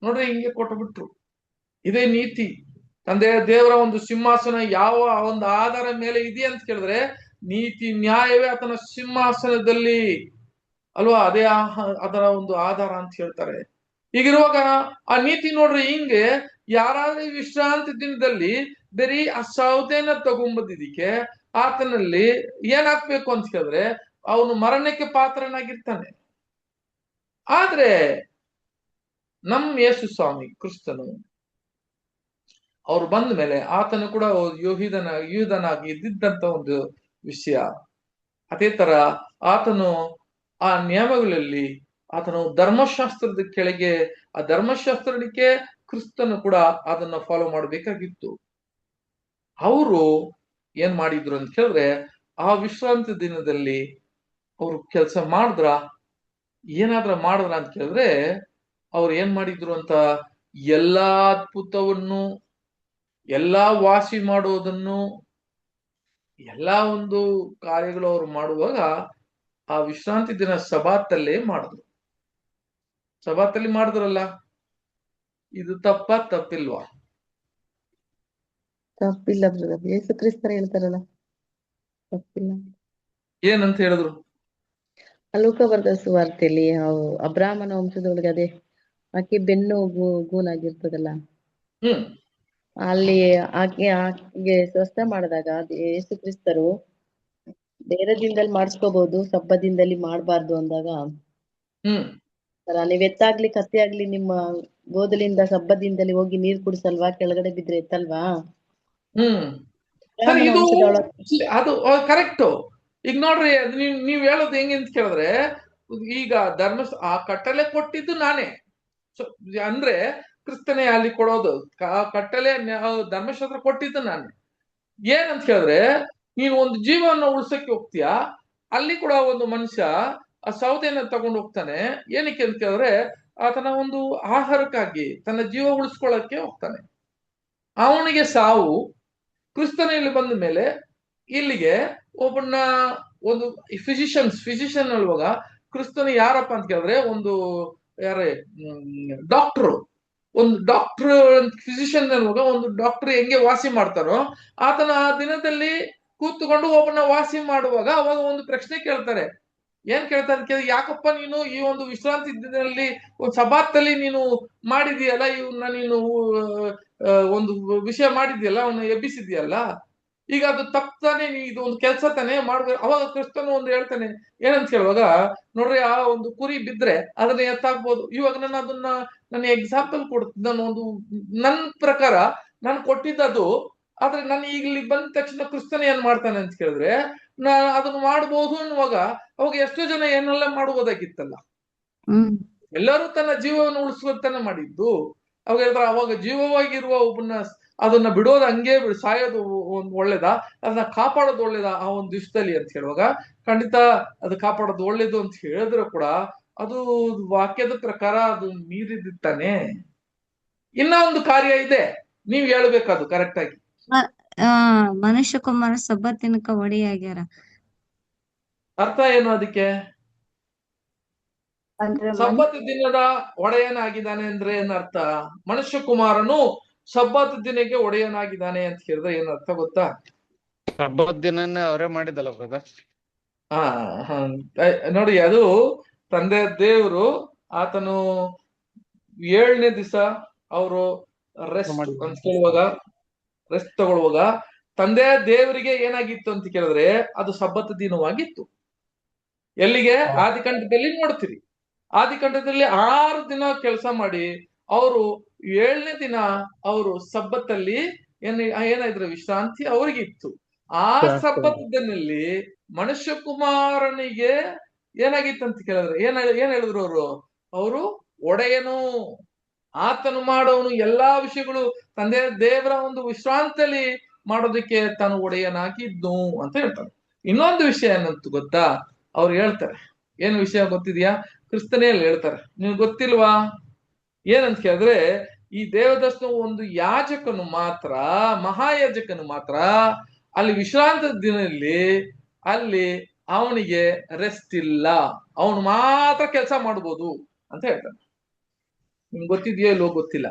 B: ನೋಡ್ರಿ, ಹಿಂಗೆ ಕೊಟ್ಟುಬಿಟ್ರು. ಇದೇ ನೀತಿ. ತಂದೆ ದೇವರ ಒಂದು ಸಿಂಹಾಸನ ಯಾವ ಒಂದು ಆಧಾರ ಮೇಲೆ ಇದೆ ಅಂತ ಕೇಳಿದ್ರೆ, ನೀತಿ ನ್ಯಾಯವೇ ಆತನ ಸಿಂಹಾಸನದಲ್ಲಿ ಅಲ್ವಾ, ಅದೇ ಅದರ ಒಂದು ಆಧಾರ ಅಂತ ಹೇಳ್ತಾರೆ. ಹೀಗಿರುವಾಗ ಆ ನೀತಿ ನೋಡ್ರಿ, ಹಿಂಗೆ ಯಾರಾದ್ರೂ ವಿಶ್ರಾಂತಿ ದಿನದಲ್ಲಿ ಬರೀ ಆ ಸೌದೆನ ತಗೊಂಬಂದಿದ್ದಕ್ಕೆ ಆತನಲ್ಲಿ ಏನಾಗ್ಬೇಕು ಅಂತ ಕೇಳಿದ್ರೆ, ಅವನು ಮರಣಕ್ಕೆ ಪಾತ್ರನಾಗಿರ್ತಾನೆ. ಆದ್ರೆ ನಮ್ ಯೇಸು ಸ್ವಾಮಿ ಕ್ರಿಸ್ತನು ಅವ್ರು ಬಂದ ಮೇಲೆ ಆತನು ಕೂಡ ಯೂದನಾಗಿ ಇದ್ದಿದ್ದಂತ ಒಂದು ವಿಷಯ. ಅದೇ ತರ ಆತನು ಆ ನಿಯಮಗಳಲ್ಲಿ ಆತನು ಧರ್ಮಶಾಸ್ತ್ರದ ಕೆಳಗೆ, ಆ ಧರ್ಮಶಾಸ್ತ್ರಕ್ಕೆ ಕ್ರಿಸ್ತನು ಕೂಡ ಅದನ್ನ ಫಾಲೋ ಮಾಡ್ಬೇಕಾಗಿತ್ತು. ಅವರು ಏನ್ ಮಾಡಿದ್ರು ಅಂತ ಕೇಳಿದ್ರೆ, ಆ ವಿಶ್ರಾಂತಿ ದಿನದಲ್ಲಿ ಅವರು ಕೆಲಸ ಮಾಡಿದ್ರ, ಏನಾದ್ರ ಮಾಡಿದ್ರ ಅಂತ ಕೇಳಿದ್ರೆ, ಅವ್ರು ಏನ್ ಮಾಡಿದ್ರು ಅಂತ, ಎಲ್ಲಾ ಅದ್ಭುತವನ್ನು, ಎಲ್ಲಾ ವಾಸಿ ಮಾಡೋದನ್ನು, ಎಲ್ಲಾ ಒಂದು ಕಾರ್ಯಗಳು ಅವ್ರು ಮಾಡುವಾಗ ಆ ವಿಶ್ರಾಂತಿ ದಿನ ಸಬಾತಲ್ಲೇ ಮಾಡಿದ್ರು. ಸಬಾತಲ್ಲಿ ಮಾಡಿದ್ರಲ್ಲ, ಇದು ತಪ್ಪಿಲ್ವಾ?
G: ತಪ್ಪಿಲ್ಲ ಬ್ರದರ್, ಯೇಸು ಕ್ರಿಸ್ತರು ಹೇಳ್ತಾರಲ್ಲ ತಪ್ಪಿಲ್ಲ.
B: ಏನಂತ ಹೇಳಿದ್ರು?
G: ಲೂಕ ಬರೆದ ಸುವಾರ್ತೆಯಲ್ಲಿ ಅಬ್ರಾಹ್ಮನ ವಂಶದೊಳಗೆ ಅದೇ ಆಕೆ ಬೆನ್ನು ಗೂನಾಗಿರ್ತದಲ್ಲ, ಅಲ್ಲಿ ಆಕೆಗೆ ಸ್ವಸ್ಥ ಮಾಡಿದಾಗ ಯೇಸು ಕ್ರಿಸ್ತರು ಬೇರೆ ದಿನದಲ್ಲಿ ಮಾಡಿಸ್ಕೋಬಹುದು, ಸಬ್ಬದಿಂದಲ್ಲಿ ಮಾಡಬಾರ್ದು ಅಂದಾಗ, ನೀವ್ ಎತ್ತಾಗ್ಲಿ ಕತ್ತೆ ಆಗ್ಲಿ ನಿಮ್ಮ ಗೋದಲಿಂದ ಸಬ್ಬದಿಂದಲ್ಲಿ ಹೋಗಿ ನೀರ್ ಕುಡಿಸಲ್ವಾ, ಕೆಳಗಡೆ ಬಿದ್ರೆ ಎತ್ತಲ್ವಾ?
B: ಅದು ಕರೆಕ್ಟ್. ಈಗ ನೋಡ್ರಿ, ನೀವ್ ಹೇಳೋದು ಹೆಂಗೆ ಅಂತ ಕೇಳಿದ್ರೆ, ಈಗ ಆ ಕಟ್ಟಲೆ ಕೊಟ್ಟಿದ್ದು ನಾನೇ, ಅಂದ್ರೆ ಕ್ರಿಸ್ತನೇ ಅಲ್ಲಿ ಕೊಡೋದು, ಕಟ್ಟಲೆ ಧರ್ಮಶಾಸ್ತ್ರ ಕೊಟ್ಟಿದ್ದು ನಾನೇ. ಏನಂತ ಕೇಳಿದ್ರೆ, ನೀನು ಒಂದು ಜೀವವನ್ನು ಉಳ್ಸಕ್ಕೆ ಹೋಗ್ತೀಯಾ, ಅಲ್ಲಿ ಕೂಡ ಒಂದು ಮನುಷ್ಯ ಆ ಸೌದೆನ ತಗೊಂಡು ಹೋಗ್ತಾನೆ. ಏನಕ್ಕೆ ಅಂತ ಕೇಳಿದ್ರೆ, ಆತನ ಒಂದು ಆಹಾರಕ್ಕಾಗಿ, ತನ್ನ ಜೀವ ಉಳಿಸ್ಕೊಳ್ಳಕ್ಕೆ ಹೋಗ್ತಾನೆ. ಅವನಿಗೆ ಸಾವು. ಕ್ರಿಸ್ತನ ಇಲ್ಲಿ ಬಂದ ಮೇಲೆ ಇಲ್ಲಿಗೆ ಒಬ್ಬನ ಒಂದು ಫಿಸಿಷಿಯನ್ ಅಲ್ವಾಗ, ಕ್ರಿಸ್ತನ ಯಾರಪ್ಪ ಅಂತ ಕೇಳಿದ್ರೆ, ಒಂದು ಡಾಕ್ಟ್ರು, ಒಂದು ಡಾಕ್ಟರ್ ಫಿಸಿಷಿಯನ್ ಅನ್ನುವಾಗ, ಒಂದು ಡಾಕ್ಟರ್ ಹೆಂಗೆ ವಾಸಿ ಮಾಡ್ತಾರೋ ಆತನ ಆ ದಿನದಲ್ಲಿ ಕೂತ್ಕೊಂಡು ಒಬ್ಬನ ವಾಸಿ ಮಾಡುವಾಗ ಅವಾಗ ಒಂದು ಪ್ರಶ್ನೆ ಕೇಳ್ತಾರೆ. ಏನ್ ಕೇಳ್ತಾರೆ ಅಂತ ಕೇಳಿದ್ರೆ, ಯಾಕಪ್ಪ ನೀನು ಈ ಒಂದು ವಿಶ್ರಾಂತಿ ದಿನದಲ್ಲಿ ಒಂದು ಸಬಾತ್ತಲ್ಲಿ ನೀನು ಮಾಡಿದೀಯಲ್ಲ, ಇವನ್ನ ನೀನು ಒಂದು ವಿಷಯ ಮಾಡಿದ್ಯಲ್ಲ, ಅವನ್ನ ಎಬ್ಬಿಸಿದ್ಯಲ್ಲ, ಈಗ ಅದು ತಪ್ಪಾನೆ, ಇದು ಒಂದು ಕೆಲಸ ತಾನೇ ಮಾಡ್ಬೇಕು. ಅವಾಗ ಕ್ರಿಸ್ತನು ಒಂದು ಹೇಳ್ತಾನೆ, ಏನಂತ ಹೇಳುವಾಗ, ನೋಡ್ರಿ, ಆ ಒಂದು ಕುರಿ ಬಿದ್ರೆ ಅದನ್ನ ಎತ್ತಾಕ್ಬೋದು. ಇವಾಗ ನಾನು ಅದನ್ನ ಎಕ್ಸಾಂಪಲ್ ಕೊಡ್ತೀನಿ. ನಾನು ಒಂದು ನನ್ನ ಪ್ರಕಾರ ನಾನು ಕೊಟ್ಟಿದ್ದದು, ಆದ್ರೆ ನಾನು ಈಗ ಇಲ್ಲಿ ಬಂದ ತಕ್ಷಣ ಕ್ರಿಸ್ತನ ಏನ್ ಮಾಡ್ತಾನೆ ಅಂತ ಕೇಳಿದ್ರೆ, ಅದನ್ನ ಮಾಡ್ಬೋದು ಅನ್ನುವಾಗ ಅವಾಗ ಎಷ್ಟೋ ಜನ ಏನೆಲ್ಲ ಮಾಡ್ಬೋದಾಗಿತ್ತಲ್ಲ. ಎಲ್ಲರೂ ತನ್ನ ಜೀವವನ್ನು ಉಳಿಸುವಂತಾನೆ ಮಾಡಿದ್ದು. ಅವಾಗ ಜೀವವಾಗಿರುವ ಒಬ್ಬನ ಅದನ್ನ ಬಿಡೋದು, ಹಂಗೆ ಸಾಯೋದು ಒಳ್ಳೇದಾ, ಅದನ್ನ ಕಾಪಾಡೋದು ಒಳ್ಳೇದಾ ಆ ಒಂದು ದಿವಸದಲ್ಲಿ ಅಂತ ಹೇಳುವಾಗ, ಖಂಡಿತ ಅದು ಕಾಪಾಡೋದು ಒಳ್ಳೇದು ಅಂತ ಹೇಳಿದ್ರು ಕೂಡ ಅದು ವಾಕ್ಯದ ಪ್ರಕಾರ ಅದು ಮೀರಿದಿತ್ತಾನೆ. ಇನ್ನ ಒಂದು ಕಾರ್ಯ ಇದೆ, ನೀವ್ ಹೇಳ್ಬೇಕದು ಕರೆಕ್ಟ್ ಆಗಿ.
J: ಮನುಷ್ಯ ಕುಮಾರ ಸಬ್ಬತ್ತಿನಕ ಒಡೆಯಾಗ್ಯಾರ.
B: ಅರ್ಥ ಏನು ಅದಕ್ಕೆ?
C: ಅಂದ್ರೆ
B: ಸಬ್ಬತ್ ದಿನದ ಒಡೆಯನಾಗಿದ್ದಾನೆ ಅಂದ್ರೆ ಏನರ್ಥ? ಮನುಷ್ಯ ಕುಮಾರನು ಸಬ್ಬತ್ ದಿನಕ್ಕೆ ಒಡೆಯನಾಗಿದ್ದಾನೆ ಅಂತ ಹೇಳಿದ್ರೆ ಏನರ್ಥ ಗೊತ್ತಾ?
H: ಸಬ್ಬತ್ ದಿನನೇ ಅವರೇ ಮಾಡಿದಲ್ಲ ಬ್ರದರ್.
B: ಹಾ ಹ ನೋಡಿ, ಅದು ತಂದೆ ದೇವರು ಆತನು 7ನೇ ದಿವಸ ಅವರು ರೆಸ್ಟ್ ಅಂತ ಕೇಳುವಾಗ, ರೆಸ್ಟ್ ತಗೊಳ್ಳುವಾಗ ತಂದೆ ದೇವರಿಗೆ ಏನಾಗಿತ್ತು ಅಂತ ಕೇಳಿದ್ರೆ ಅದು ಸಬ್ಬತ್ ದಿನವಾಗಿತ್ತು. ಎಲ್ಲಿಗೆ? ಆದಿಕಾಂಡದಲ್ಲಿ ನೋಡ್ತೀರಿ. ಆದಿಕಾಂಡದಲ್ಲಿ 6 ದಿನ ಕೆಲಸ ಮಾಡಿ ಅವರು 7ನೇ ದಿನ ಅವರು ಸಬ್ಬತ್ತಲ್ಲಿ ಏನಾಯ್ತು? ವಿಶ್ರಾಂತಿ ಅವ್ರಿಗಿತ್ತು. ಆ ಸಬ್ಬತ್ತದಲ್ಲಿ ಮನುಷ್ಯ ಕುಮಾರನಿಗೆ ಏನಾಗಿತ್ತು ಅಂತ ಕೇಳಿದ್ರೆ ಏನ್ ಹೇಳಿದ್ರು ಅವರು ಒಡೆಯನು, ಆತನು ಮಾಡೋನು ಎಲ್ಲಾ ವಿಷಯಗಳು ತಂದೆ ದೇವರ ಒಂದು ವಿಶ್ರಾಂತಿಯಲ್ಲಿ ಮಾಡೋದಕ್ಕೆ ತಾನು ಒಡೆಯನಾಗಿದ್ನು ಅಂತ ಹೇಳ್ತಾರೆ. ಇನ್ನೊಂದು ವಿಷಯ ಏನಂತ ಗೊತ್ತಾ? ಅವ್ರು ಹೇಳ್ತಾರೆ, ಏನು ವಿಷಯ ಗೊತ್ತಿದ್ಯಾ? ಕ್ರಿಸ್ತನೆಯಲ್ಲಿ ಹೇಳ್ತಾರೆ, ನೀವು ಗೊತ್ತಿಲ್ವಾ? ಏನಂತ ಕೇಳಿದ್ರೆ ಈ ದೇವದರ್ಶನ ಒಂದು ಯಾಜಕನು ಮಾತ್ರ, ಮಹಾಯಾಜಕನು ಮಾತ್ರ ಅಲ್ಲಿ ವಿಶ್ರಾಂತಿ ದಿನದಲ್ಲಿ ಅಲ್ಲಿ ಅವನಿಗೆ ರೆಸ್ಟ್ ಇಲ್ಲ, ಅವನು ಮಾತ್ರ ಕೆಲಸ ಮಾಡ್ಬೋದು ಅಂತ ಹೇಳ್ತಾನೆ. ನಿಮ್ಗೆ ಗೊತ್ತಿದೆಯೋ ಇಲ್ವೋ ಗೊತ್ತಿಲ್ಲ,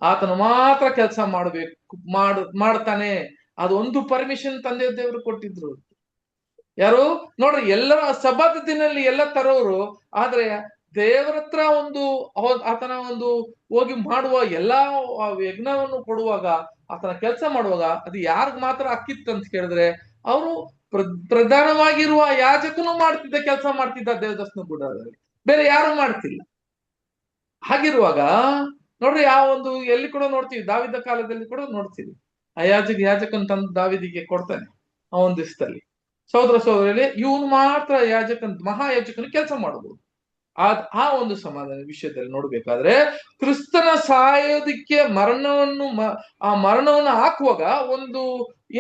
B: ಆತನು ಮಾತ್ರ ಕೆಲಸ ಮಾಡ್ಬೇಕು ಮಾಡ್ತಾನೆ. ಅದೊಂದು ಪರ್ಮಿಷನ್ ತಂದೆ ದೇವರು ಕೊಟ್ಟಿದ್ರು. ಯಾರು ನೋಡ್ರಿ, ಎಲ್ಲರ ಸಬ್ಬತ್ ದಿನಲ್ಲಿ ಎಲ್ಲ ತರೋರು, ಆದ್ರೆ ದೇವರ ಹತ್ರ ಒಂದು ಆತನ ಒಂದು ಹೋಗಿ ಮಾಡುವ ಎಲ್ಲಾ ಯಜ್ಞವನ್ನು ಕೊಡುವಾಗ, ಆತನ ಕೆಲಸ ಮಾಡುವಾಗ ಅದು ಯಾರಿಗ್ ಮಾತ್ರ ಅಕ್ಕಿತ್ತು ಅಂತ ಕೇಳಿದ್ರೆ ಅವರು ಪ್ರಧಾನವಾಗಿರುವ ಯಾಜಕನು ಮಾಡ್ತಿದ್ದ ಕೆಲಸ ಮಾಡ್ತಿದ್ದ ದೇವದರ್ಶನ ಗುಡಾರದಲ್ಲಿ, ಬೇರೆ ಯಾರು ಮಾಡ್ತಿಲ್ಲ. ಹಾಗಿರುವಾಗ ನೋಡ್ರಿ, ಆ ಒಂದು ಎಲ್ಲಿ ಕೂಡ ನೋಡ್ತೀವಿ, ದಾವಿದ ಕಾಲದಲ್ಲಿ ಕೂಡ ನೋಡ್ತೀವಿ, ಆ ಯಾಜಕನ್ ತಂದು ದಾವಿದಿಗೆ ಕೊಡ್ತಾನೆ ಆ ಒಂದು ದಿವಸದಲ್ಲಿ. ಸಹೋದರ ಸಹೋದರಲ್ಲಿ ಇವನು ಮಾತ್ರ ಯಾಜಕನ್, ಮಹಾಯಾಜಕನು ಕೆಲಸ ಮಾಡಬಹುದು. ಆ ಒಂದು ಸಮಾಧಾನ ವಿಷಯದಲ್ಲಿ ನೋಡ್ಬೇಕಾದ್ರೆ ಕ್ರಿಸ್ತನ ಸಾಯೋದಕ್ಕೆ ಆ ಮರಣವನ್ನು ಹಾಕುವಾಗ ಒಂದು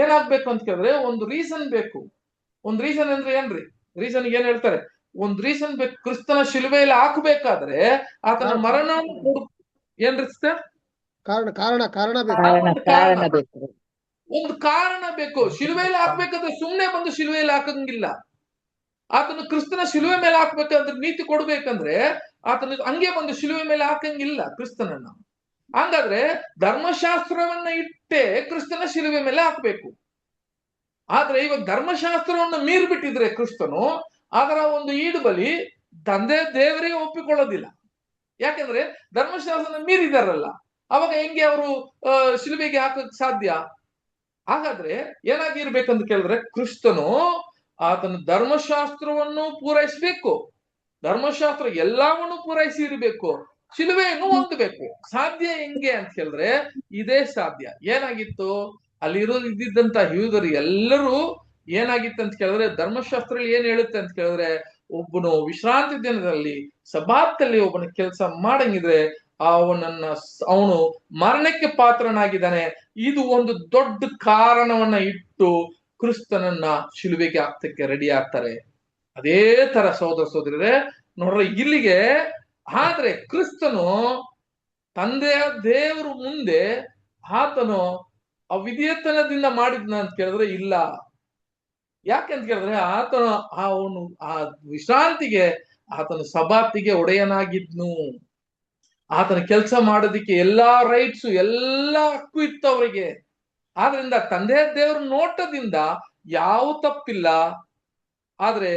B: ಏನಾಗ್ಬೇಕು ಅಂತ ಕೇಳಿದ್ರೆ ಒಂದು ರೀಸನ್ ಬೇಕು. ಒಂದು ರೀಸನ್ ಅಂದ್ರೆ ಏನ್ರಿ? ರೀಸನ್ ಏನ್ ಹೇಳ್ತಾರೆ? ಒಂದು ರೀಸನ್ ಬೇಕು. ಕ್ರಿಸ್ತನ ಶಿಲುಬೆಯಲ್ಲಿ ಹಾಕಬೇಕಾದ್ರೆ ಆತನ ಮರಣವನ್ನು ಏನ್ರಿ
I: ಕಾರಣ ಕಾರಣ ಕಾರಣ ಬೇಕು.
B: ಒಂದು ಕಾರಣ ಬೇಕು. ಶಿಲುಬೆಯಲ್ಲಿ ಹಾಕ್ಬೇಕಾದ್ರೆ ಸುಮ್ನೆ ಬಂದು ಶಿಲುಬೆಯಲ್ಲಿ ಹಾಕಂಗಿಲ್ಲ. ಆತನು ಕ್ರಿಸ್ತನ ಶಿಲುವೆ ಮೇಲೆ ಹಾಕ್ಬೇಕಂದ್ರೆ, ನೀತಿ ಕೊಡ್ಬೇಕಂದ್ರೆ ಆತನ ಹಂಗೆ ಬಂದು ಶಿಲುವೆ ಮೇಲೆ ಹಾಕಂಗಿಲ್ಲ ಕ್ರಿಸ್ತನನ್ನ. ಹಂಗಾದ್ರೆ ಧರ್ಮಶಾಸ್ತ್ರವನ್ನ ಇಟ್ಟೆ ಕ್ರಿಸ್ತನ ಶಿಲುವೆ ಮೇಲೆ ಹಾಕ್ಬೇಕು. ಆದ್ರೆ ಇವಾಗ ಧರ್ಮಶಾಸ್ತ್ರವನ್ನು ಮೀರ್ಬಿಟ್ಟಿದ್ರೆ ಕ್ರಿಸ್ತನು ಅದರ ಒಂದು ಈಡು ಬಲಿ ತಂದೆ ದೇವರಿಗೆ ಒಪ್ಪಿಕೊಳ್ಳೋದಿಲ್ಲ. ಯಾಕಂದ್ರೆ ಧರ್ಮಶಾಸ್ತ್ರನ ಮೀರಿದಾರಲ್ಲ, ಅವಾಗ ಹೆಂಗೆ ಅವರು ಶಿಲುಬೆಗೆ ಹಾಕಕ್ ಸಾಧ್ಯ? ಹಾಗಾದ್ರೆ ಏನಾಗಿರ್ಬೇಕಂತ ಕೇಳಿದ್ರೆ ಕ್ರಿಸ್ತನು ಆತನ ಧರ್ಮಶಾಸ್ತ್ರವನ್ನು ಪೂರೈಸಬೇಕು, ಧರ್ಮಶಾಸ್ತ್ರ ಎಲ್ಲವನ್ನೂ ಪೂರೈಸಿ ಇರಬೇಕು, ಶಿಲುಬೆಯನ್ನು ಹೊಂದಬೇಕು. ಸಾಧ್ಯ ಹೆಂಗೆ ಅಂತ ಕೇಳಿದ್ರೆ ಇದೇ ಸಾಧ್ಯ. ಏನಾಗಿತ್ತು ಇದ್ದಿದ್ದಂತ ಯೂದರು ಎಲ್ಲರೂ ಏನಾಗಿತ್ತು ಅಂತ ಕೇಳಿದ್ರೆ, ಧರ್ಮಶಾಸ್ತ್ರ ಏನ್ ಹೇಳುತ್ತೆ ಅಂತ ಕೇಳಿದ್ರೆ, ಒಬ್ಬನು ವಿಶ್ರಾಂತಿ ದಿನದಲ್ಲಿ ಸಬ್ಬಾತ್ತಲ್ಲಿ ಒಬ್ಬನ ಕೆಲಸ ಮಾಡಂಗಿದ್ರೆ ಅವನು ಮರಣಕ್ಕೆ ಪಾತ್ರನಾಗಿದ್ದಾನೆ. ಇದು ಒಂದು ದೊಡ್ಡ ಕಾರಣವನ್ನ ಇಟ್ಟು ಕ್ರಿಸ್ತನನ್ನ ಶಿಲುಬೆಗೆ ಹಾಕ್ತಕ್ಕೆ ರೆಡಿ ಆಗ್ತಾರೆ. ಅದೇ ತರ ಸಹೋದರ ಸಹೋದರರೇ ನೋಡ್ರಿ ಇಲ್ಲಿಗೆ. ಆದ್ರೆ ಕ್ರಿಸ್ತನು ತಂದೆಯ ದೇವರು ಮುಂದೆ ಆತನು ಅವಿಧೇಯತನದಿಂದ ಮಾಡಿದ್ನ ಅಂತ ಕೇಳಿದ್ರೆ ಇಲ್ಲ. ಯಾಕೆಂತ ಕೇಳಿದ್ರೆ ಆತನು ಅವನು ಆ ವಿಶ್ರಾಂತಿಗೆ, ಆತನು ಸಬ್ಬಾತಿಗೆ ಒಡೆಯನಾಗಿದ್ನು. ಆತನ ಕೆಲಸ ಮಾಡೋದಿಕ್ಕೆ ಎಲ್ಲಾ ರೈಟ್ಸು, ಎಲ್ಲಾ ಹಕ್ಕು ಇತ್ತು ಅವರಿಗೆ. ಆದ್ರಿಂದ ತಂದೆ ದೇವರ ನೋಟದಿಂದ ಯಾವ ತಪ್ಪಿಲ್ಲ. ಆದ್ರೆ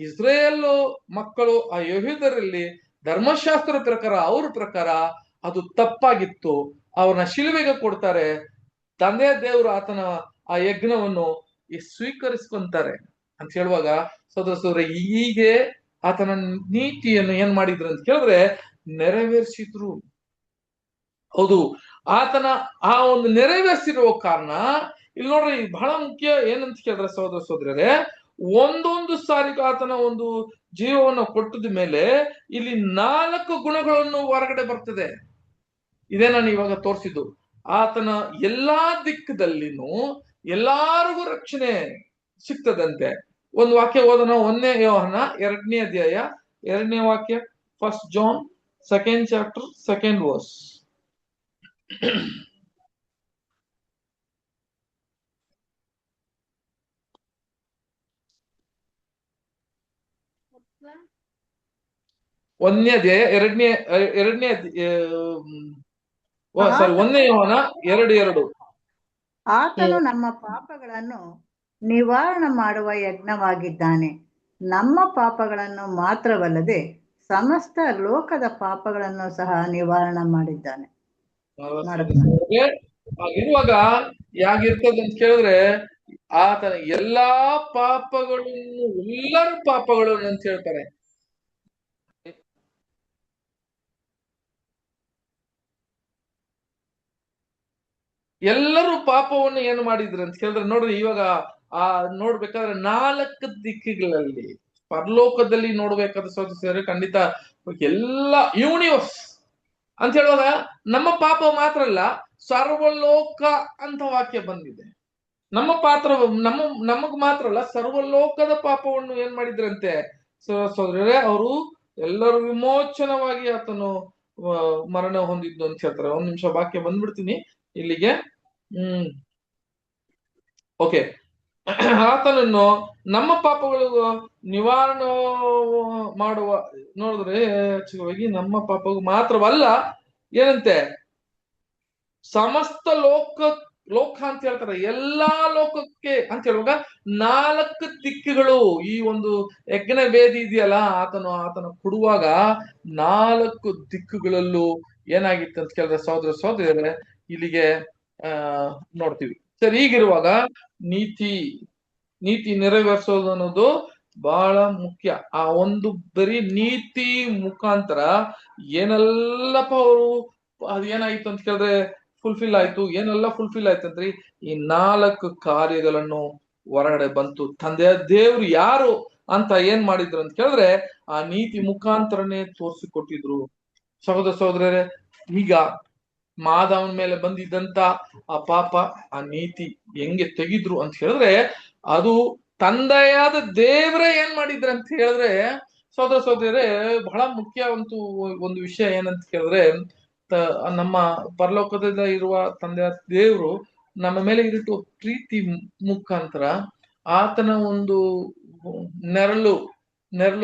B: ಇಸ್ರೇಲ್ ಮಕ್ಕಳು ಆ ಯಹೂದರಲ್ಲಿ ಧರ್ಮಶಾಸ್ತ್ರ ಪ್ರಕಾರ, ಅವ್ರ ಪ್ರಕಾರ ಅದು ತಪ್ಪಾಗಿತ್ತು. ಅವ್ರನ್ನ ಶಿಲುಬೆಗೆ ಕೊಡ್ತಾರೆ. ತಂದೆ ದೇವರು ಆತನ ಆ ಯಜ್ಞವನ್ನು ಸ್ವೀಕರಿಸ್ಕೊಂತಾರೆ ಅಂತ ಹೇಳುವಾಗ ಸಹೋದರ ಹೀಗೆ ಆತನ ನೀತಿಯನ್ನು ಏನ್ ಮಾಡಿದ್ರು ಅಂತ ಕೇಳಿದ್ರೆ ನೆರವೇರಿಸಿದ್ರು. ಹೌದು, ಆತನ ಆ ಒಂದು ನೆರವೇರಿಸಿರುವ ಕಾರಣ ಇಲ್ಲಿ ನೋಡ್ರಿ ಬಹಳ ಮುಖ್ಯ ಏನಂತ ಕೇಳಿದ್ರೆ ಸಹೋದರ ಸಹೋದರರೇ, ಒಂದೊಂದು ಸಾರಿಗೂ ಆತನ ಒಂದು ಜೀವವನ್ನು ಕೊಟ್ಟದ ಮೇಲೆ ಇಲ್ಲಿ 4 ಗುಣಗಳನ್ನು ಹೊರಗಡೆ ಬರ್ತದೆ. ಇದೇ ನಾನು ಇವಾಗ ತೋರಿಸಿದ್ದು. ಆತನ ಎಲ್ಲಾ ದಿಕ್ಕದಲ್ಲಿನೂ ಎಲ್ಲಾರಿಗೂ ರಕ್ಷಣೆ ಸಿಗ್ತದಂತೆ. ಒಂದು ವಾಕ್ಯ ಓದೋಣ. 1ನೇ ಯೋಹನ 2ನೇ ಅಧ್ಯಾಯ 2ನೇ ವಾಕ್ಯ. 1 John 2nd chapter 2nd verse. ಒಂದನೇ ಅಧ್ಯಾಯ ಎರಡನೇ ಸಾರಿ 1 ಯೋಹಾನ 2:2.
C: ಆತನು ನಮ್ಮ ಪಾಪಗಳನ್ನು ನಿವಾರಣೆ ಮಾಡುವ ಯಜ್ಞವಾಗಿದ್ದಾನೆ. ನಮ್ಮ ಪಾಪಗಳನ್ನು ಮಾತ್ರವಲ್ಲದೆ ಸಮಸ್ತ ಲೋಕದ ಪಾಪಗಳನ್ನು ಸಹ ನಿವಾರಣೆ ಮಾಡಿದ್ದಾನೆ.
B: ಇರುವಾಗ ಯಾಗಿರ್ತದೆ ಅಂತ ಕೇಳಿದ್ರೆ ಆತನ ಎಲ್ಲಾ ಪಾಪಗಳನ್ನು ಎಲ್ಲರ ಪಾಪಗಳನ್ನು ಅಂತ ಹೇಳ್ತಾರೆ. ಎಲ್ಲರೂ ಪಾಪವನ್ನು ಏನು ಮಾಡಿದ್ರು ಅಂತ ಕೇಳಿದ್ರೆ ನೋಡ್ರಿ, ಇವಾಗ ನೋಡ್ಬೇಕಾದ್ರೆ 4 ದಿಕ್ಕುಗಳಲ್ಲಿ ಪರಲೋಕದಲ್ಲಿ ನೋಡ್ಬೇಕಾದ್ರೆ ಸೋದರ ಖಂಡಿತ ಎಲ್ಲ ಯೂನಿವರ್ಸ್ ಅಂತ ಹೇಳುವಾಗ ನಮ್ಮ ಪಾಪ ಮಾತ್ರ ಅಲ್ಲ, ಸರ್ವಲೋಕ ಅಂತ ವಾಕ್ಯ ಬಂದಿದೆ. ನಮ್ಮ ಪಾತ್ರ ನಮಗ್ ಮಾತ್ರ ಅಲ್ಲ, ಸರ್ವಲೋಕದ ಪಾಪವನ್ನು ಏನ್ ಮಾಡಿದ್ರಂತೆ ಸೋದರರೇ, ಅವರು ಎಲ್ಲರೂ ವಿಮೋಚನವಾಗಿ ಆತನು ಮರಣ ಹೊಂದಿದ್ದು ಅಂತ ಹೇಳ್ತಾರೆ. 1 ನಿಮಿಷ ವಾಕ್ಯ ಬಂದ್ಬಿಡ್ತೀನಿ ಇಲ್ಲಿಗೆ. ಓಕೆ, ಆತನನ್ನು ನಮ್ಮ ಪಾಪಗಳು ನಿವಾರಣೆ ಮಾಡುವ ನೋಡಿದ್ರೆ ಹೆಚ್ಚುವಾಗಿ ನಮ್ಮ ಪಾಪಗಳು ಮಾತ್ರವಲ್ಲ, ಏನಂತೆ ಸಮಸ್ತ ಲೋಕ ಅಂತ ಹೇಳ್ತಾರೆ, ಎಲ್ಲಾ ಲೋಕಕ್ಕೆ ಅಂತ ಹೇಳುವಾಗ 4 ದಿಕ್ಕುಗಳು. ಈ ಒಂದು ಯಜ್ಞ ವೇದಿ ಇದೆಯಲ್ಲ, ಆತನ ಕೊಡುವಾಗ 4 ದಿಕ್ಕುಗಳಲ್ಲೂ ಏನಾಗಿತ್ತು ಅಂತ ಕೇಳಿದ್ರೆ ಸಹೋದರರೇ ಇಲ್ಲಿಗೆ ನೋಡ್ತೀವಿ. ಸರಿ, ಹೀಗಿರುವಾಗ ನೀತಿ ನೆರವೇರಿಸೋದು ಅನ್ನೋದು ಬಹಳ ಮುಖ್ಯ. ಆ ಒಂದು ಬರೀ ನೀತಿ ಮುಖಾಂತರ ಏನೆಲ್ಲಪ್ಪ ಅವರು ಅದು ಏನಾಯ್ತು ಅಂತ ಕೇಳಿದ್ರೆ ಫುಲ್ಫಿಲ್ ಆಯ್ತು. ಏನೆಲ್ಲ ಫುಲ್ಫಿಲ್ ಆಯ್ತಂದ್ರಿ, ಈ 4 ಕಾರ್ಯಗಳನ್ನು ಹೊರಗಡೆ ಬಂತು. ತಂದೆಯ ದೇವ್ರು ಯಾರು ಅಂತ ಏನ್ ಮಾಡಿದ್ರು ಅಂತ ಕೇಳಿದ್ರೆ ಆ ನೀತಿ ಮುಖಾಂತರನೇ ತೋರಿಸಿಕೊಟ್ಟಿದ್ರು. ಸಹೋದರರೇ, ಈಗ ಮಾಧವನ ಮೇಲೆ ಬಂದಿದ್ದಂತ ಆ ಪಾಪ, ಆ ನೀತಿ ಹೆಂಗೆ ತೆಗಿದ್ರು ಅಂತ ಹೇಳಿದ್ರೆ ಅದು ತಂದೆಯಾದ ದೇವ್ರೇ ಏನ್ ಮಾಡಿದ್ರ ಅಂತ ಹೇಳಿದ್ರೆ ಸಹೋದರರೇ ಬಹಳ ಮುಖ್ಯ ಒಂದು ವಿಷಯ ಏನಂತ ಕೇಳಿದ್ರೆ, ನಮ್ಮ ಪರಲೋಕದಿಂದ ಇರುವ ತಂದೆಯ ದೇವ್ರು ನಮ್ಮ ಮೇಲೆ ಇರಿಟ್ಟು ಪ್ರೀತಿ ಮುಖಾಂತರ ಆತನ ಒಂದು ನೆರಳು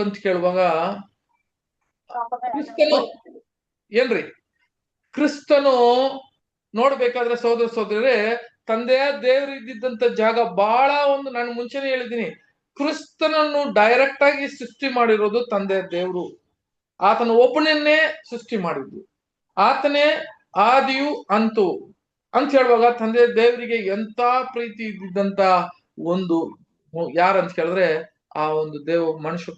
B: ಅಂತ ಕೇಳುವಾಗ ಏನ್ರಿ ಕ್ರಿಸ್ತನು ನೋಡ್ಬೇಕಾದ್ರೆ ಸಹೋದರರೇ, ತಂದೆಯ ದೇವ್ರು ಇದ್ದಿದ್ದಂತ ಜಾಗ ಬಹಳ ನಾನು ಮುಂಚೆನೆ ಹೇಳಿದ್ದೀನಿ, ಕ್ರಿಸ್ತನನ್ನು ಡೈರೆಕ್ಟ್ ಆಗಿ ಸೃಷ್ಟಿ ಮಾಡಿರೋದು ತಂದೆಯ ದೇವ್ರು. ಆತನ ಒಬ್ಬನನ್ನೇ ಸೃಷ್ಟಿ ಮಾಡಿದ್ದು, ಆತನೇ ಆದಿಯು ಅಂತು ಅಂತ ಹೇಳುವಾಗ ತಂದೆ ದೇವರಿಗೆ ಎಂತ ಪ್ರೀತಿ ಇದ್ದಿದ್ದಂತ ಒಂದು ಯಾರಂತ ಕೇಳಿದ್ರೆ ಆ ಒಂದು ಮನುಷ್ಯ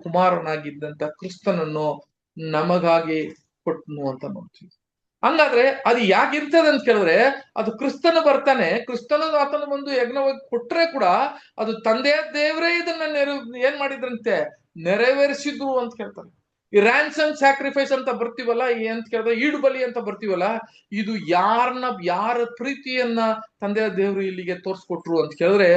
B: ಕುಮಾರನಾಗಿದ್ದಂತ ಕ್ರಿಸ್ತನನ್ನು ನಮಗಾಗಿ ಕೊಟ್ಟನು ಅಂತ ನೋಡ್ತೀವಿ. ಹಂಗಾದ್ರೆ ಅದು ಯಾಕಿರ್ತದೆ ಅಂತ ಕೇಳಿದ್ರೆ ಅದು ಕ್ರಿಸ್ತನು ಬರ್ತಾನೆ, ಕ್ರಿಸ್ತನ ಆತನ ಒಂದು ಯಜ್ಞವಾಗಿ ಕೊಟ್ರೆ ಕೂಡ ಅದು ತಂದೆಯ ದೇವರೇ ಇದನ್ನ ಏನ್ ಮಾಡಿದ್ರಂತೆ ನೆರವೇರಿಸಿದ್ರು ಅಂತ ಕೇಳ್ತಾರೆ. ಈ ರ್ಯಾನ್ಸಮ್ ಸ್ಯಾಕ್ರಿಫೈಸ್ ಅಂತ ಬರ್ತೀವಲ್ಲ, ಅಂತ ಕೇಳಿದ್ರೆ ಈಡು ಬಲಿ ಅಂತ ಬರ್ತೀವಲ್ಲ, ಇದು ಯಾರ ಪ್ರೀತಿಯನ್ನ ತಂದೆಯ ದೇವರು ಇಲ್ಲಿಗೆ ತೋರ್ಸ್ಕೊಟ್ರು ಅಂತ ಕೇಳಿದ್ರೆ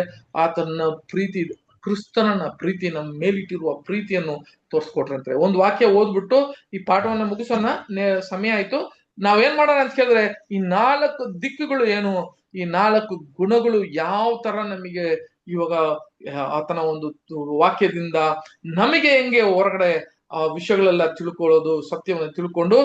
B: ಆತನ ಪ್ರೀತಿ, ಕ್ರಿಸ್ತನ ಪ್ರೀತಿ, ನಮ್ಮ ಮೇಲಿಟ್ಟಿರುವ ಪ್ರೀತಿಯನ್ನು ತೋರ್ಸ್ಕೊಟ್ರಂತೆ. ಒಂದು ವಾಕ್ಯ ಓದ್ಬಿಟ್ಟು ಈ ಪಾಠವನ್ನ ಮುಗಿಸೋಣ, ಸಮಯ ಆಯ್ತು. ನಾವೇನ್ ಮಾಡೋಣ ಅಂತ ಕೇಳಿದ್ರೆ ಈ 4 ದಿಕ್ಕುಗಳು ಏನು, ಈ 4 ಗುಣಗಳು ಯಾವ ತರ ನಮಗೆ ಇವಾಗ ಆತನ ಒಂದು ವಾಕ್ಯದಿಂದ ನಮಗೆ ಹೆಂಗೆ ಹೊರಗಡೆ ಆ ವಿಷಯಗಳೆಲ್ಲ ತಿಳ್ಕೊಳ್ಳೋದು, ಸತ್ಯವನ್ನು ತಿಳ್ಕೊಂಡು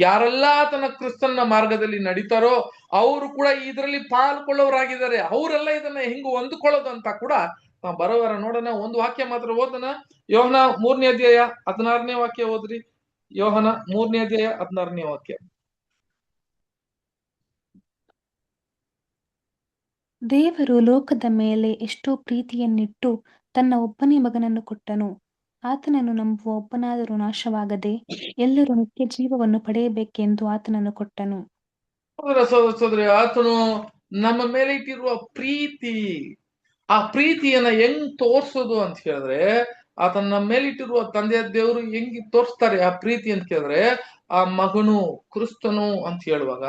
B: ಯಾರೆಲ್ಲ ಆತನ ಕ್ರಿಸ್ತನ ಮಾರ್ಗದಲ್ಲಿ ನಡೀತಾರೋ ಅವರು ಕೂಡ ಇದರಲ್ಲಿ ಪಾಲ್ಗೊಳ್ಳೋರಾಗಿದ್ದಾರೆ. ಅವರೆಲ್ಲ ಇದನ್ನ ಹೆಂಗ್ ಹೊಂದ್ಕೊಳ್ಳೋದು ಅಂತ ಕೂಡ ನಾವು ಬರೋವರ ನೋಡೋಣ. ಒಂದು ವಾಕ್ಯ ಮಾತ್ರ ಓದೋಣ. ಯೋಹನ 3ನೇ ಅಧ್ಯಾಯ 16ನೇ ವಾಕ್ಯ ಓದ್ರಿ. ಯೋಹನ 3ನೇ ಅಧ್ಯಾಯ 16ನೇ ವಾಕ್ಯ.
E: ದೇವರು ಲೋಕದ ಮೇಲೆ ಎಷ್ಟೋ ಪ್ರೀತಿಯನ್ನಿಟ್ಟು ತನ್ನ ಒಬ್ಬನೇ ಮಗನನ್ನು ಕೊಟ್ಟನು. ಆತನನ್ನು ನಂಬುವ ಒಬ್ಬನಾದರೂ ನಾಶವಾಗದೆ ಎಲ್ಲರೂ ನಿತ್ಯ ಜೀವವನ್ನು ಪಡೆಯಬೇಕೆಂದು ಆತನನ್ನು ಕೊಟ್ಟನು.
B: ಸಹೋದರ, ಆತನು ನಮ್ಮ ಮೇಲೆ ಇಟ್ಟಿರುವ ಪ್ರೀತಿ, ಆ ಪ್ರೀತಿಯನ್ನ ಹೆಂಗ್ ತೋರ್ಸೋದು ಅಂತ ಹೇಳಿದ್ರೆ ಆತನ ನಮ್ಮ ಮೇಲಿಟ್ಟಿರುವ ತಂದೆಯ ದೇವರು ಹೆಂಗ್ ತೋರಿಸ್ತಾರೆ ಆ ಪ್ರೀತಿ ಅಂತ ಕೇಳಿದ್ರೆ ಆ ಮಗನು ಕ್ರಿಸ್ತನು ಅಂತ ಹೇಳುವಾಗ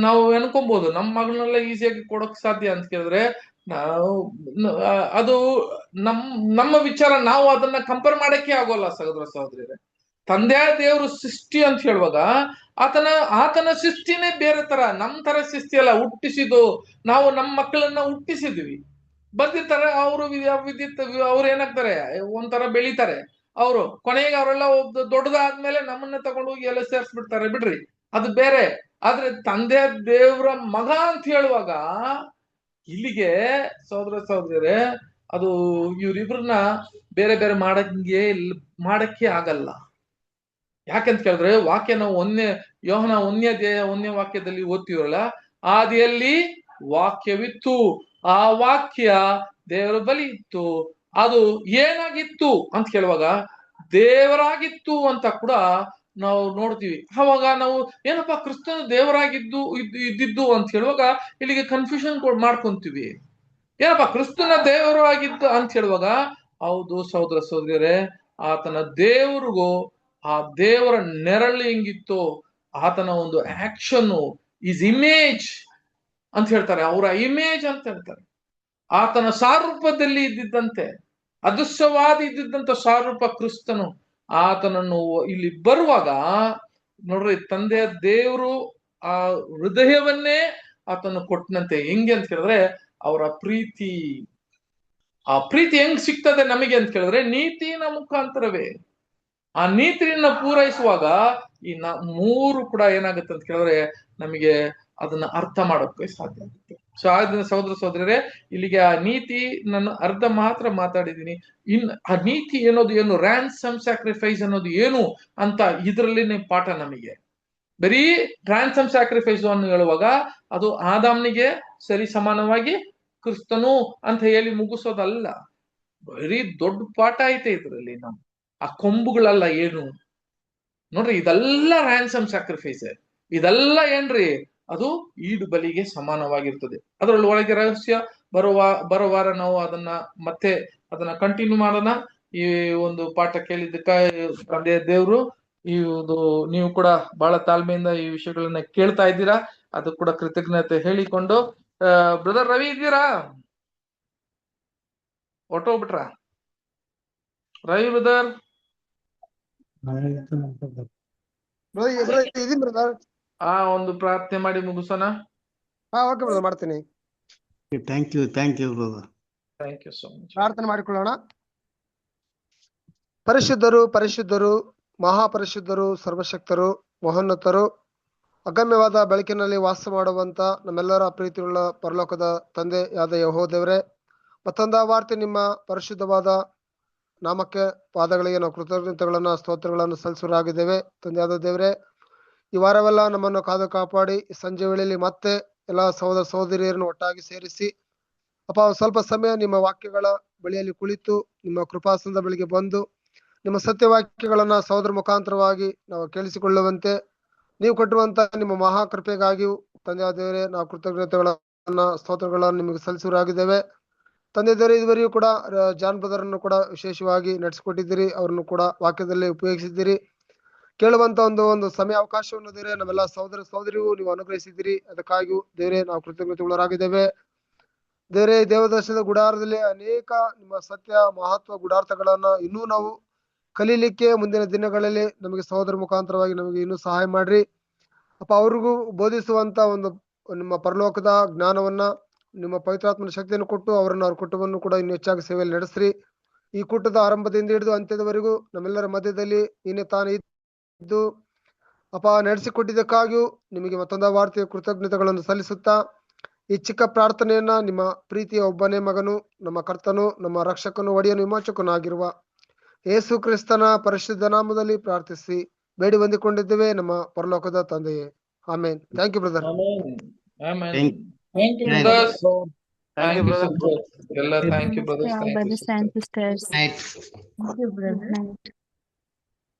B: ನಾವು ಅನ್ಕೊಬಹುದು ನಮ್ಮ ಮಗನೆಲ್ಲ ಈಸಿಯಾಗಿ ಕೊಡಕ್ ಸಾಧ್ಯ ಅಂತ ಕೇಳಿದ್ರೆ ಅದು ನಮ್ಮ ವಿಚಾರ, ನಾವು ಅದನ್ನ ಕಂಪೇರ್ ಮಾಡಕ್ಕೆ ಆಗೋಲ್ಲ ಸಹೋದರರೇ. ತಂದೆಯ ದೇವರು ಸೃಷ್ಟಿ ಅಂತ ಹೇಳುವಾಗ ಆತನ ಸೃಷ್ಟಿನೇ ಬೇರೆ ತರ, ನಮ್ ತರ ಸೃಷ್ಟಿ ಅಲ್ಲ. ಹುಟ್ಟಿಸಿದ್ದು ನಾವು ನಮ್ಮ ಮಕ್ಕಳನ್ನ ಹುಟ್ಟಿಸಿದ್ವಿ, ಬಂದಿರ್ತಾರೆ ಅವರು ಅವ್ರು ಏನಾಗ್ತಾರೆ, ಒಂಥರ ಬೆಳಿತಾರೆ. ಅವರು ಕೊನೆಗೆ ಅವರೆಲ್ಲ ದೊಡ್ಡದಾದ್ಮೇಲೆ ನಮ್ಮನ್ನ ತಗೊಂಡು ಹೋಗಿ ಎಲ್ಲ ಸೇರ್ಸ್ಬಿಡ್ತಾರೆ, ಬಿಡ್ರಿ, ಅದು ಬೇರೆ. ಆದ್ರೆ ತಂದೆ ದೇವ್ರ ಮಗ ಅಂತ ಹೇಳುವಾಗ ಇಲ್ಲಿಗೆ ಸಹೋದರ ಸಹೋದರರೇ, ಅದು ಇವ್ರಿಬ್ರನ್ನ ಬೇರೆ ಬೇರೆ ಮಾಡಕ್ಕೆ ಆಗಲ್ಲ. ಯಾಕೆಂತ ಕೇಳಿದ್ರೆ ವಾಕ್ಯ ನಾವು ಯೋಹನ 1ನೇ ವಾಕ್ಯದಲ್ಲಿ ಓದ್ತೀವಲ್ಲ, ಆದಿಯಲ್ಲಿ ವಾಕ್ಯವಿತ್ತು, ಆ ವಾಕ್ಯ ದೇವರ ಬಳಿ ಇತ್ತು, ಅದು ಏನಾಗಿತ್ತು ಅಂತ ಕೇಳುವಾಗ ದೇವರಾಗಿತ್ತು ಅಂತ ಕೂಡ ನಾವು ನೋಡ್ತೀವಿ. ಅವಾಗ ನಾವು ಏನಪ್ಪಾ ಕ್ರಿಸ್ತನು ಇದ್ದಿದ್ದು ಅಂತ ಹೇಳುವಾಗ ಇಲ್ಲಿಗೆ ಕನ್ಫ್ಯೂಷನ್ ಮಾಡ್ಕೊಂತೀವಿ. ಏನಪ್ಪಾ ಕ್ರಿಸ್ತನ ದೇವರು ಆಗಿದ್ದು ಅಂತ ಹೇಳುವಾಗ, ಹೌದು ಸಹೋದರ ಸಹೋದರಿಯರೇ, ಆತನ ದೇವರಿಗೂ ಆ ದೇವರ ನೆರಳು ಹೆಂಗಿತ್ತು, ಆತನ ಒಂದು ಆಕ್ಷನ್ ಈಸ್ ಇಮೇಜ್ ಅಂತ ಹೇಳ್ತಾರೆ, ಅವರ ಇಮೇಜ್ ಅಂತ ಹೇಳ್ತಾರೆ. ಆತನ ಸಾರೂಪದಲ್ಲಿ ಇದ್ದಿದ್ದಂತೆ, ಅದೃಶ್ಯವಾದಿ ಇದ್ದಿದ್ದಂತ ಸಾರೂಪ ಕ್ರಿಸ್ತನು ಆತನನ್ನು ಇಲ್ಲಿ ಬರುವಾಗ ನೋಡ್ರಿ, ತಂದೆಯ ದೇವರು ಆ ಹೃದಯವನ್ನೇ ಆತನು ಕೊಟ್ಟನಂತೆ. ಹೆಂಗೆ ಅಂತ ಕೇಳಿದ್ರೆ ಅವರ ಪ್ರೀತಿ, ಆ ಪ್ರೀತಿ ಹೆಂಗ್ ಸಿಗ್ತದೆ ನಮಗೆ ಅಂತ ಕೇಳಿದ್ರೆ ನೀತಿನ ಮುಖಾಂತರವೇ. ಆ ನೀತಿಯನ್ನ ಪೂರೈಸುವಾಗ ಈ 3 ಕೂಡ ಏನಾಗುತ್ತೆ ಅಂತ ಕೇಳಿದ್ರೆ ನಮಗೆ ಅದನ್ನ ಅರ್ಥ ಮಾಡೋಕೆ ಸಾಧ್ಯ ಆಗುತ್ತೆ. ಸೊ ಸಹೋದರ ಸಹೋದರರೇ, ಇಲ್ಲಿಗೆ ಆ ನೀತಿ ನಾನು ಅರ್ಧ ಮಾತ್ರ ಮಾತಾಡಿದ್ದೀನಿ. ಆ ನೀತಿ ಏನು, ರ್ಯಾನ್ಸಮ್ ಸ್ಯಾಕ್ರಿಫೈಸ್ ಅನ್ನೋದು ಏನು ಅಂತ ಇದರಲ್ಲಿ ಪಾಠ ನಮಗೆ. ಬರೀ ರ್ಯಾನ್ಸಮ್ ಸ್ಯಾಕ್ರಿಫೈಸ್ ಅನ್ನು ಹೇಳುವಾಗ ಅದು ಆದಾಮ್ನಿಗೆ ಸರಿ ಸಮಾನವಾಗಿ ಕ್ರಿಸ್ತನು ಅಂತ ಹೇಳಿ ಮುಗಿಸೋದಲ್ಲ, ಬರೀ ದೊಡ್ಡ ಪಾಠ ಐತೆ ಇದರಲ್ಲಿ. ಆ ಕೊಂಬುಗಳೆಲ್ಲ ಏನು ನೋಡ್ರಿ, ಇದೆಲ್ಲ ರ್ಯಾನ್ಸಮ್ ಸ್ಯಾಕ್ರಿಫೈಸ್, ಇದೆಲ್ಲ ಏನ್ರಿ, ಅದು ಈಡು ಬಲಿಗೆ ಸಮಾನವಾಗಿರ್ತದೆ. ಅದರಲ್ಲಿ ಒಳಗೆ ರಹಸ್ಯ ಬರೋ ವಾರ ನಾವು ಅದನ್ನ ಕಂಟಿನ್ಯೂ ಮಾಡೋಣ. ಈ ಒಂದು ಪಾಠ ಕೇಳಿದ್ದಕ್ಕ ತಂದೆ ದೇವ್ರು ನೀವು ಕೂಡ ಬಹಳ ತಾಳ್ಮೆಯಿಂದ ಈ ವಿಷಯಗಳನ್ನ ಕೇಳ್ತಾ ಇದ್ದೀರಾ, ಅದು ಕೂಡ ಕೃತಜ್ಞತೆ ಹೇಳಿಕೊಂಡು, ಬ್ರದರ್ ರವಿ ಇದ್ದೀರಾ? ಹೊಟ್ಟೋಗ್ಬಿಟ್ರ ರವಿ ಬ್ರದರ್? ಒಂದು ಪ್ರಾರ್ಥನೆ ಮಾಡಿ ಮುಗಿಸೋಣ.
I: ಓಕೆ ಬ್ರದರ್, ಮಾಡ್ತೀನಿ.
A: Thank you brother.
B: Thank you so much.
I: ಪ್ರಾರ್ಥನೆ ಮಾಡಿಕೊಳ್ಳೋಣ. ಪರಿಶುದ್ಧರು ಪರಿಶುದ್ಧರು ಮಹಾಪರಿಶುದ್ಧರು ಸರ್ವಶಕ್ತರು ಮಹೋನ್ನತರು ಅಗಮ್ಯವಾದ ಬೆಳಕಿನಲ್ಲಿ ವಾಸ ಮಾಡುವಂತ ನಮ್ಮೆಲ್ಲರ ಪ್ರೀತಿಯುಳ್ಳ ಪರಲೋಕದ ತಂದೆಯಾದ ಯೆಹೋವ ದೇವರೇ, ಮತ್ತೊಂದು ವಾರ್ತೆ ನಿಮ್ಮ ಪರಿಶುದ್ಧವಾದ ನಾಮಕ್ಕೆ ಪಾದಗಳಿಗೆ ನಾವು ಕೃತಜ್ಞತೆಗಳನ್ನ ಸ್ತೋತ್ರಗಳನ್ನು ಸಲ್ಲಿಸುವರಾಗಿದ್ದೇವೆ. ತಂದೆಯಾದ ದೇವರೇ, ಈ ವಾರವೆಲ್ಲ ನಮ್ಮನ್ನು ಕಾದು ಕಾಪಾಡಿ ಸಂಜೆ ವೇಳೆಯಲ್ಲಿ ಮತ್ತೆ ಎಲ್ಲ ಸಹೋದರ ಸಹೋದರಿಯರನ್ನು ಒಟ್ಟಾಗಿ ಸೇರಿಸಿ ಅಪ್ಪ ಸ್ವಲ್ಪ ಸಮಯ ನಿಮ್ಮ ವಾಕ್ಯಗಳ ಬಳಿಯಲ್ಲಿ ಕುಳಿತು ನಿಮ್ಮ ಕೃಪಾಸನದ ಬಳಿಗೆ ಬಂದು ನಿಮ್ಮ ಸತ್ಯವಾಕ್ಯಗಳನ್ನ ಸಹೋದರ ಮುಖಾಂತರವಾಗಿ ನಾವು ಕೇಳಿಸಿಕೊಳ್ಳುವಂತೆ ನೀವು ಕೊಟ್ಟುವಂತ ನಿಮ್ಮ ಮಹಾಕೃಪೆಗಾಗಿಯೂ ತಂದೆಯಾದ ದೇವರೇ ನಾವು ಕೃತಜ್ಞತೆಗಳನ್ನ ಸ್ತೋತ್ರಗಳನ್ನು ನಿಮಗೆ ಸಲ್ಲಿಸುವರಾಗಿದ್ದೇವೆ. ತಂದೆ ದೇವರೇ, ಇದುವರೆಗೂ ಕೂಡ ಜಾನ್ ಬ್ರದರ್ ಅನ್ನು ಕೂಡ ವಿಶೇಷವಾಗಿ ನಡೆಸಿಕೊಟ್ಟಿದ್ದೀರಿ, ಅವ್ರನ್ನು ಕೂಡ ವಾಕ್ಯದಲ್ಲಿ ಉಪಯೋಗಿಸಿದ್ದೀರಿ. ಕೇಳುವಂತ ಒಂದು ಸಮಯ ಅವಕಾಶವನ್ನು ದೇವರೇ ನಮ್ಮೆಲ್ಲ ಸಹೋದರ ಸಹೋದರಿಗೂ ನೀವು ಅನುಗ್ರಹಿಸಿದ್ದೀರಿ. ಅದಕ್ಕಾಗಿಯೂ ದೇವರೇ ನಾವು ಕೃತಜ್ಞತೆಗಳಾಗಿದ್ದೇವೆ. ದೇವರೇ, ದೇವದರ್ಶನದ ಗುಡಾರದಲ್ಲಿ ಅನೇಕ ನಿಮ್ಮ ಸತ್ಯ ಮಹತ್ವ ಗುಡಾರ್ಥಗಳನ್ನ ಇನ್ನೂ ನಾವು ಕಲೀಲಿಕ್ಕೆ ಮುಂದಿನ ದಿನಗಳಲ್ಲಿ ನಮಗೆ ಸಹೋದರ ಮುಖಾಂತರವಾಗಿ ನಮಗೆ ಇನ್ನೂ ಸಹಾಯ ಮಾಡ್ರಿ ಅಪ್ಪ. ಅವ್ರಿಗೂ ಬೋಧಿಸುವಂತ ಒಂದು ನಿಮ್ಮ ಪರಲೋಕದ ಜ್ಞಾನವನ್ನ ನಿಮ್ಮ ಪವಿತ್ರಾತ್ಮನ ಶಕ್ತಿಯನ್ನು ಕೊಟ್ಟು ಅವ್ರ ಕುಟುಂಬವನ್ನು ಕೂಡ ಇನ್ನು ಹೆಚ್ಚಾಗಿ ಸೇವೆಯಲ್ಲಿ ನಡೆಸ್ರಿ. ಈ ಕೂಟದ ಆರಂಭದಿಂದ ಹಿಡಿದು ಅಂತ್ಯದವರೆಗೂ ನಮ್ಮೆಲ್ಲರ ಮಧ್ಯದಲ್ಲಿ ನೀನೆ ತಾನೇ ಇದ್ದು ಅಪ್ಪ ನಡೆಸಿಕೊಟ್ಟಿದ್ದಕ್ಕಾಗಿಯೂ ನಿಮಗೆ ಮತ್ತೊಂದು ವಾರ್ತೆಯ ಕೃತಜ್ಞತೆಗಳನ್ನು ಸಲ್ಲಿಸುತ್ತಾ ಈ ಚಿಕ್ಕ ಪ್ರಾರ್ಥನೆಯನ್ನ ನಿಮ್ಮ ಪ್ರೀತಿಯ ಒಬ್ಬನೇ ಮಗನು, ನಮ್ಮ ಕರ್ತನು, ನಮ್ಮ ರಕ್ಷಕನು, ಒಡೆಯನು, ವಿಮೋಚಕನಾಗಿರುವ ಯೇಸು ಕ್ರಿಸ್ತನ ಪರಿಶುದ್ಧ ನಾಮದಲ್ಲಿ ಪ್ರಾರ್ಥಿಸಿ ಬೇಡಿ ಹೊಂದಿಕೊಂಡಿದ್ದೇವೆ ನಮ್ಮ ಪರಲೋಕದ ತಂದೆಯೇ. ಆಮೇನ್. Thank you brother.
B: Thank you, brothers. Thank you, sisters. Thank you, brothers. Thank you, sisters.
E: Thank you, brother.